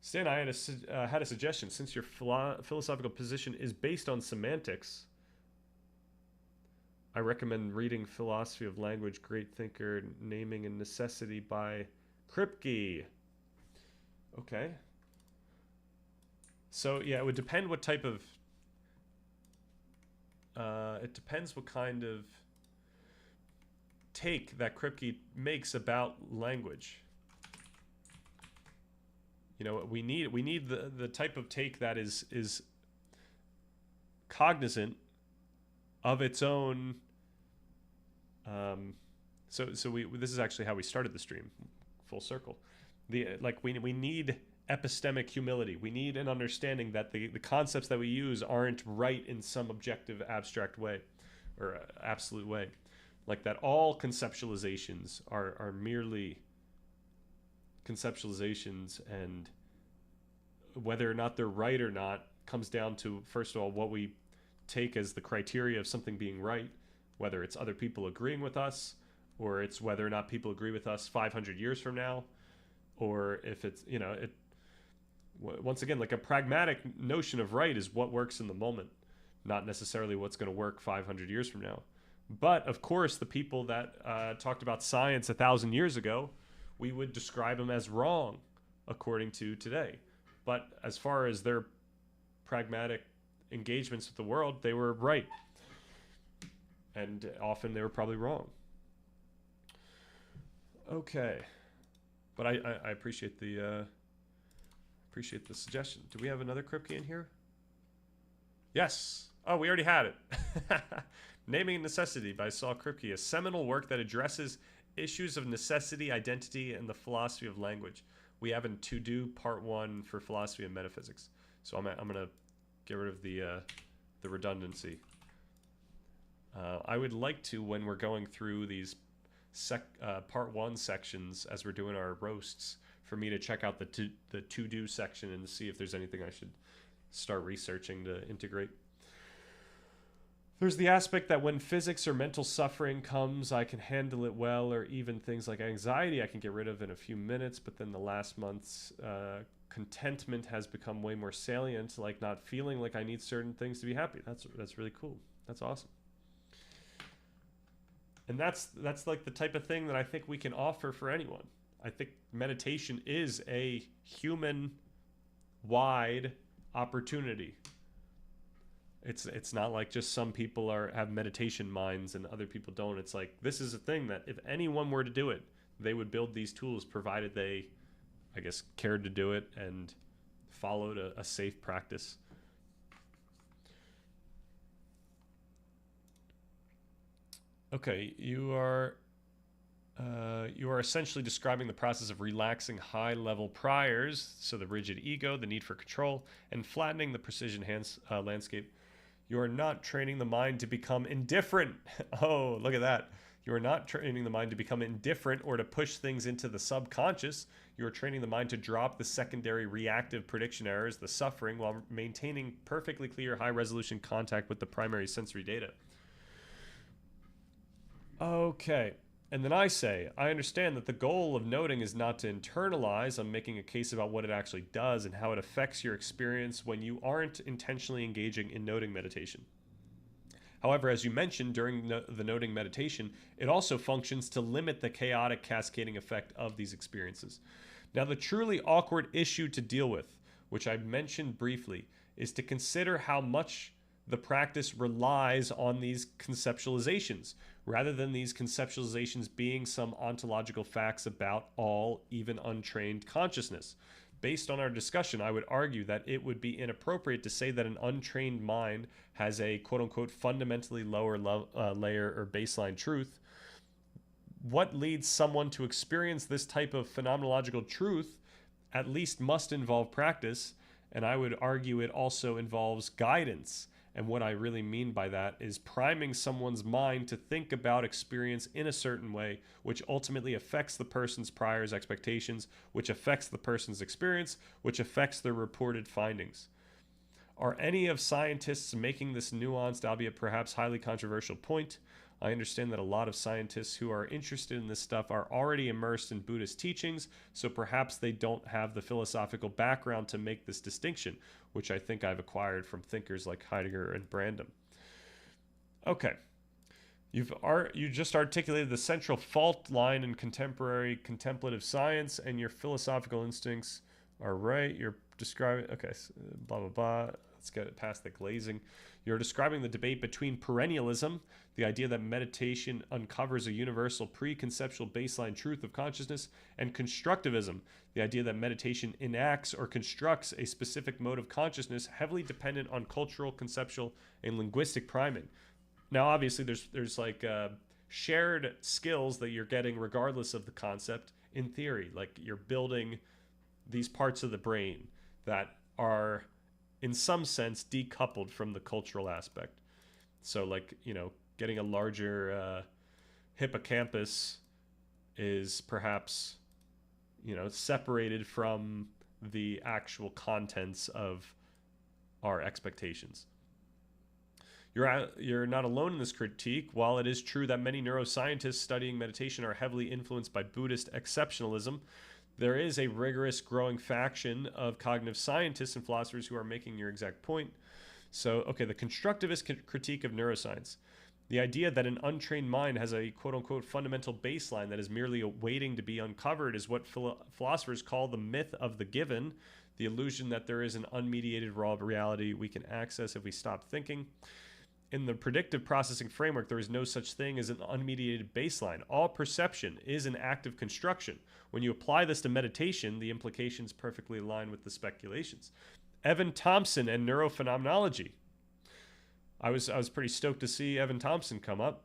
Stan, I had a suggestion. Since your philosophical position is based on semantics, I recommend reading Philosophy of Language, Great Thinker, Naming and Necessity by Kripke. Okay. So, yeah, it would depend what type of... it depends what kind of take that Kripke makes about language. You know, we need the type of take that is cognizant of its own. So this is actually how we started the stream, full circle. We need epistemic humility. We need an understanding that the concepts that we use aren't right in some objective, abstract way, or absolute way. Like that all conceptualizations are merely conceptualizations, and whether or not they're right or not comes down to, first of all, what we take as the criteria of something being right, whether it's other people agreeing with us, or it's whether or not people agree with us 500 years from now, or if it's, you know, once again, like a pragmatic notion of right is what works in the moment, not necessarily what's going to work 500 years from now. But of course, the people that talked about science 1,000 years ago, we would describe them as wrong according to today. But as far as their pragmatic engagements with the world, they were right. And often they were probably wrong. Okay. But I appreciate the suggestion. Do we have another Kripke in here? Yes. Oh, we already had it. Naming and Necessity by Saul Kripke, a seminal work that addresses issues of necessity, identity, and the philosophy of language. We have in To Do Part 1 for Philosophy and Metaphysics. So I'm going to get rid of the redundancy. I would like to, when we're going through these Part 1 sections as we're doing our roasts, for me to check out the To Do section and see if there's anything I should start researching to integrate. There's the aspect that when physics or mental suffering comes, I can handle it well, or even things like anxiety I can get rid of in a few minutes, but then the last month's contentment has become way more salient, like not feeling like I need certain things to be happy. That's really cool. That's awesome. And that's like the type of thing that I think we can offer for anyone. I think meditation is a human-wide opportunity. It's not like just some people have meditation minds and other people don't. It's like, this is a thing that if anyone were to do it, they would build these tools, provided they, I guess, cared to do it and followed a safe practice. Okay, you are essentially describing the process of relaxing high-level priors, so the rigid ego, the need for control, and flattening the precision landscape. You are not training the mind to become indifferent. Oh, look at that. You are not training the mind to become indifferent or to push things into the subconscious. You are training the mind to drop the secondary reactive prediction errors, the suffering, while maintaining perfectly clear, high-resolution contact with the primary sensory data. Okay. And then I say, I understand that the goal of noting is not to internalize. I'm making a case about what it actually does and how it affects your experience when you aren't intentionally engaging in noting meditation. However, as you mentioned during the noting meditation, it also functions to limit the chaotic cascading effect of these experiences. Now, the truly awkward issue to deal with, which I mentioned briefly, is to consider how much the practice relies on these conceptualizations, rather than these conceptualizations being some ontological facts about all, even untrained consciousness. Based on our discussion, I would argue that it would be inappropriate to say that an untrained mind has a quote unquote fundamentally lower layer or baseline truth. What leads someone to experience this type of phenomenological truth at least must involve practice, and I would argue it also involves guidance. And what I really mean by that is priming someone's mind to think about experience in a certain way, which ultimately affects the person's prior expectations, which affects the person's experience, which affects their reported findings. Are any of scientists making this nuanced, albeit perhaps highly controversial point? I understand that a lot of scientists who are interested in this stuff are already immersed in Buddhist teachings, so perhaps they don't have the philosophical background to make this distinction, which I think I've acquired from thinkers like Heidegger and Brandom. Okay. You just articulated the central fault line in contemporary contemplative science, and your philosophical instincts are right. You're describing, okay, blah, blah, blah. Let's get it past the glazing. You're describing the debate between perennialism, the idea that meditation uncovers a universal preconceptual baseline truth of consciousness, and constructivism, the idea that meditation enacts or constructs a specific mode of consciousness heavily dependent on cultural, conceptual, and linguistic priming. Now, obviously, there's like shared skills that you're getting regardless of the concept in theory. Like you're building these parts of the brain that are, in some sense, decoupled from the cultural aspect. So, like, you know, getting a larger hippocampus is perhaps, you know, separated from the actual contents of our expectations. You're not alone in this critique. While it is true that many neuroscientists studying meditation are heavily influenced by Buddhist exceptionalism, there is a rigorous growing faction of cognitive scientists and philosophers who are making your exact point. So, okay, the constructivist critique of neuroscience. The idea that an untrained mind has a quote-unquote fundamental baseline that is merely waiting to be uncovered is what philosophers call the myth of the given, the illusion that there is an unmediated raw reality we can access if we stop thinking. In the predictive processing framework, there is no such thing as an unmediated baseline. All perception is an active construction. When you apply this to meditation, the implications perfectly align with the speculations. Evan Thompson and neurophenomenology. I was pretty stoked to see Evan Thompson come up.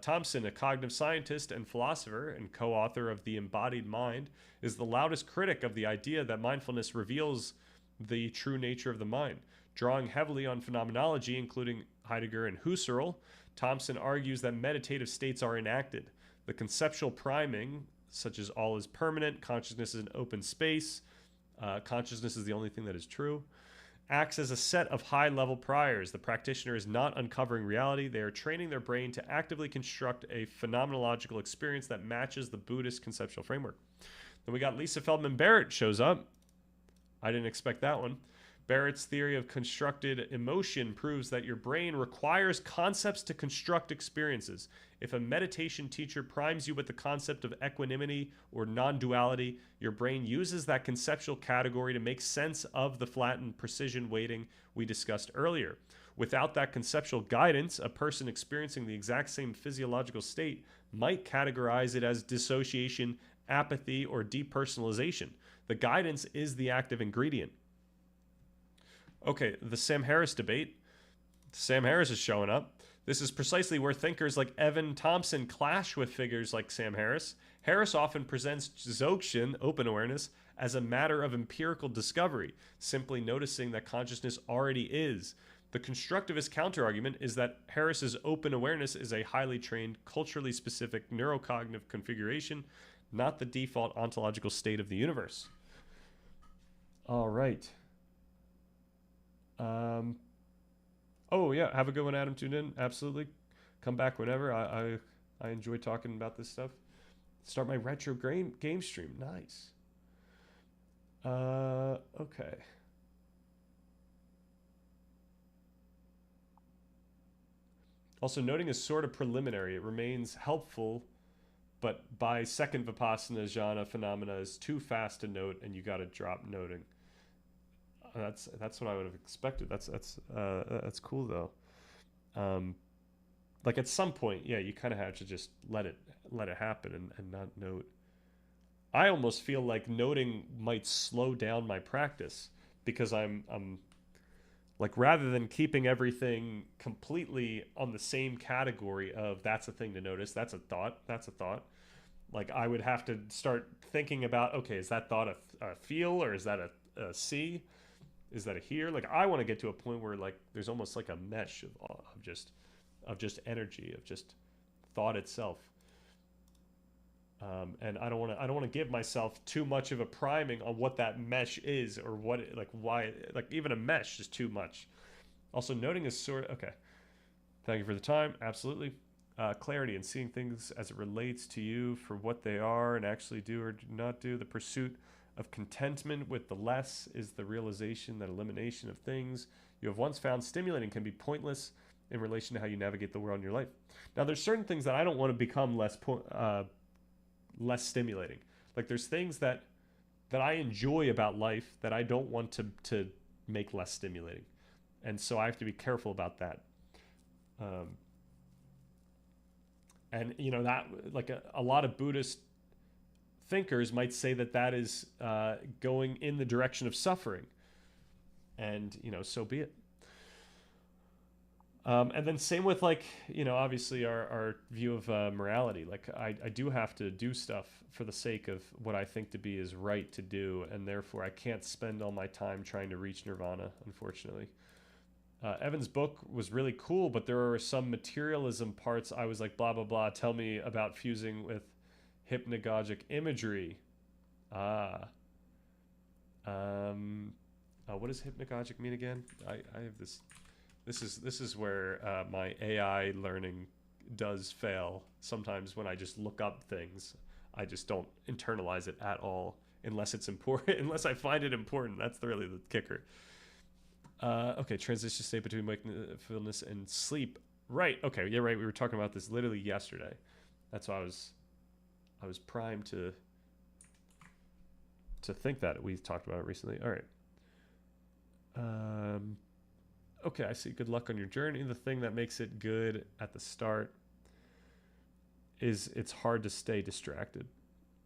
Thompson, a cognitive scientist and philosopher and co-author of The Embodied Mind, is the loudest critic of the idea that mindfulness reveals the true nature of the mind. Drawing heavily on phenomenology, including Heidegger and Husserl, Thompson argues that meditative states are enacted. The conceptual priming, such as all is permanent, consciousness is an open space, consciousness is the only thing that is true, acts as a set of high-level priors. The practitioner is not uncovering reality. They are training their brain to actively construct a phenomenological experience that matches the Buddhist conceptual framework. Then we got Lisa Feldman Barrett shows up. I didn't expect that one. Barrett's theory of constructed emotion proves that your brain requires concepts to construct experiences. If a meditation teacher primes you with the concept of equanimity or non-duality, your brain uses that conceptual category to make sense of the flattened precision weighting we discussed earlier. Without that conceptual guidance, a person experiencing the exact same physiological state might categorize it as dissociation, apathy, or depersonalization. The guidance is the active ingredient. Okay, the Sam Harris debate. Sam Harris is showing up. This is precisely where thinkers like Evan Thompson clash with figures like Sam Harris. Harris often presents Dzogchen, open awareness, as a matter of empirical discovery, simply noticing that consciousness already is. The constructivist counterargument is that Harris's open awareness is a highly trained, culturally specific neurocognitive configuration, not the default ontological state of the universe. All right. Oh yeah, have a good one, Adam. Tune in. Absolutely, come back whenever. I enjoy talking about this stuff. Start my retro game stream. Nice. Okay. Also, noting is sort of preliminary. It remains helpful, but by second Vipassana jhana phenomena is too fast to note, and you got to drop noting. That's what I would have expected. That's cool though. Like at some point, yeah, you kind of have to just let it happen and not note. I almost feel like noting might slow down my practice because I'm like, rather than keeping everything completely on the same category of that's a thing to notice, that's a thought, like I would have to start thinking about, okay, is that thought a feel, or is that a see, is that a hear? Like I want to get to a point where like there's almost like a mesh of just energy, of just thought itself. And I don't want to give myself too much of a priming on what that mesh is, or what like why, like even a mesh is too much. Also, noting is sort of okay. Thank you for the time. Absolutely. Clarity and seeing things as it relates to you for what they are and actually do or do not do. The pursuit of contentment with the less is the realization that elimination of things you have once found stimulating can be pointless in relation to how you navigate the world in your life. Now, there's certain things that I don't want to become less stimulating. Like there's things that I enjoy about life that I don't want to make less stimulating, and so I have to be careful about that. And you know that like a lot of Buddhist thinkers might say that is going in the direction of suffering, and you know, so be it. And then same with like, you know, obviously our view of morality. Like I do have to do stuff for the sake of what I think to be is right to do, and therefore I can't spend all my time trying to reach nirvana, unfortunately. Evan's book was really cool, but there were some materialism parts I was like, blah, blah, blah. Tell me about fusing with hypnagogic imagery. What does hypnagogic mean again? I have this. This is where my AI learning does fail. Sometimes when I just look up things, I just don't internalize it at all unless it's important. Unless I find it important, that's really the kicker. Okay, transition state between wakefulness and sleep. Right. Okay. Yeah. Right. We were talking about this literally yesterday. That's why I was primed to think that we talked about it recently. All right. Okay, I see. Good luck on your journey. The thing that makes it good at the start is it's hard to stay distracted.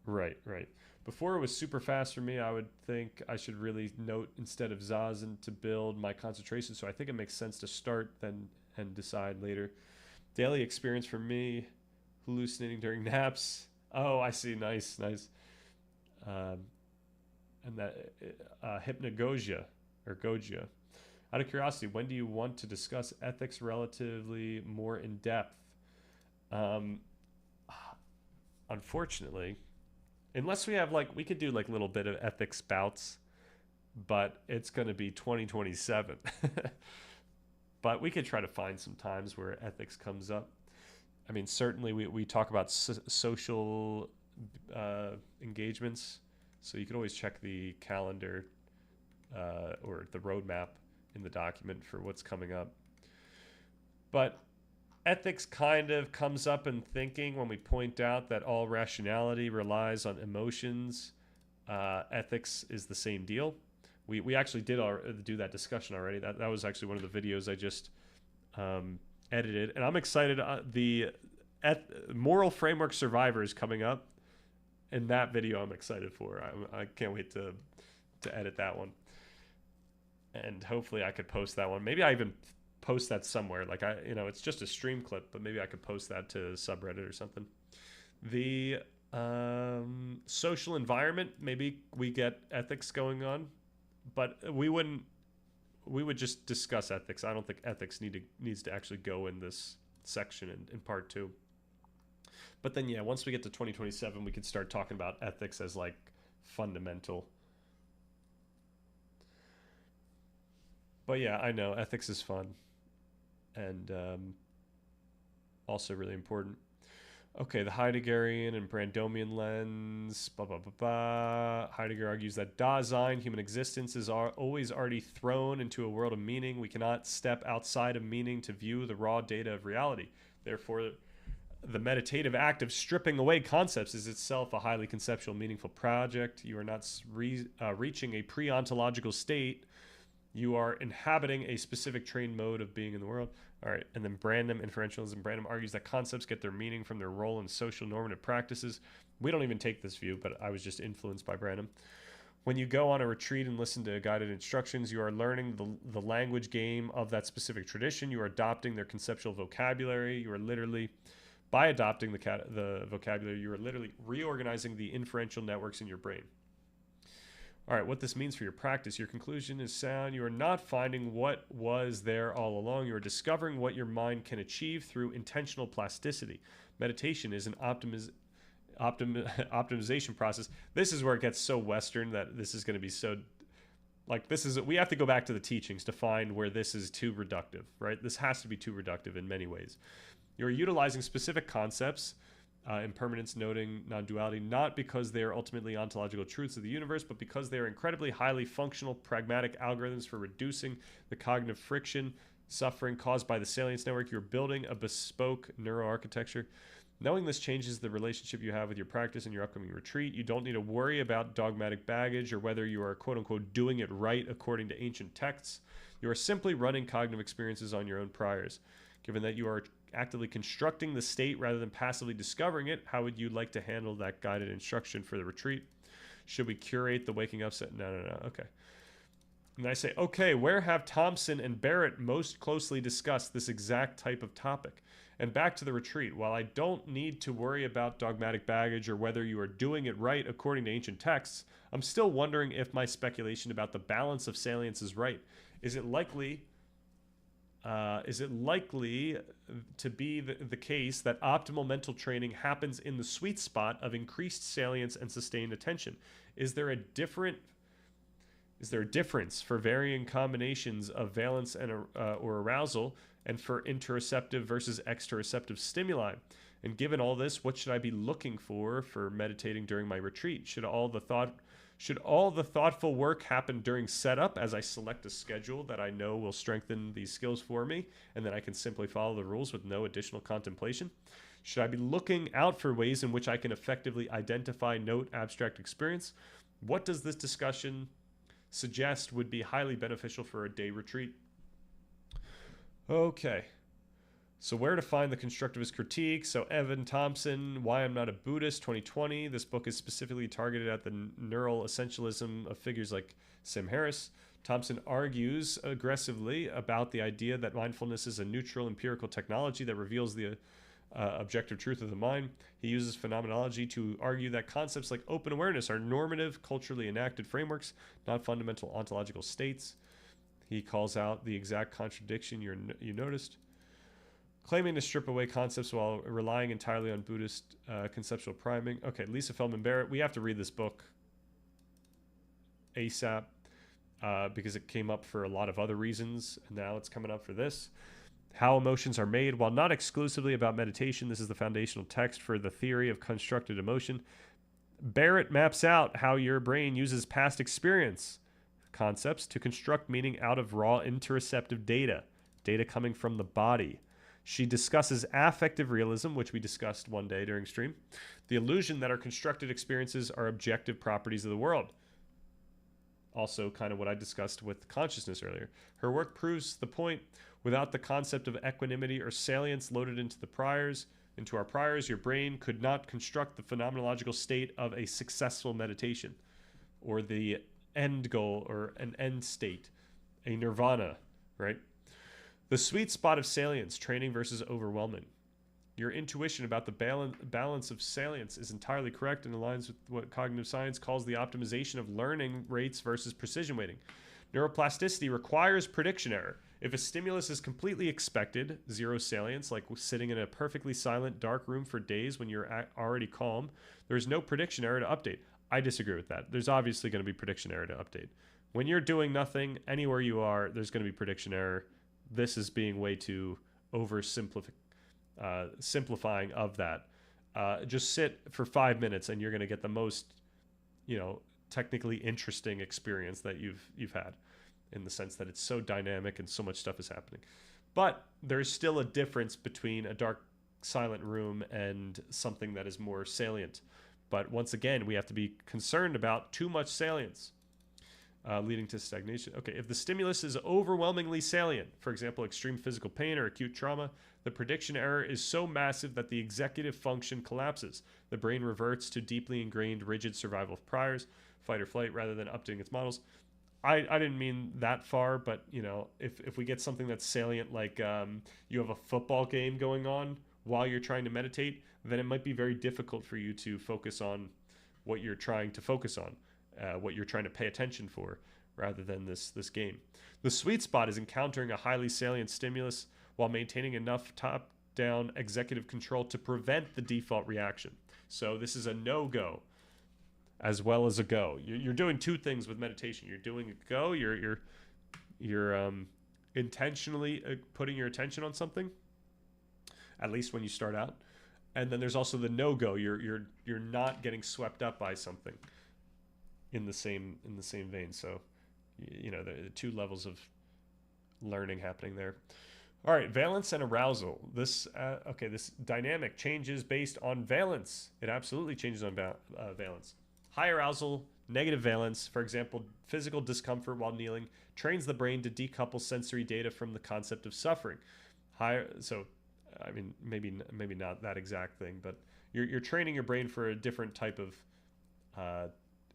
Right, right. Before it was super fast for me, I would think I should really note instead of zazen to build my concentration. So I think it makes sense to start then and decide later. Daily experience for me, hallucinating during naps. Oh, I see. Nice, nice. And that hypnagogia or gogia. Out of curiosity, when do you want to discuss ethics relatively more in depth? Unfortunately, unless we have like, we could do like a little bit of ethics bouts, but it's going to be 2027. But we could try to find some times where ethics comes up. I mean, certainly we talk about social engagements, so you can always check the calendar or the roadmap in the document for what's coming up. But ethics kind of comes up in thinking when we point out that all rationality relies on emotions. Ethics is the same deal. We actually did do that discussion already. That was actually one of the videos I just edited, and I'm excited. The moral framework survivor is coming up, and that video I'm excited for. I can't wait to edit that one. And hopefully I could post that one. Maybe I even post that somewhere. Like it's just a stream clip, but maybe I could post that to subreddit or something. The social environment, maybe we get ethics going on, but we would just discuss ethics. I don't think ethics needs to actually go in this section in part 2. But then yeah, once we get to 2027, we could start talking about ethics as like fundamental. But yeah, I know ethics is fun and also really important. Okay, the Heideggerian and Brandomian lens, blah, blah, blah, blah. Heidegger argues that Dasein, human existence, is always already thrown into a world of meaning. We cannot step outside of meaning to view the raw data of reality. Therefore, the meditative act of stripping away concepts is itself a highly conceptual, meaningful project. You are not reaching a pre-ontological state. You are inhabiting a specific trained mode of being in the world. All right, and then Brandom, inferentialism. Brandom argues that concepts get their meaning from their role in social normative practices. We don't even take this view, but I was just influenced by Brandom. When you go on a retreat and listen to guided instructions, you are learning the language game of that specific tradition. You are adopting their conceptual vocabulary. You are literally, by adopting the vocabulary, you are literally reorganizing the inferential networks in your brain. All right, what this means for your practice. Your conclusion is sound. You are not finding what was there all along. You are discovering what your mind can achieve through intentional plasticity. Meditation is an optimization process. This is where it gets so Western that this is going to be so... we have to go back to the teachings to find where this is too reductive, right? This has to be too reductive in many ways. You're utilizing specific concepts, impermanence, noting, non-duality, not because they are ultimately ontological truths of the universe, but because they are incredibly highly functional, pragmatic algorithms for reducing the cognitive friction, suffering caused by the salience network. You're building a bespoke neuroarchitecture. Knowing this changes the relationship you have with your practice and your upcoming retreat. You don't need to worry about dogmatic baggage or whether you are, quote-unquote, doing it right according to ancient texts. You are simply running cognitive experiences on your own priors. Given that you are actively constructing the state rather than passively discovering it, how would you like to handle that guided instruction for the retreat? Should we curate the waking up set? No. Okay. And I say, okay, where have Thompson and Barrett most closely discussed this exact type of topic? And back to the retreat. While I don't need to worry about dogmatic baggage or whether you are doing it right according to ancient texts, I'm still wondering if my speculation about the balance of salience is right. Is it likely to be the case that optimal mental training happens in the sweet spot of increased salience and sustained attention? Is there a difference for varying combinations of valence and or arousal, and for interoceptive versus exteroceptive stimuli? And given all this, what should I be looking for meditating during my retreat? Should all the thoughtful work happen during setup as I select a schedule that I know will strengthen these skills for me, and then I can simply follow the rules with no additional contemplation? Should I be looking out for ways in which I can effectively identify, note, abstract experience? What does this discussion suggest would be highly beneficial for a day retreat? Okay. So where to find the constructivist critique? So Evan Thompson, Why I'm Not a Buddhist, 2020. This book is specifically targeted at the neural essentialism of figures like Sam Harris. Thompson argues aggressively about the idea that mindfulness is a neutral empirical technology that reveals the objective truth of the mind. He uses phenomenology to argue that concepts like open awareness are normative, culturally enacted frameworks, not fundamental ontological states. He calls out the exact contradiction you noticed. Claiming to strip away concepts while relying entirely on Buddhist conceptual priming. Okay, Lisa Feldman Barrett. We have to read this book ASAP because it came up for a lot of other reasons, and now it's coming up for this. How Emotions Are Made. While not exclusively about meditation, this is the foundational text for the theory of constructed emotion. Barrett maps out how your brain uses past experience concepts to construct meaning out of raw interoceptive data coming from the body. She discusses affective realism, which we discussed one day during stream, the illusion that our constructed experiences are objective properties of the world. Also kind of what I discussed with consciousness earlier. Her work proves the point. Without the concept of equanimity or salience loaded into our priors, your brain could not construct the phenomenological state of a successful meditation, or the end goal, or an end state, a nirvana, right? The sweet spot of salience, training versus overwhelming. Your intuition about the balance of salience is entirely correct and aligns with what cognitive science calls the optimization of learning rates versus precision weighting. Neuroplasticity requires prediction error. If a stimulus is completely expected, zero salience, like sitting in a perfectly silent, dark room for days when you're already calm, there is no prediction error to update. I disagree with that. There's obviously going to be prediction error to update. When you're doing nothing, anywhere you are, there's going to be prediction error. This is being way too simplifying of that. Just sit for 5 minutes and you're going to get the most, technically interesting experience that you've had, in the sense that it's so dynamic and so much stuff is happening. But there's still a difference between a dark, silent room and something that is more salient. But once again, we have to be concerned about too much salience, leading to stagnation. Okay, if the stimulus is overwhelmingly salient, for example, extreme physical pain or acute trauma, the prediction error is so massive that the executive function collapses. The brain reverts to deeply ingrained, rigid survival priors, fight or flight, rather than updating its models. I didn't mean that far, but if we get something that's salient, like you have a football game going on while you're trying to meditate, then it might be very difficult for you to focus on what you're trying to focus on, what you're trying to pay attention for, rather than this game. The sweet spot is encountering a highly salient stimulus while maintaining enough top-down executive control to prevent the default reaction. So this is a no-go as well as a go. You're doing two things with meditation. You're doing a go. You're intentionally putting your attention on something, at least when you start out. And then there's also the no-go. You're not getting swept up by something in the same vein. So the two levels of learning happening there. All right, valence and arousal. This dynamic changes based on valence. It absolutely changes on valence. High arousal, negative valence, for example, physical discomfort while kneeling, trains the brain to decouple sensory data from the concept of suffering. Maybe not that exact thing, but you're training your brain for a different type of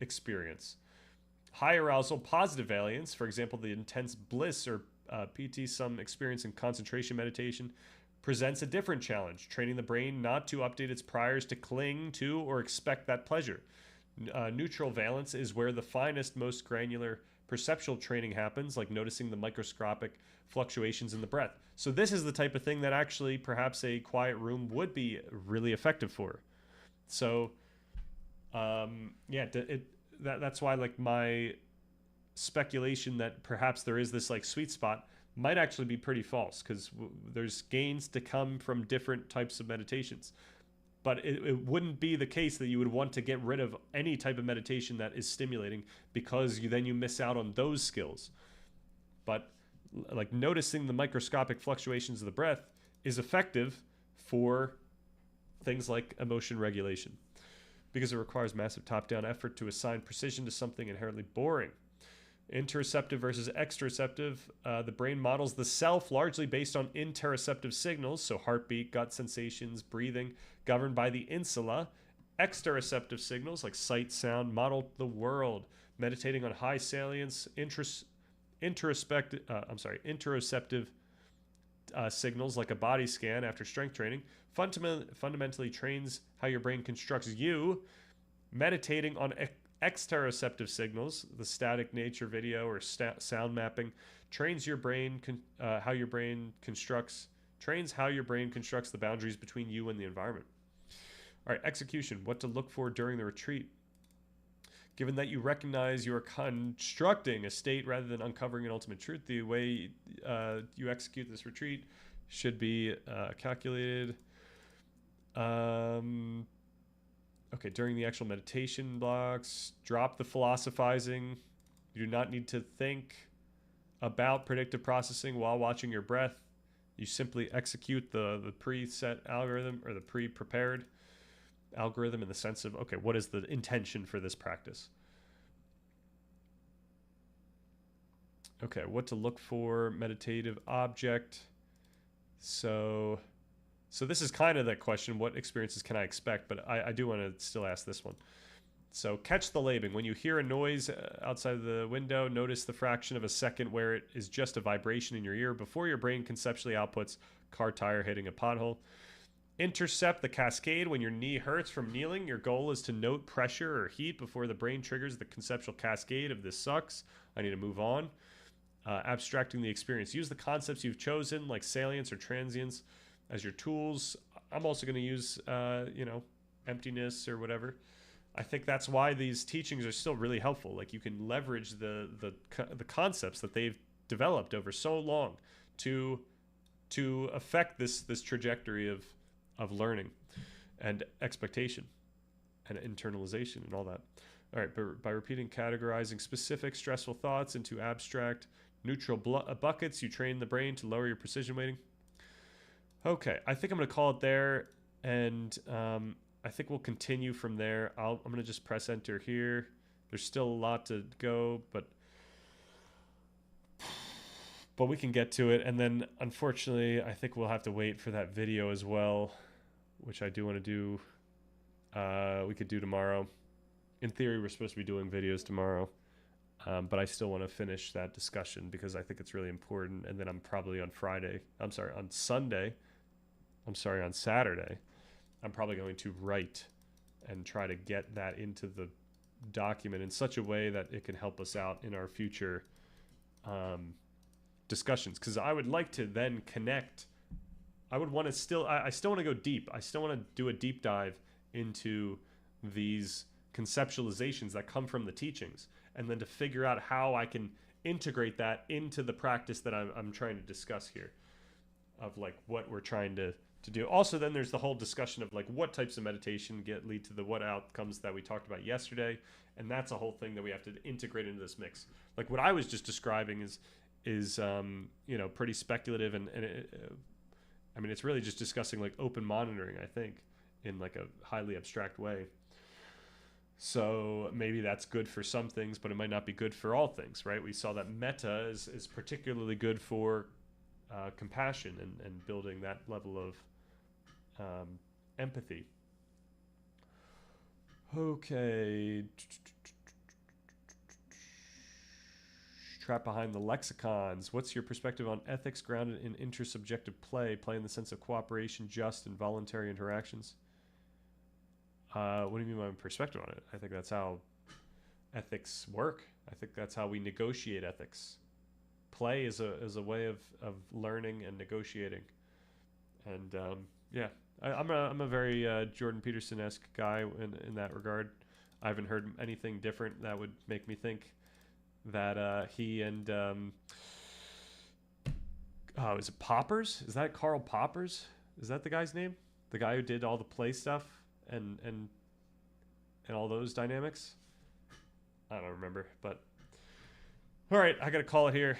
experience. High arousal, positive valence, for example, the intense bliss or PT, some experience in concentration meditation, presents a different challenge, training the brain not to update its priors to cling to or expect that pleasure. Neutral valence is where the finest, most granular perceptual training happens, like noticing the microscopic fluctuations in the breath. So this is the type of thing that actually perhaps a quiet room would be really effective for. So that's why, like, my speculation that perhaps there is this like sweet spot might actually be pretty false, because there's gains to come from different types of meditations. But it wouldn't be the case that you would want to get rid of any type of meditation that is stimulating, because you miss out on those skills. But like noticing the microscopic fluctuations of the breath is effective for things like emotion regulation, because it requires massive top-down effort to assign precision to something inherently boring. Interoceptive versus exteroceptive. The brain models the self largely based on interoceptive signals, so heartbeat, gut sensations, breathing, governed by the insula. Exteroceptive signals like sight, sound model the world. Meditating on high salience, interoceptive signals like a body scan after strength training fundamentally trains how your brain constructs you. Meditating on exteroceptive signals, the static nature video or sound mapping, trains your brain how your brain constructs the boundaries between you and the environment. All right, execution. What to look for during the retreat. Given that you recognize you are constructing a state rather than uncovering an ultimate truth, the way you execute this retreat should be calculated. Okay, during the actual meditation blocks, drop the philosophizing. You do not need to think about predictive processing while watching your breath. You simply execute the preset algorithm, or the pre-prepared algorithm, in the sense of, okay, what is the intention for this practice? Okay, what to look for, meditative object. So this is kind of that question, what experiences can I expect? But I do want to still ask this one. So catch the labing. When you hear a noise outside of the window, notice the fraction of a second where it is just a vibration in your ear before your brain conceptually outputs car tire hitting a pothole. Intercept the cascade. When your knee hurts from kneeling, your goal is to note pressure or heat before the brain triggers the conceptual cascade of this sucks, I need to move on. Abstracting the experience. Use the concepts you've chosen, like salience or transience, as your tools. I'm also going to use, emptiness or whatever. I think that's why these teachings are still really helpful. Like, you can leverage the concepts that they've developed over so long to affect this trajectory of learning. and expectation and internalization and all that. All right, but by repeating, categorizing specific stressful thoughts into abstract, neutral buckets, you train the brain to lower your precision weighting. Okay, I think I'm going to call it there, and I think we'll continue from there. I'm going to just press enter here. There's still a lot to go, but we can get to it. And then, unfortunately, I think we'll have to wait for that video as well, which I do want to do. We could do tomorrow. In theory, we're supposed to be doing videos tomorrow, but I still want to finish that discussion because I think it's really important. And then I'm probably on Saturday, I'm probably going to write and try to get that into the document in such a way that it can help us out in our future discussions. Because I would like to then connect. I would want to still, I still want to go deep. I still want to do a deep dive into these conceptualizations that come from the teachings, and then to figure out how I can integrate that into the practice that I'm trying to discuss here, of like what we're trying to do. Also, then there's the whole discussion of like what types of meditation lead to the what outcomes that we talked about yesterday, and that's a whole thing that we have to integrate into this mix. Like what I was just describing is you know, pretty speculative, and I mean, it's really just discussing like open monitoring, I think, in like a highly abstract way. So maybe that's good for some things, but it might not be good for all things, right? We saw that metta is particularly good for compassion and building that level of empathy. Okay. Trapped behind the lexicons. What's your perspective on ethics grounded in intersubjective play in the sense of cooperation, just and voluntary interactions? What do you mean by my perspective on it? I think that's how ethics work. I think that's how we negotiate ethics. Play is a way of learning and negotiating. And yeah, I'm a very Jordan Peterson-esque guy in that regard. I haven't heard anything different that would make me think that he and is it Poppers? Is that Karl Poppers? Is that the guy's name? The guy who did all the play stuff and all those dynamics? I don't remember, but all right, I gotta call it here.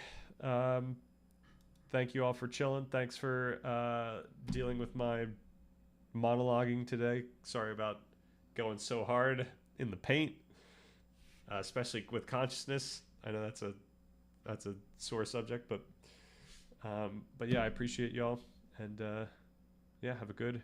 Thank you all for chilling. Thanks for dealing with my monologuing today. Sorry about going so hard in the paint, especially with consciousness. I know that's a sore subject, but yeah, I appreciate y'all, and yeah, have a good